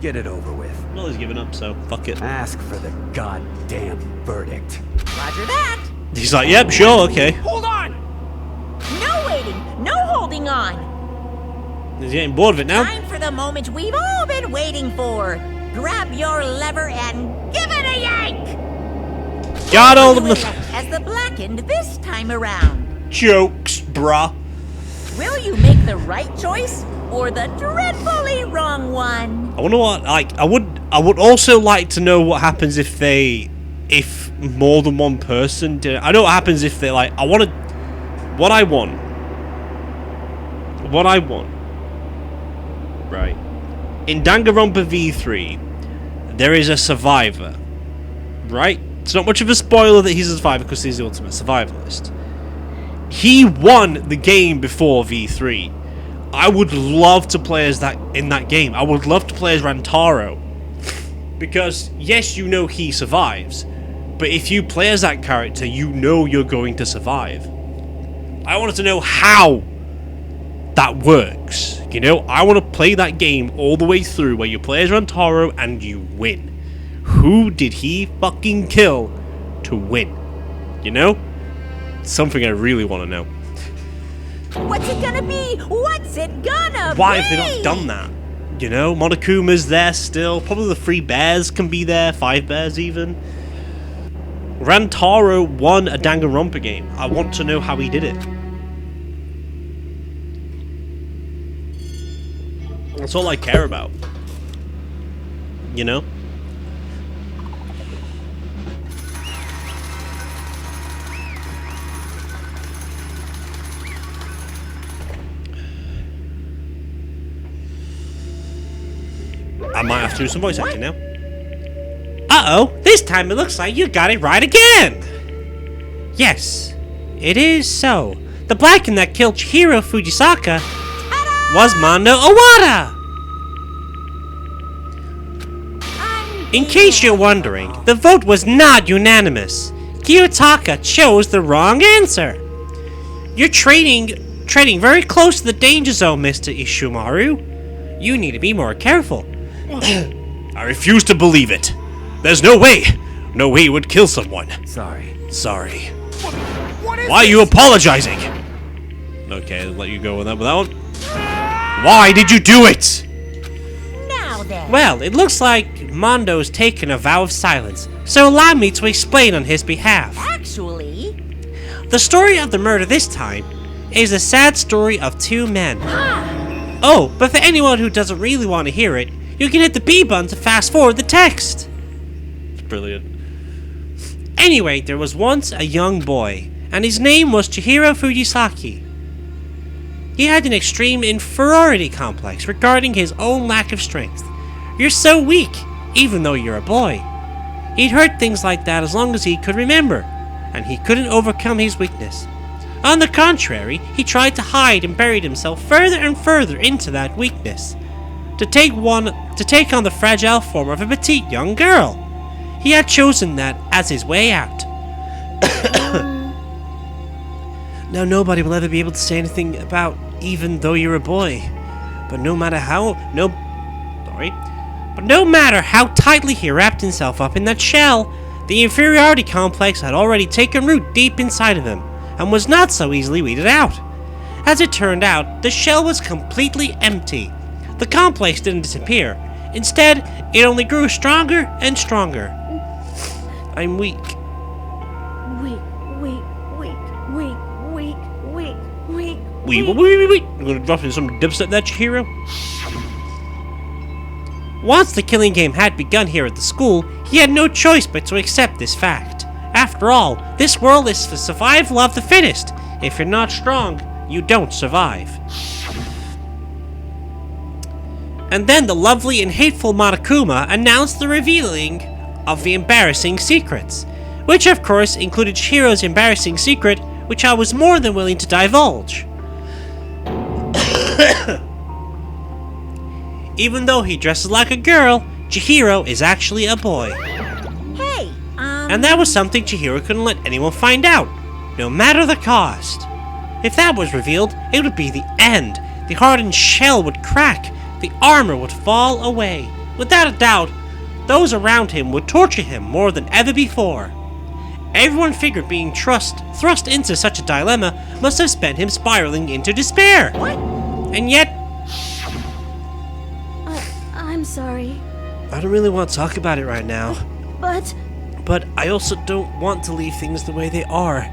Speaker 4: Get it over with.
Speaker 1: Well, he's given up, so fuck it.
Speaker 4: Ask for the goddamn verdict.
Speaker 2: Roger that.
Speaker 1: He's like, yep, sure, okay.
Speaker 10: Hold on!
Speaker 2: No waiting, no holding on.
Speaker 1: He's getting bored of it now.
Speaker 2: Time for the moment we've all been waiting for. Grab your lever and give it a yank!
Speaker 1: Got all of them.
Speaker 2: As the blackened this time around.
Speaker 1: Jokes, bruh.
Speaker 2: Will you make the right choice or the dreadfully wrong one?
Speaker 1: I wonder what, like, I would also like to know what happens if more than one person did it. I know what happens if they, like, what I want, right, in Danganronpa V3, there is a survivor, right? It's not much of a spoiler that he's a survivor because he's the ultimate survivalist. He won the game before V3. I would love to play as that in that game. I would love to play as Rantaro. Because, yes, you know he survives. But if you play as that character, you know you're going to survive. I wanted to know how that works. You know, I want to play that game all the way through where you play as Rantaro and you win. Who did he fucking kill to win? You know? Something I really want to know.
Speaker 2: What's it gonna be? What's it gonna be?
Speaker 1: Why have they not done that? You know, Monokuma's there still. Probably the 3 bears can be there. 5 bears even. Rantaro won a Danganronpa game. I want to know how he did it. That's all I care about. You know? I might have to do some voice acting now. Uh-oh, this time it looks like you got it right again! Yes, it is so. The Blackened that killed Chihro Fujisaka was Mondo Owada! In case you're wondering, the vote was not unanimous. Kiyotaka chose the wrong answer. You're treading very close to the danger zone, Mr. Ishimaru. You need to be more careful. I refuse to believe it. There's no way. No way he would kill someone.
Speaker 4: Sorry.
Speaker 10: What is
Speaker 1: Why are you apologizing? Okay, I'll let you go with that one. Why did you do it?
Speaker 2: Now then.
Speaker 1: Well, it looks like Mondo's taken a vow of silence, so allow me to explain on his behalf.
Speaker 2: Actually...
Speaker 1: The story of the murder this time is a sad story of 2 men. Oh, but for anyone who doesn't really want to hear it, you can hit the B button to fast forward the text. It's brilliant. Anyway, there was once a young boy, and his name was Chihro Fujisaki. He had an extreme inferiority complex regarding his own lack of strength. You're so weak, even though you're a boy. He'd heard things like that as long as he could remember, and he couldn't overcome his weakness. On the contrary, he tried to hide and buried himself further and further into that weakness, to take on the fragile form of a petite young girl. He had chosen that as his way out. Now nobody will ever be able to say anything about even though you're a boy. But no matter how tightly he wrapped himself up in that shell, The inferiority complex had already taken root deep inside of him, and was not so easily weeded out. As it turned out, the shell was completely empty. The complex didn't disappear. Instead, it only grew stronger and stronger. I'm weak.
Speaker 6: Weak.
Speaker 1: Wait. I'm gonna drop in some dubstep there, Chihro. Once the killing game had begun here at the school, he had no choice but to accept this fact. After all, this world is for survival of the fittest. If you're not strong, you don't survive. And then the lovely and hateful Monokuma announced the revealing of the embarrassing secrets, which of course included Chihiro's embarrassing secret, which I was more than willing to divulge. Even though he dresses like a girl, Chihiro is actually a boy.
Speaker 2: Hey,
Speaker 1: And that was something Chihiro couldn't let anyone find out, no matter the cost. If that was revealed, it would be the end. The hardened shell would crack, the armor would fall away. Without a doubt, those around him would torture him more than ever before. Everyone figured being thrust into such a dilemma must have sent him spiraling into despair.
Speaker 2: What?
Speaker 1: And yet,
Speaker 6: I'm sorry.
Speaker 1: I don't really want to talk about it right now.
Speaker 6: But
Speaker 1: I also don't want to leave things the way they are.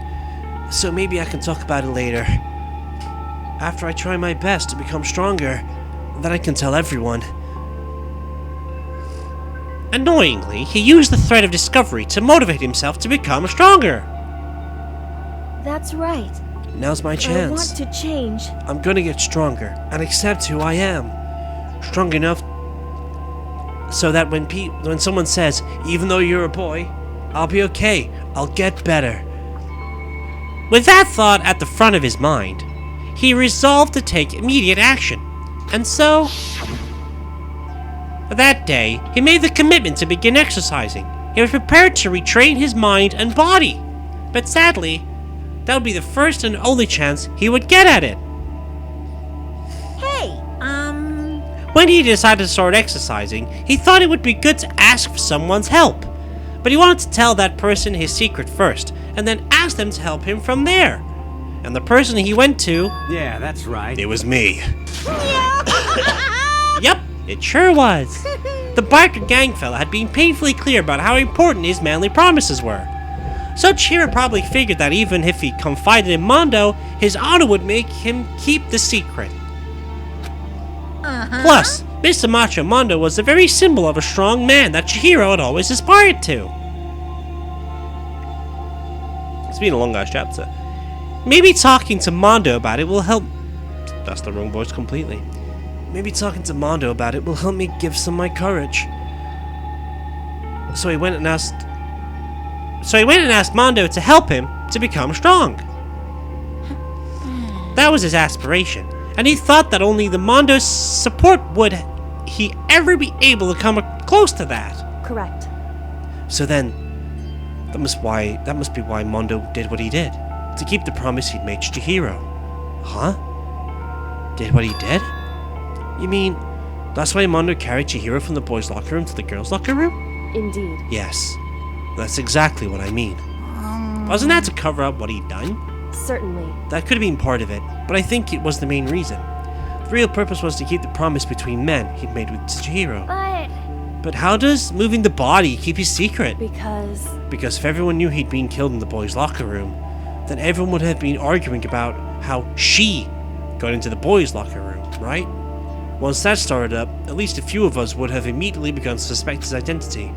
Speaker 1: So maybe I can talk about it later. After I try my best to become stronger, then I can tell everyone. Annoyingly, he used the thread of discovery to motivate himself to become stronger.
Speaker 6: that's right.
Speaker 1: Now's my chance.
Speaker 6: I want to change.
Speaker 1: I'm gonna get stronger and accept who I am. Strong enough so that when someone says, even though you're a boy, I'll be okay. I'll get better. With that thought at the front of his mind, he resolved to take immediate action. And so, that day, he made the commitment to begin exercising. He was prepared to retrain his mind and body. But sadly, that would be the first and only chance he would get at it.
Speaker 2: Hey,
Speaker 1: When he decided to start exercising, he thought it would be good to ask for someone's help. But he wanted to tell that person his secret first, and then ask them to help him from there. And the person he went to...
Speaker 4: Yeah, that's right.
Speaker 1: It was me. Yep, it sure was. The biker gang fella had been painfully clear about how important his manly promises were. So Chihro probably figured that even if he confided in Mondo, his honor would make him keep the secret. Plus, Mr. Macho Mondo was the very symbol of a strong man that Chihiro had always aspired to. It's been a long-ass chapter. Maybe talking to Mondo about it will help... That's the wrong voice completely. Maybe talking to Mondo about it will help me give some of my courage. So he went and asked Mondo to help him to become strong. That was his aspiration, and he thought that only the Mondo's support would he ever be able to come close to that.
Speaker 6: Correct.
Speaker 1: So then, that must be why Mondo did what he did, to keep the promise he'd made to Chihiro. Huh? Did what he did? You mean, that's why Mondo carried Chihiro from the boys' locker room to the girls' locker room?
Speaker 6: Indeed.
Speaker 1: Yes, that's exactly what I mean. Wasn't that to cover up what he'd done?
Speaker 6: Certainly.
Speaker 1: That could have been part of it, but I think it was the main reason. The real purpose was to keep the promise between men he'd made with Chihiro. But how does moving the body keep his secret? Because if everyone knew he'd been killed in the boys' locker room, then everyone would have been arguing about how she got into the boys' locker room, right? Once that started up, at least a few of us would have immediately begun to suspect his identity.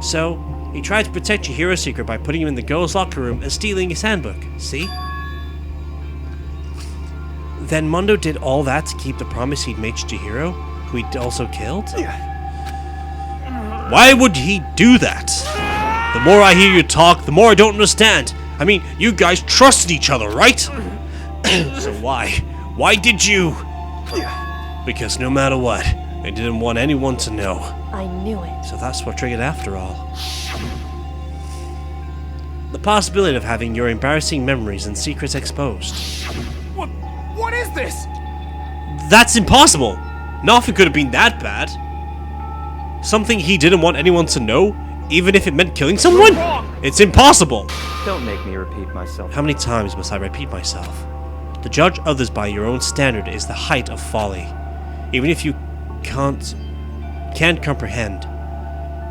Speaker 1: So, he tried to protect Chihiro's secret by putting him in the girls' locker room and stealing his handbook, see? Then Mondo did all that to keep the promise he'd made to Chihiro, who he'd also killed? Why would he do that? The more I hear you talk, the more I don't understand. I mean, you guys trusted each other, right? So why? Why did you? Because no matter what, I didn't want anyone to know.
Speaker 6: I knew it.
Speaker 1: So that's what triggered after all. The possibility of having your embarrassing memories and secrets exposed.
Speaker 10: What is this?
Speaker 1: That's impossible! Nothing could have been that bad. Something he didn't want anyone to know? Even if it meant killing someone? It's impossible!
Speaker 7: Don't make me repeat myself.
Speaker 1: How many times must I repeat myself? To judge others by your own standard is the height of folly. Even if you can't comprehend.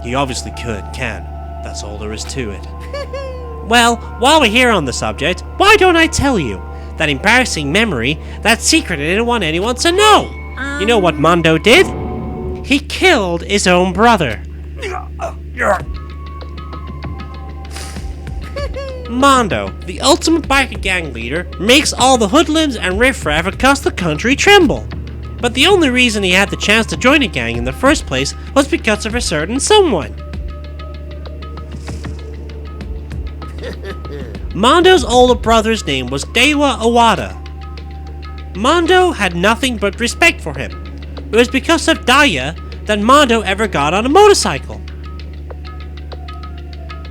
Speaker 1: You obviously can. That's all there is to it. Well, while we're here on the subject, why don't I tell you? That embarrassing memory, that secret I didn't want anyone to know! You know what Mondo did? He killed his own brother. Mondo, the ultimate biker gang leader, makes all the hoodlums and riffraff across the country tremble. But the only reason he had the chance to join a gang in the first place was because of a certain someone. Mondo's older brother's name was Daiwa Owada. Mondo had nothing but respect for him. It was because of Daya that Mondo ever got on a motorcycle.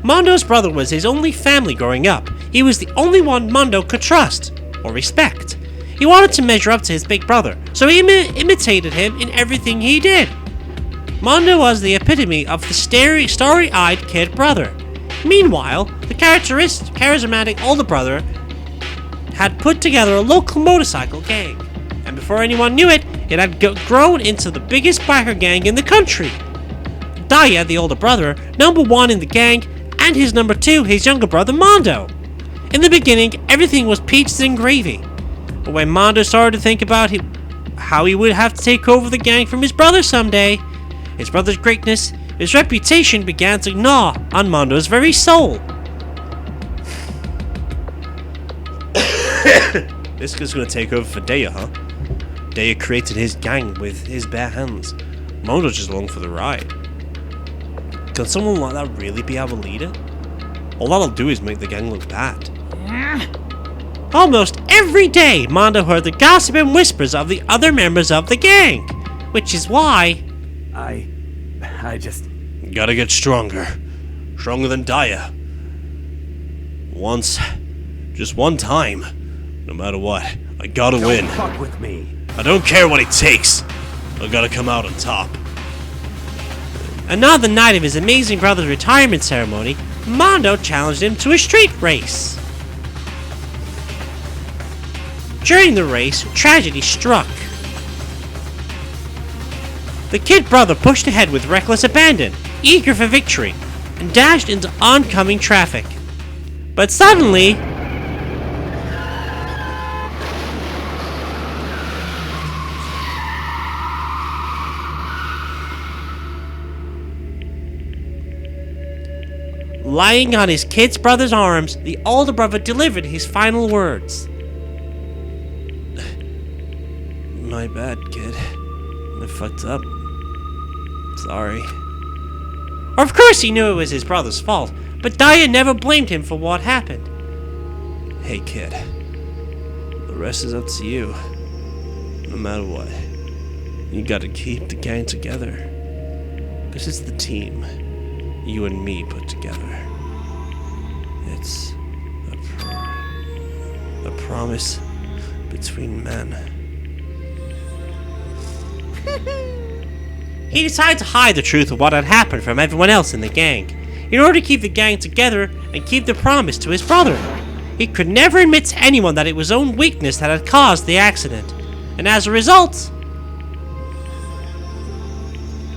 Speaker 1: Mondo's brother was his only family growing up. He was the only one Mondo could trust, or respect. He wanted to measure up to his big brother, so he imitated him in everything he did. Mondo was the epitome of the starry-eyed kid brother. Meanwhile, the charismatic older brother had put together a local motorcycle gang, and before anyone knew it, it had grown into the biggest biker gang in the country. Daya, the older brother, number one in the gang, and his number two, his younger brother Mondo. In the beginning, everything was peaches and gravy, but when Mondo started to think about how he would have to take over the gang from his brother someday, his brother's greatness, his reputation began to gnaw on Mondo's very soul. This guy's gonna take over for Daya, huh? Daya created his gang with his bare hands. Mondo's just along for the ride. Can someone like that really be our leader? All that'll do is make the gang look bad. Almost every day, Mondo heard the gossip and whispers of the other members of the gang, which is why...
Speaker 4: I just...
Speaker 1: Gotta get stronger. Stronger than Daya. Once. Just one time. No matter what, I gotta win.
Speaker 4: Don't fuck with me.
Speaker 1: I don't care what it takes. I gotta come out on top. Another night of his amazing brother's retirement ceremony, Mondo challenged him to a street race. During the race, tragedy struck. The kid brother pushed ahead with reckless abandon, eager for victory, and dashed into oncoming traffic. But suddenly... lying on his kid's brother's arms, the older brother delivered his final words. My bad, kid. I fucked up. Sorry. Of course he knew it was his brother's fault, but Daya never blamed him for what happened. Hey, kid. The rest is up to you. No matter what. You gotta keep the gang together. This is the team you and me put together. It's a promise between men. He decided to hide the truth of what had happened from everyone else in the gang, in order to keep the gang together and keep the promise to his brother. He could never admit to anyone that it was his own weakness that had caused the accident, and as a result,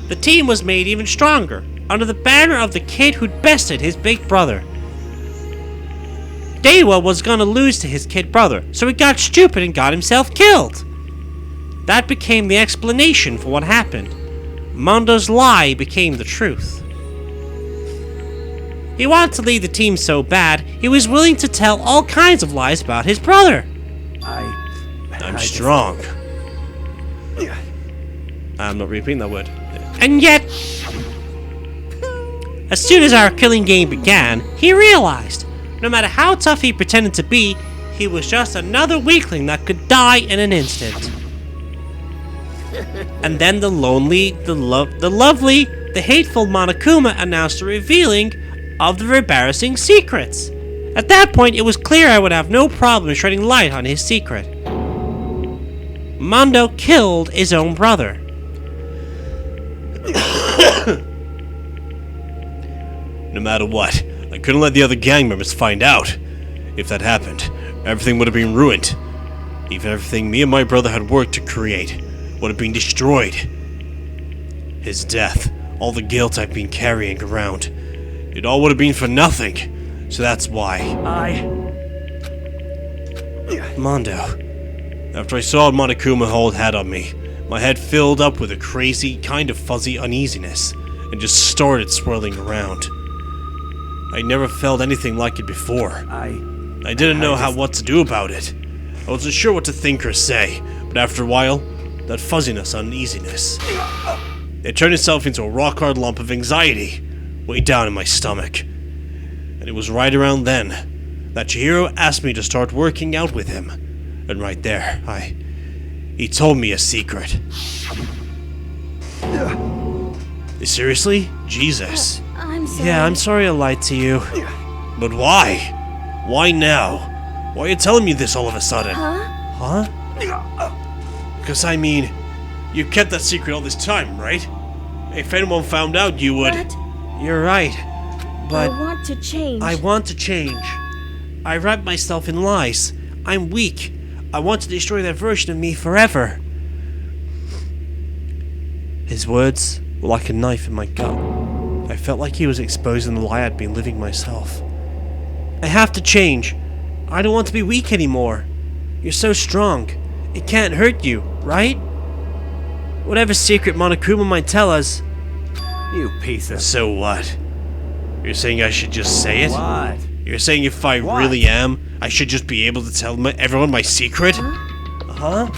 Speaker 1: the team was made even stronger, under the banner of the kid who'd bested his big brother. Daiwa was gonna lose to his kid brother, so he got stupid and got himself killed. That became the explanation for what happened. Mondo's lie became the truth. He wanted to lead the team so bad, he was willing to tell all kinds of lies about his brother. I'm strong. I'm not repeating that word. And yet, as soon as our killing game began, he realized, no matter how tough he pretended to be, he was just another weakling that could die in an instant. And then the lovely, the hateful Monokuma announced the revealing of the embarrassing secrets. At that point, it was clear I would have no problem shedding light on his secret. Mondo killed his own brother. No matter what, I couldn't let the other gang members find out. If that happened, everything would have been ruined. Even everything me and my brother had worked to create would have been destroyed. His death, all the guilt I've been carrying around, it all would have been for nothing. So that's why Mondo. After I saw Monokuma hold head on me, my head filled up with a crazy, kind of fuzzy uneasiness, and just started swirling around. I never felt anything like it before. I didn't know what to do about it. I wasn't sure what to think or say, but after a while, that fuzziness, uneasiness, it turned itself into a rock-hard lump of anxiety, way down in my stomach. And it was right around then that Chihro asked me to start working out with him. And right there, he told me a secret. Seriously? Jesus.
Speaker 9: I'm sorry.
Speaker 1: Yeah, I'm sorry I lied to you. But why? Why now? Why are you telling me this all of a sudden? Huh? Because I mean, you kept that secret all this time, right? If anyone found out, you would...
Speaker 9: What?
Speaker 1: You're right. But...
Speaker 9: I want to change.
Speaker 1: I want to change. I wrap myself in lies. I'm weak. I want to destroy that version of me forever. His words were like a knife in my gut. I felt like he was exposing the lie I'd been living myself. I have to change. I don't want to be weak anymore. You're so strong. It can't hurt you, right? Whatever secret Monokuma might tell us.
Speaker 4: You piece of...
Speaker 1: So what? You're saying I should just say it?
Speaker 4: What?
Speaker 1: You're saying if I really am, I should just be able to tell everyone my secret? Huh?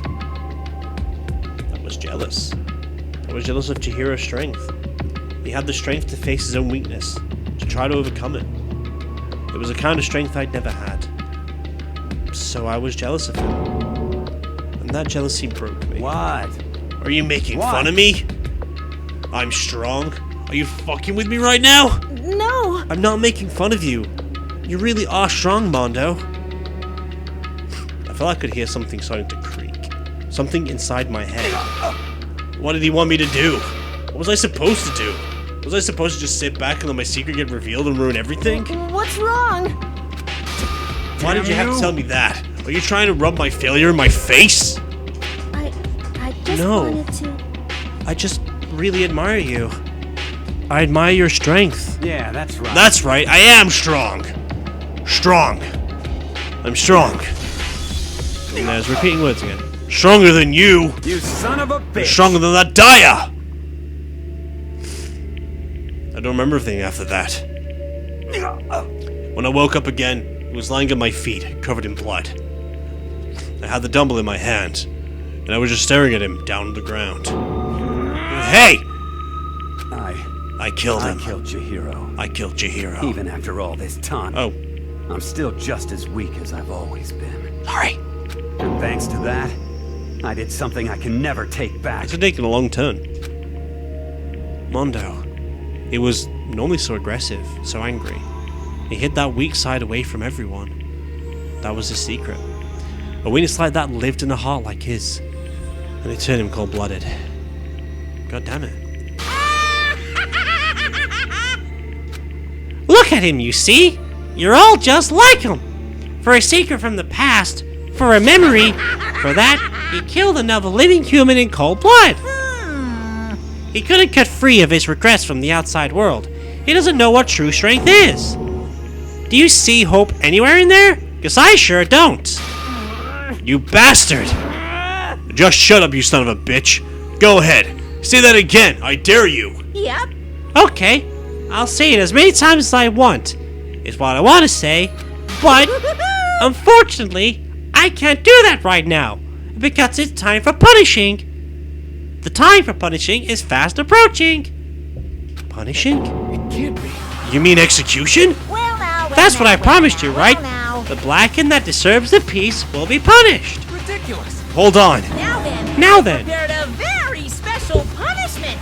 Speaker 1: I was jealous. I was jealous of Chihiro's strength. He had the strength to face his own weakness, to try to overcome it. It was a kind of strength I'd never had. So I was jealous of him. And that jealousy broke me.
Speaker 4: What?
Speaker 1: Are you making fun of me? I'm strong? Are you fucking with me right now?
Speaker 9: No!
Speaker 1: I'm not making fun of you. You really are strong, Mondo. I felt I could hear something starting to creak. Something inside my head. What did he want me to do? What was I supposed to do? Was I supposed to just sit back and let my secret get revealed and ruin everything?
Speaker 9: What's wrong?
Speaker 1: Why did you have to tell me that? Are you trying to rub my failure in my face?
Speaker 9: I just wanted to...
Speaker 1: I just really admire you. I admire your strength.
Speaker 4: Yeah, that's right.
Speaker 1: That's right, I am strong. Strong. I'm strong. And there's repeating words again. Stronger than you.
Speaker 4: You son of a bitch.
Speaker 1: Stronger than that Daya. I don't remember anything after that. When I woke up again, he was lying at my feet, covered in blood. I had the dumbbell in my hand, and I was just staring at him down on the ground. Hey! I killed him.
Speaker 4: I killed Chihiro.
Speaker 1: I killed Chihiro.
Speaker 4: Even after all this time.
Speaker 1: Oh.
Speaker 4: I'm still just as weak as I've always been.
Speaker 1: Sorry.
Speaker 4: And thanks to that, I did something I can never take back.
Speaker 1: It's taken a long turn. Mondo. He was normally so aggressive, so angry. He hid that weak side away from everyone. That was his secret. A weakness like that lived in a heart like his. And it turned him cold-blooded. God damn it. Look at him, you see? You're all just like him. For a secret from the past, for a memory, for that, he killed another living human in cold blood. He couldn't cut free of his regrets from the outside world. He doesn't know what true strength is. Do you see hope anywhere in there? Because I sure don't. You bastard! Just shut up, you son of a bitch. Go ahead. Say that again. I dare you.
Speaker 2: Yep.
Speaker 1: Okay. I'll say it as many times as I want. Is what I want to say. But, unfortunately, I can't do that right now. Because it's time for punishing. The time for punishing is fast approaching. Punishing?
Speaker 10: It can't be.
Speaker 1: You mean execution?
Speaker 2: Well now,
Speaker 1: That's what I promised you, right?
Speaker 2: Now.
Speaker 1: The blackened that deserves the peace will be punished.
Speaker 10: Ridiculous.
Speaker 1: Hold on.
Speaker 2: Now then.
Speaker 1: Now then.
Speaker 2: Prepared a very special punishment.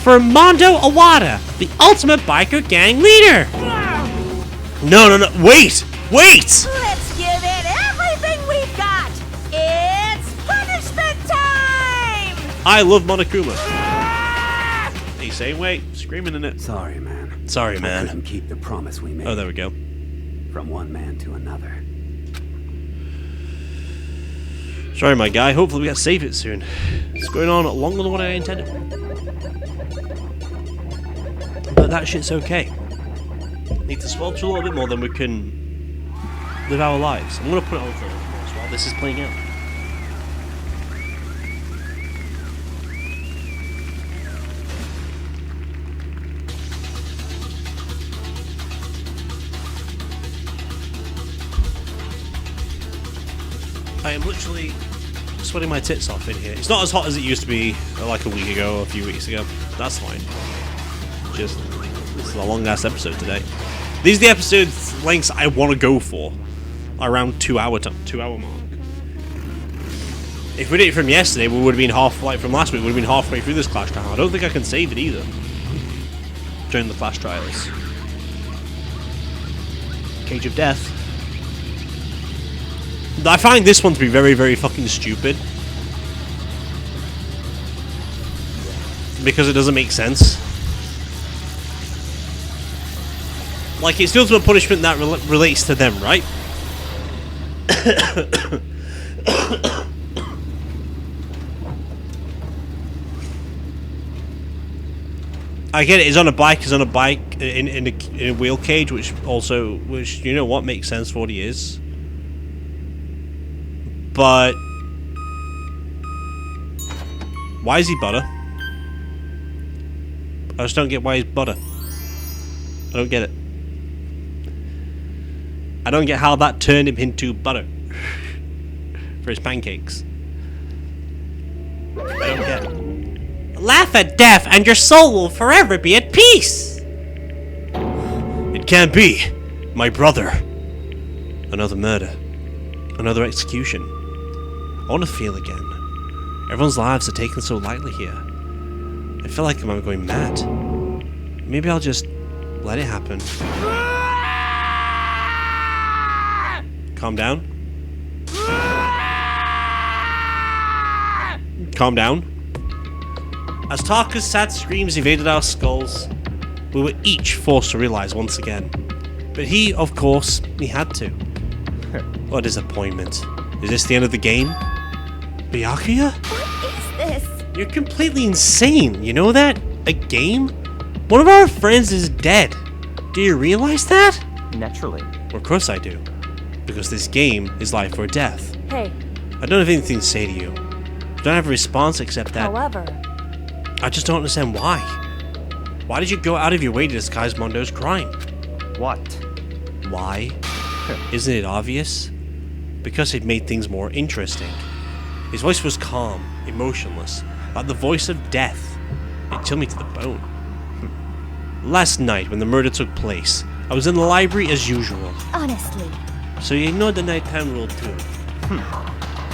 Speaker 1: For Mondo Awada, the ultimate biker gang leader. No, wait!
Speaker 2: Let's give it everything we've got. It's punishment time.
Speaker 1: I love Monokuma. He's saying, wait, screaming in it.
Speaker 4: Sorry, man.
Speaker 1: Sorry,
Speaker 4: I
Speaker 1: man.
Speaker 4: couldn't keep the promise we made.
Speaker 1: Oh, there we go.
Speaker 4: From one man to another.
Speaker 1: Sorry, my guy. Hopefully we get to save it soon. It's going on longer than what I intended. But that shit's okay. Need to swelter a little bit more, then we can live our lives. I'm going to put it on for a little more as well. This is playing out. I am literally sweating my tits off in here. It's not as hot as it used to be like a week ago or a few weeks ago. That's fine. Just, this is a long ass episode today. These are the episode lengths I want to go for. Around 2 hour mark. If we did it from yesterday, we would have been from last week, we would have been halfway through this Clash trial. I don't think I can save it either. During the Clash trials. Cage of Death. I find this one to be very, very fucking stupid. Because it doesn't make sense. Like, it's the ultimate punishment that relates to them, right? I get it, he's on a bike in a wheel cage, which you know what, makes sense for what he is. But why is he butter? I just don't get why he's butter. I don't get it. I don't get how that turned him into butter for his pancakes. I don't get it. Laugh at death and your soul will forever be at peace. It can't be. My brother. Another murder. Another execution. I want to feel again. Everyone's lives are taken so lightly here. I feel like I'm going mad. Maybe I'll just let it happen. Calm down. Calm down. As Tarka's sad screams evaded our skulls, we were each forced to realize once again. But he, of course, he had to. What a disappointment. Is this the end of the game? Byakuya?
Speaker 9: What is this?
Speaker 1: You're completely insane, you know that? A game? One of our friends is dead. Do you realize that?
Speaker 7: Naturally.
Speaker 1: Well, of course I do. Because this game is life or death.
Speaker 6: Hey.
Speaker 1: I don't have anything to say to you. I don't have a response except that...
Speaker 6: However...
Speaker 1: I just don't understand why. Why did you go out of your way to disguise Mondo's crime?
Speaker 7: What?
Speaker 1: Why? Isn't it obvious? Because it made things more interesting. His voice was calm, emotionless, like the voice of death. It chilled me to the bone. Last night, when the murder took place, I was in the library as usual.
Speaker 9: Honestly.
Speaker 1: So you ignored the nighttime rule too.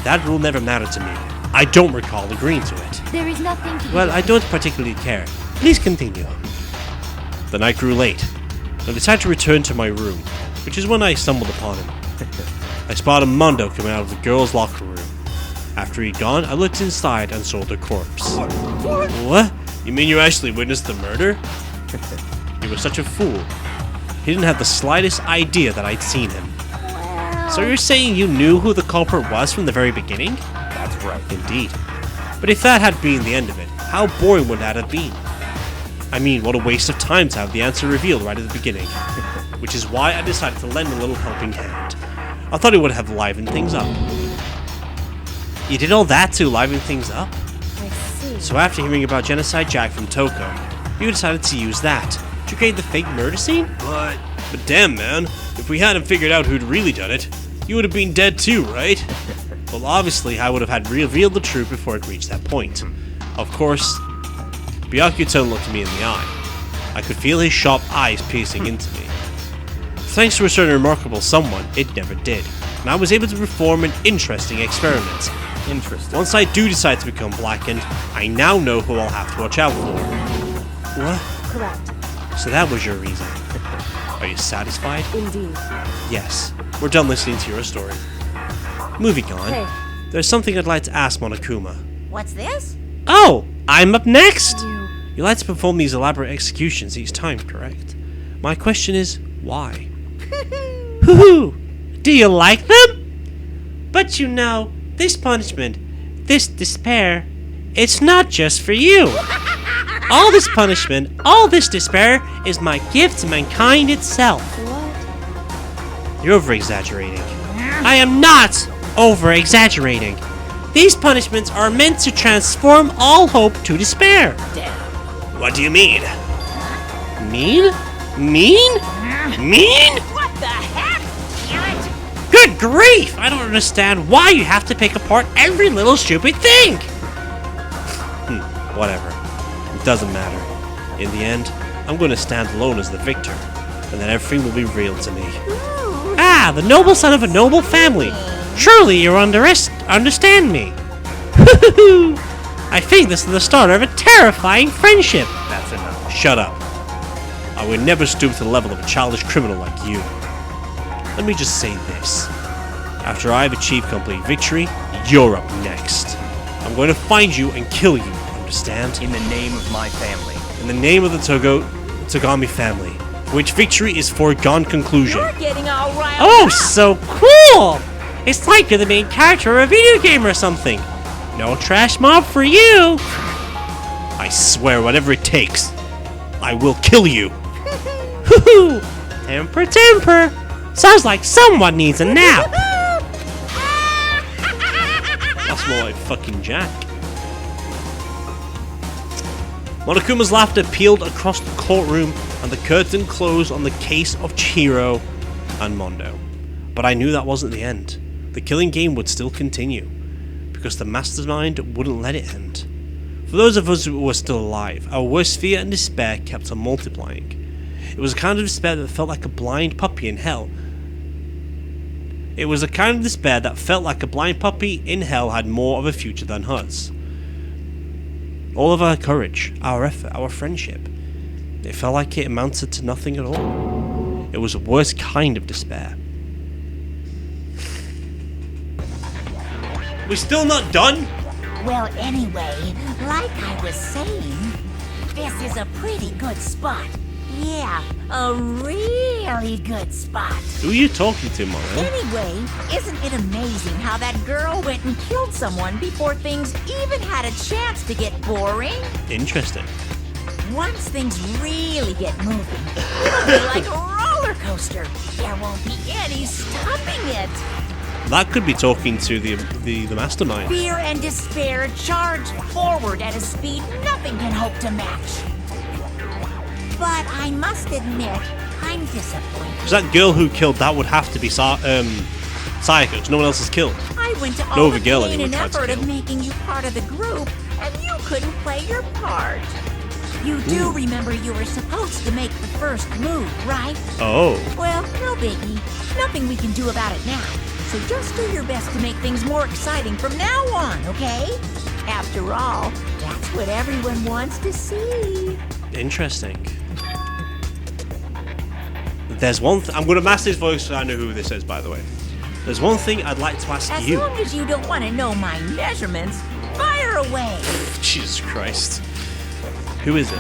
Speaker 1: That rule never mattered to me. I don't recall agreeing to it.
Speaker 9: There is nothing to
Speaker 1: Well, I don't particularly care. Please continue. The night grew late. I decided to return to my room, which is when I stumbled upon him. I spotted Mondo coming out of the girls' locker room. After he'd gone, I looked inside and saw the corpse. What? You mean you actually witnessed the murder? You were such a fool. He didn't have the slightest idea that I'd seen him. So you're saying you knew who the culprit was from the very beginning?
Speaker 7: That's right.
Speaker 1: Indeed. But if that had been the end of it, how boring would that have been? I mean, what a waste of time to have the answer revealed right at the beginning. Which is why I decided to lend a little helping hand. I thought it would have livened things up. You did all that to liven things up?
Speaker 6: I see.
Speaker 1: So after hearing about Genocide Jack from Toko, you decided to use that to create the fake murder scene? But damn, man, if we hadn't figured out who'd really done it, you would have been dead too, right? Well, obviously, I would have had revealed the truth before it reached that point. Of course, Byakuya looked me in the eye. I could feel his sharp eyes piercing into me. Thanks to a certain remarkable someone, it never did, and I was able to perform an interesting experiment.
Speaker 7: Interesting.
Speaker 1: Once I do decide to become blackened, I now know who I'll have to watch out for. What?
Speaker 6: Correct.
Speaker 1: So that was your reason. Are you satisfied?
Speaker 6: Indeed.
Speaker 1: Yes. We're done listening to your story. Moving on.
Speaker 6: Hey.
Speaker 1: There's something I'd like to ask Monokuma.
Speaker 2: What's this?
Speaker 1: Oh! I'm up next! You like to perform these elaborate executions each time, correct? My question is, why? Hoo-hoo! Do you like them? But you know, this punishment, this despair, it's not just for you. All this punishment, all this despair is my gift to mankind itself.
Speaker 6: What?
Speaker 1: You're over-exaggerating. I am not over-exaggerating. These punishments are meant to transform all hope to despair.
Speaker 3: Damn.
Speaker 1: What do you mean? Mean? Mean? Mean?
Speaker 3: What the heck? Damn it!
Speaker 1: Good grief! I don't understand why you have to pick apart every little stupid thing! Whatever. It doesn't matter. In the end, I'm going to stand alone as the victor, and then everything will be real to me. Ah, the noble son of a noble family! Surely you understand me! I think this is the start of a terrifying friendship!
Speaker 7: That's enough.
Speaker 1: Shut up. I would never stoop to the level of a childish criminal like you. Let me just say this. After I've achieved complete victory, you're up next. I'm going to find you and kill you, understand?
Speaker 7: In the name of my family.
Speaker 1: In the name of the Togami family, for which victory is foregone conclusion.
Speaker 3: You're getting all riled
Speaker 1: Oh,
Speaker 3: up.
Speaker 1: so cool! It's like you're the main character of a video game or something. No trash mob for you! I swear, whatever it takes, I will kill you. Hoo-hoo! Temper, temper! Sounds like someone needs a nap! That's more like fucking Jack. Monokuma's laughter peeled across the courtroom and the curtain closed on the case of Chihro and Mondo. But I knew that wasn't the end. The killing game would still continue, because the mastermind wouldn't let it end. For those of us who were still alive, our worst fear and despair kept on multiplying. It was a kind of despair that felt like a blind puppy in hell. It was a kind of despair that felt like a blind puppy in hell had more of a future than us. All of our courage, our effort, our friendship, it felt like it amounted to nothing at all. It was the worst kind of despair. We're still not done?
Speaker 2: Well, anyway, like I was saying, this is a pretty good spot. Yeah, a really good spot.
Speaker 1: Who are you talking to, Mono?
Speaker 2: Anyway, isn't it amazing how that girl went and killed someone before things even had a chance to get boring?
Speaker 1: Interesting.
Speaker 2: Once things really get moving, it'll be like a roller coaster. There won't be any stopping it.
Speaker 1: That could be talking to the mastermind.
Speaker 2: Fear and despair charge forward at a speed nothing can hope to match. But I must admit, I'm disappointed.
Speaker 1: Because that girl who killed that would have to be Sayaka, because no one else is killed.
Speaker 2: I went to
Speaker 1: No
Speaker 2: all
Speaker 1: other
Speaker 2: the
Speaker 1: girl
Speaker 2: pain
Speaker 1: anyone
Speaker 2: and
Speaker 1: tried to
Speaker 2: effort of
Speaker 1: kill.
Speaker 2: making you part of the group, and you couldn't play your part. You do remember you were supposed to make the first move, right?
Speaker 1: Oh.
Speaker 2: Well, no biggie. Nothing we can do about it now. So just do your best to make things more exciting from now on, okay? After all, that's what everyone wants to see.
Speaker 1: Interesting. There's one I'm going to mask his voice so I know who this is, by the way. There's one thing I'd like to ask
Speaker 2: As
Speaker 1: you.
Speaker 2: long as you don't want to know my measurements, fire away.
Speaker 1: Jesus Christ. Who is it?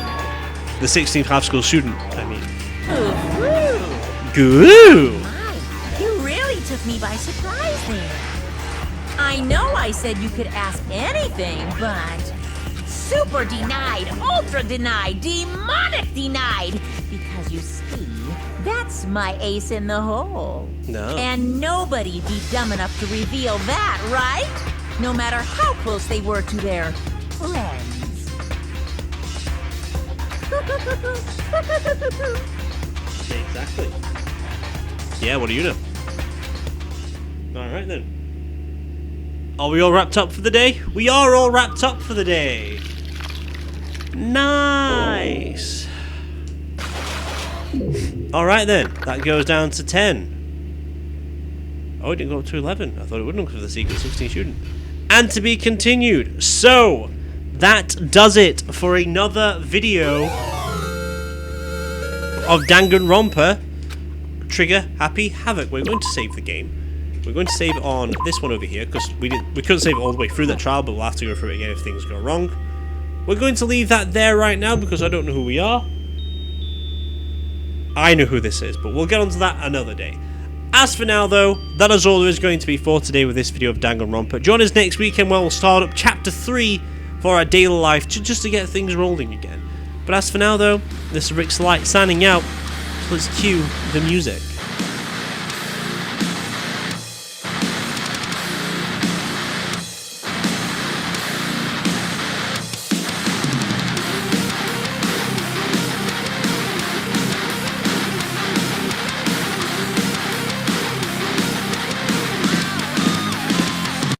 Speaker 1: The 16th high school student, I mean.
Speaker 2: Ooh.
Speaker 1: Goo!
Speaker 2: You really took me by surprise there. I know I said you could ask anything, but super denied, ultra denied, demonic denied. Because you see, that's my ace in the hole.
Speaker 1: No.
Speaker 2: And nobody'd be dumb enough to reveal that, right? No matter how close they were to their friends.
Speaker 1: Exactly. Yeah, what do you know? Alright then. Are we all wrapped up for the day? We are all wrapped up for the day. Nice. Alright then, that goes down to 10. Oh, it didn't go up to 11. I thought it wouldn't for the secret 16 student. And to be continued. So, that does it for another video of Danganronpa. Trigger Happy Havoc. We're going to save the game. We're going to save it on this one over here because we couldn't save it all the way through that trial, but we'll have to go through it again if things go wrong. we're going to leave that there right now because I don't know who we are. I know who this is, but we'll get onto that another day. As for now, though, that is all there is going to be for today with this video of Danganronpa. Join us next weekend where we'll start up Chapter 3 for our daily life, just to get things rolling again. But as for now, though, this is Rixxalight signing out. So let's cue the music.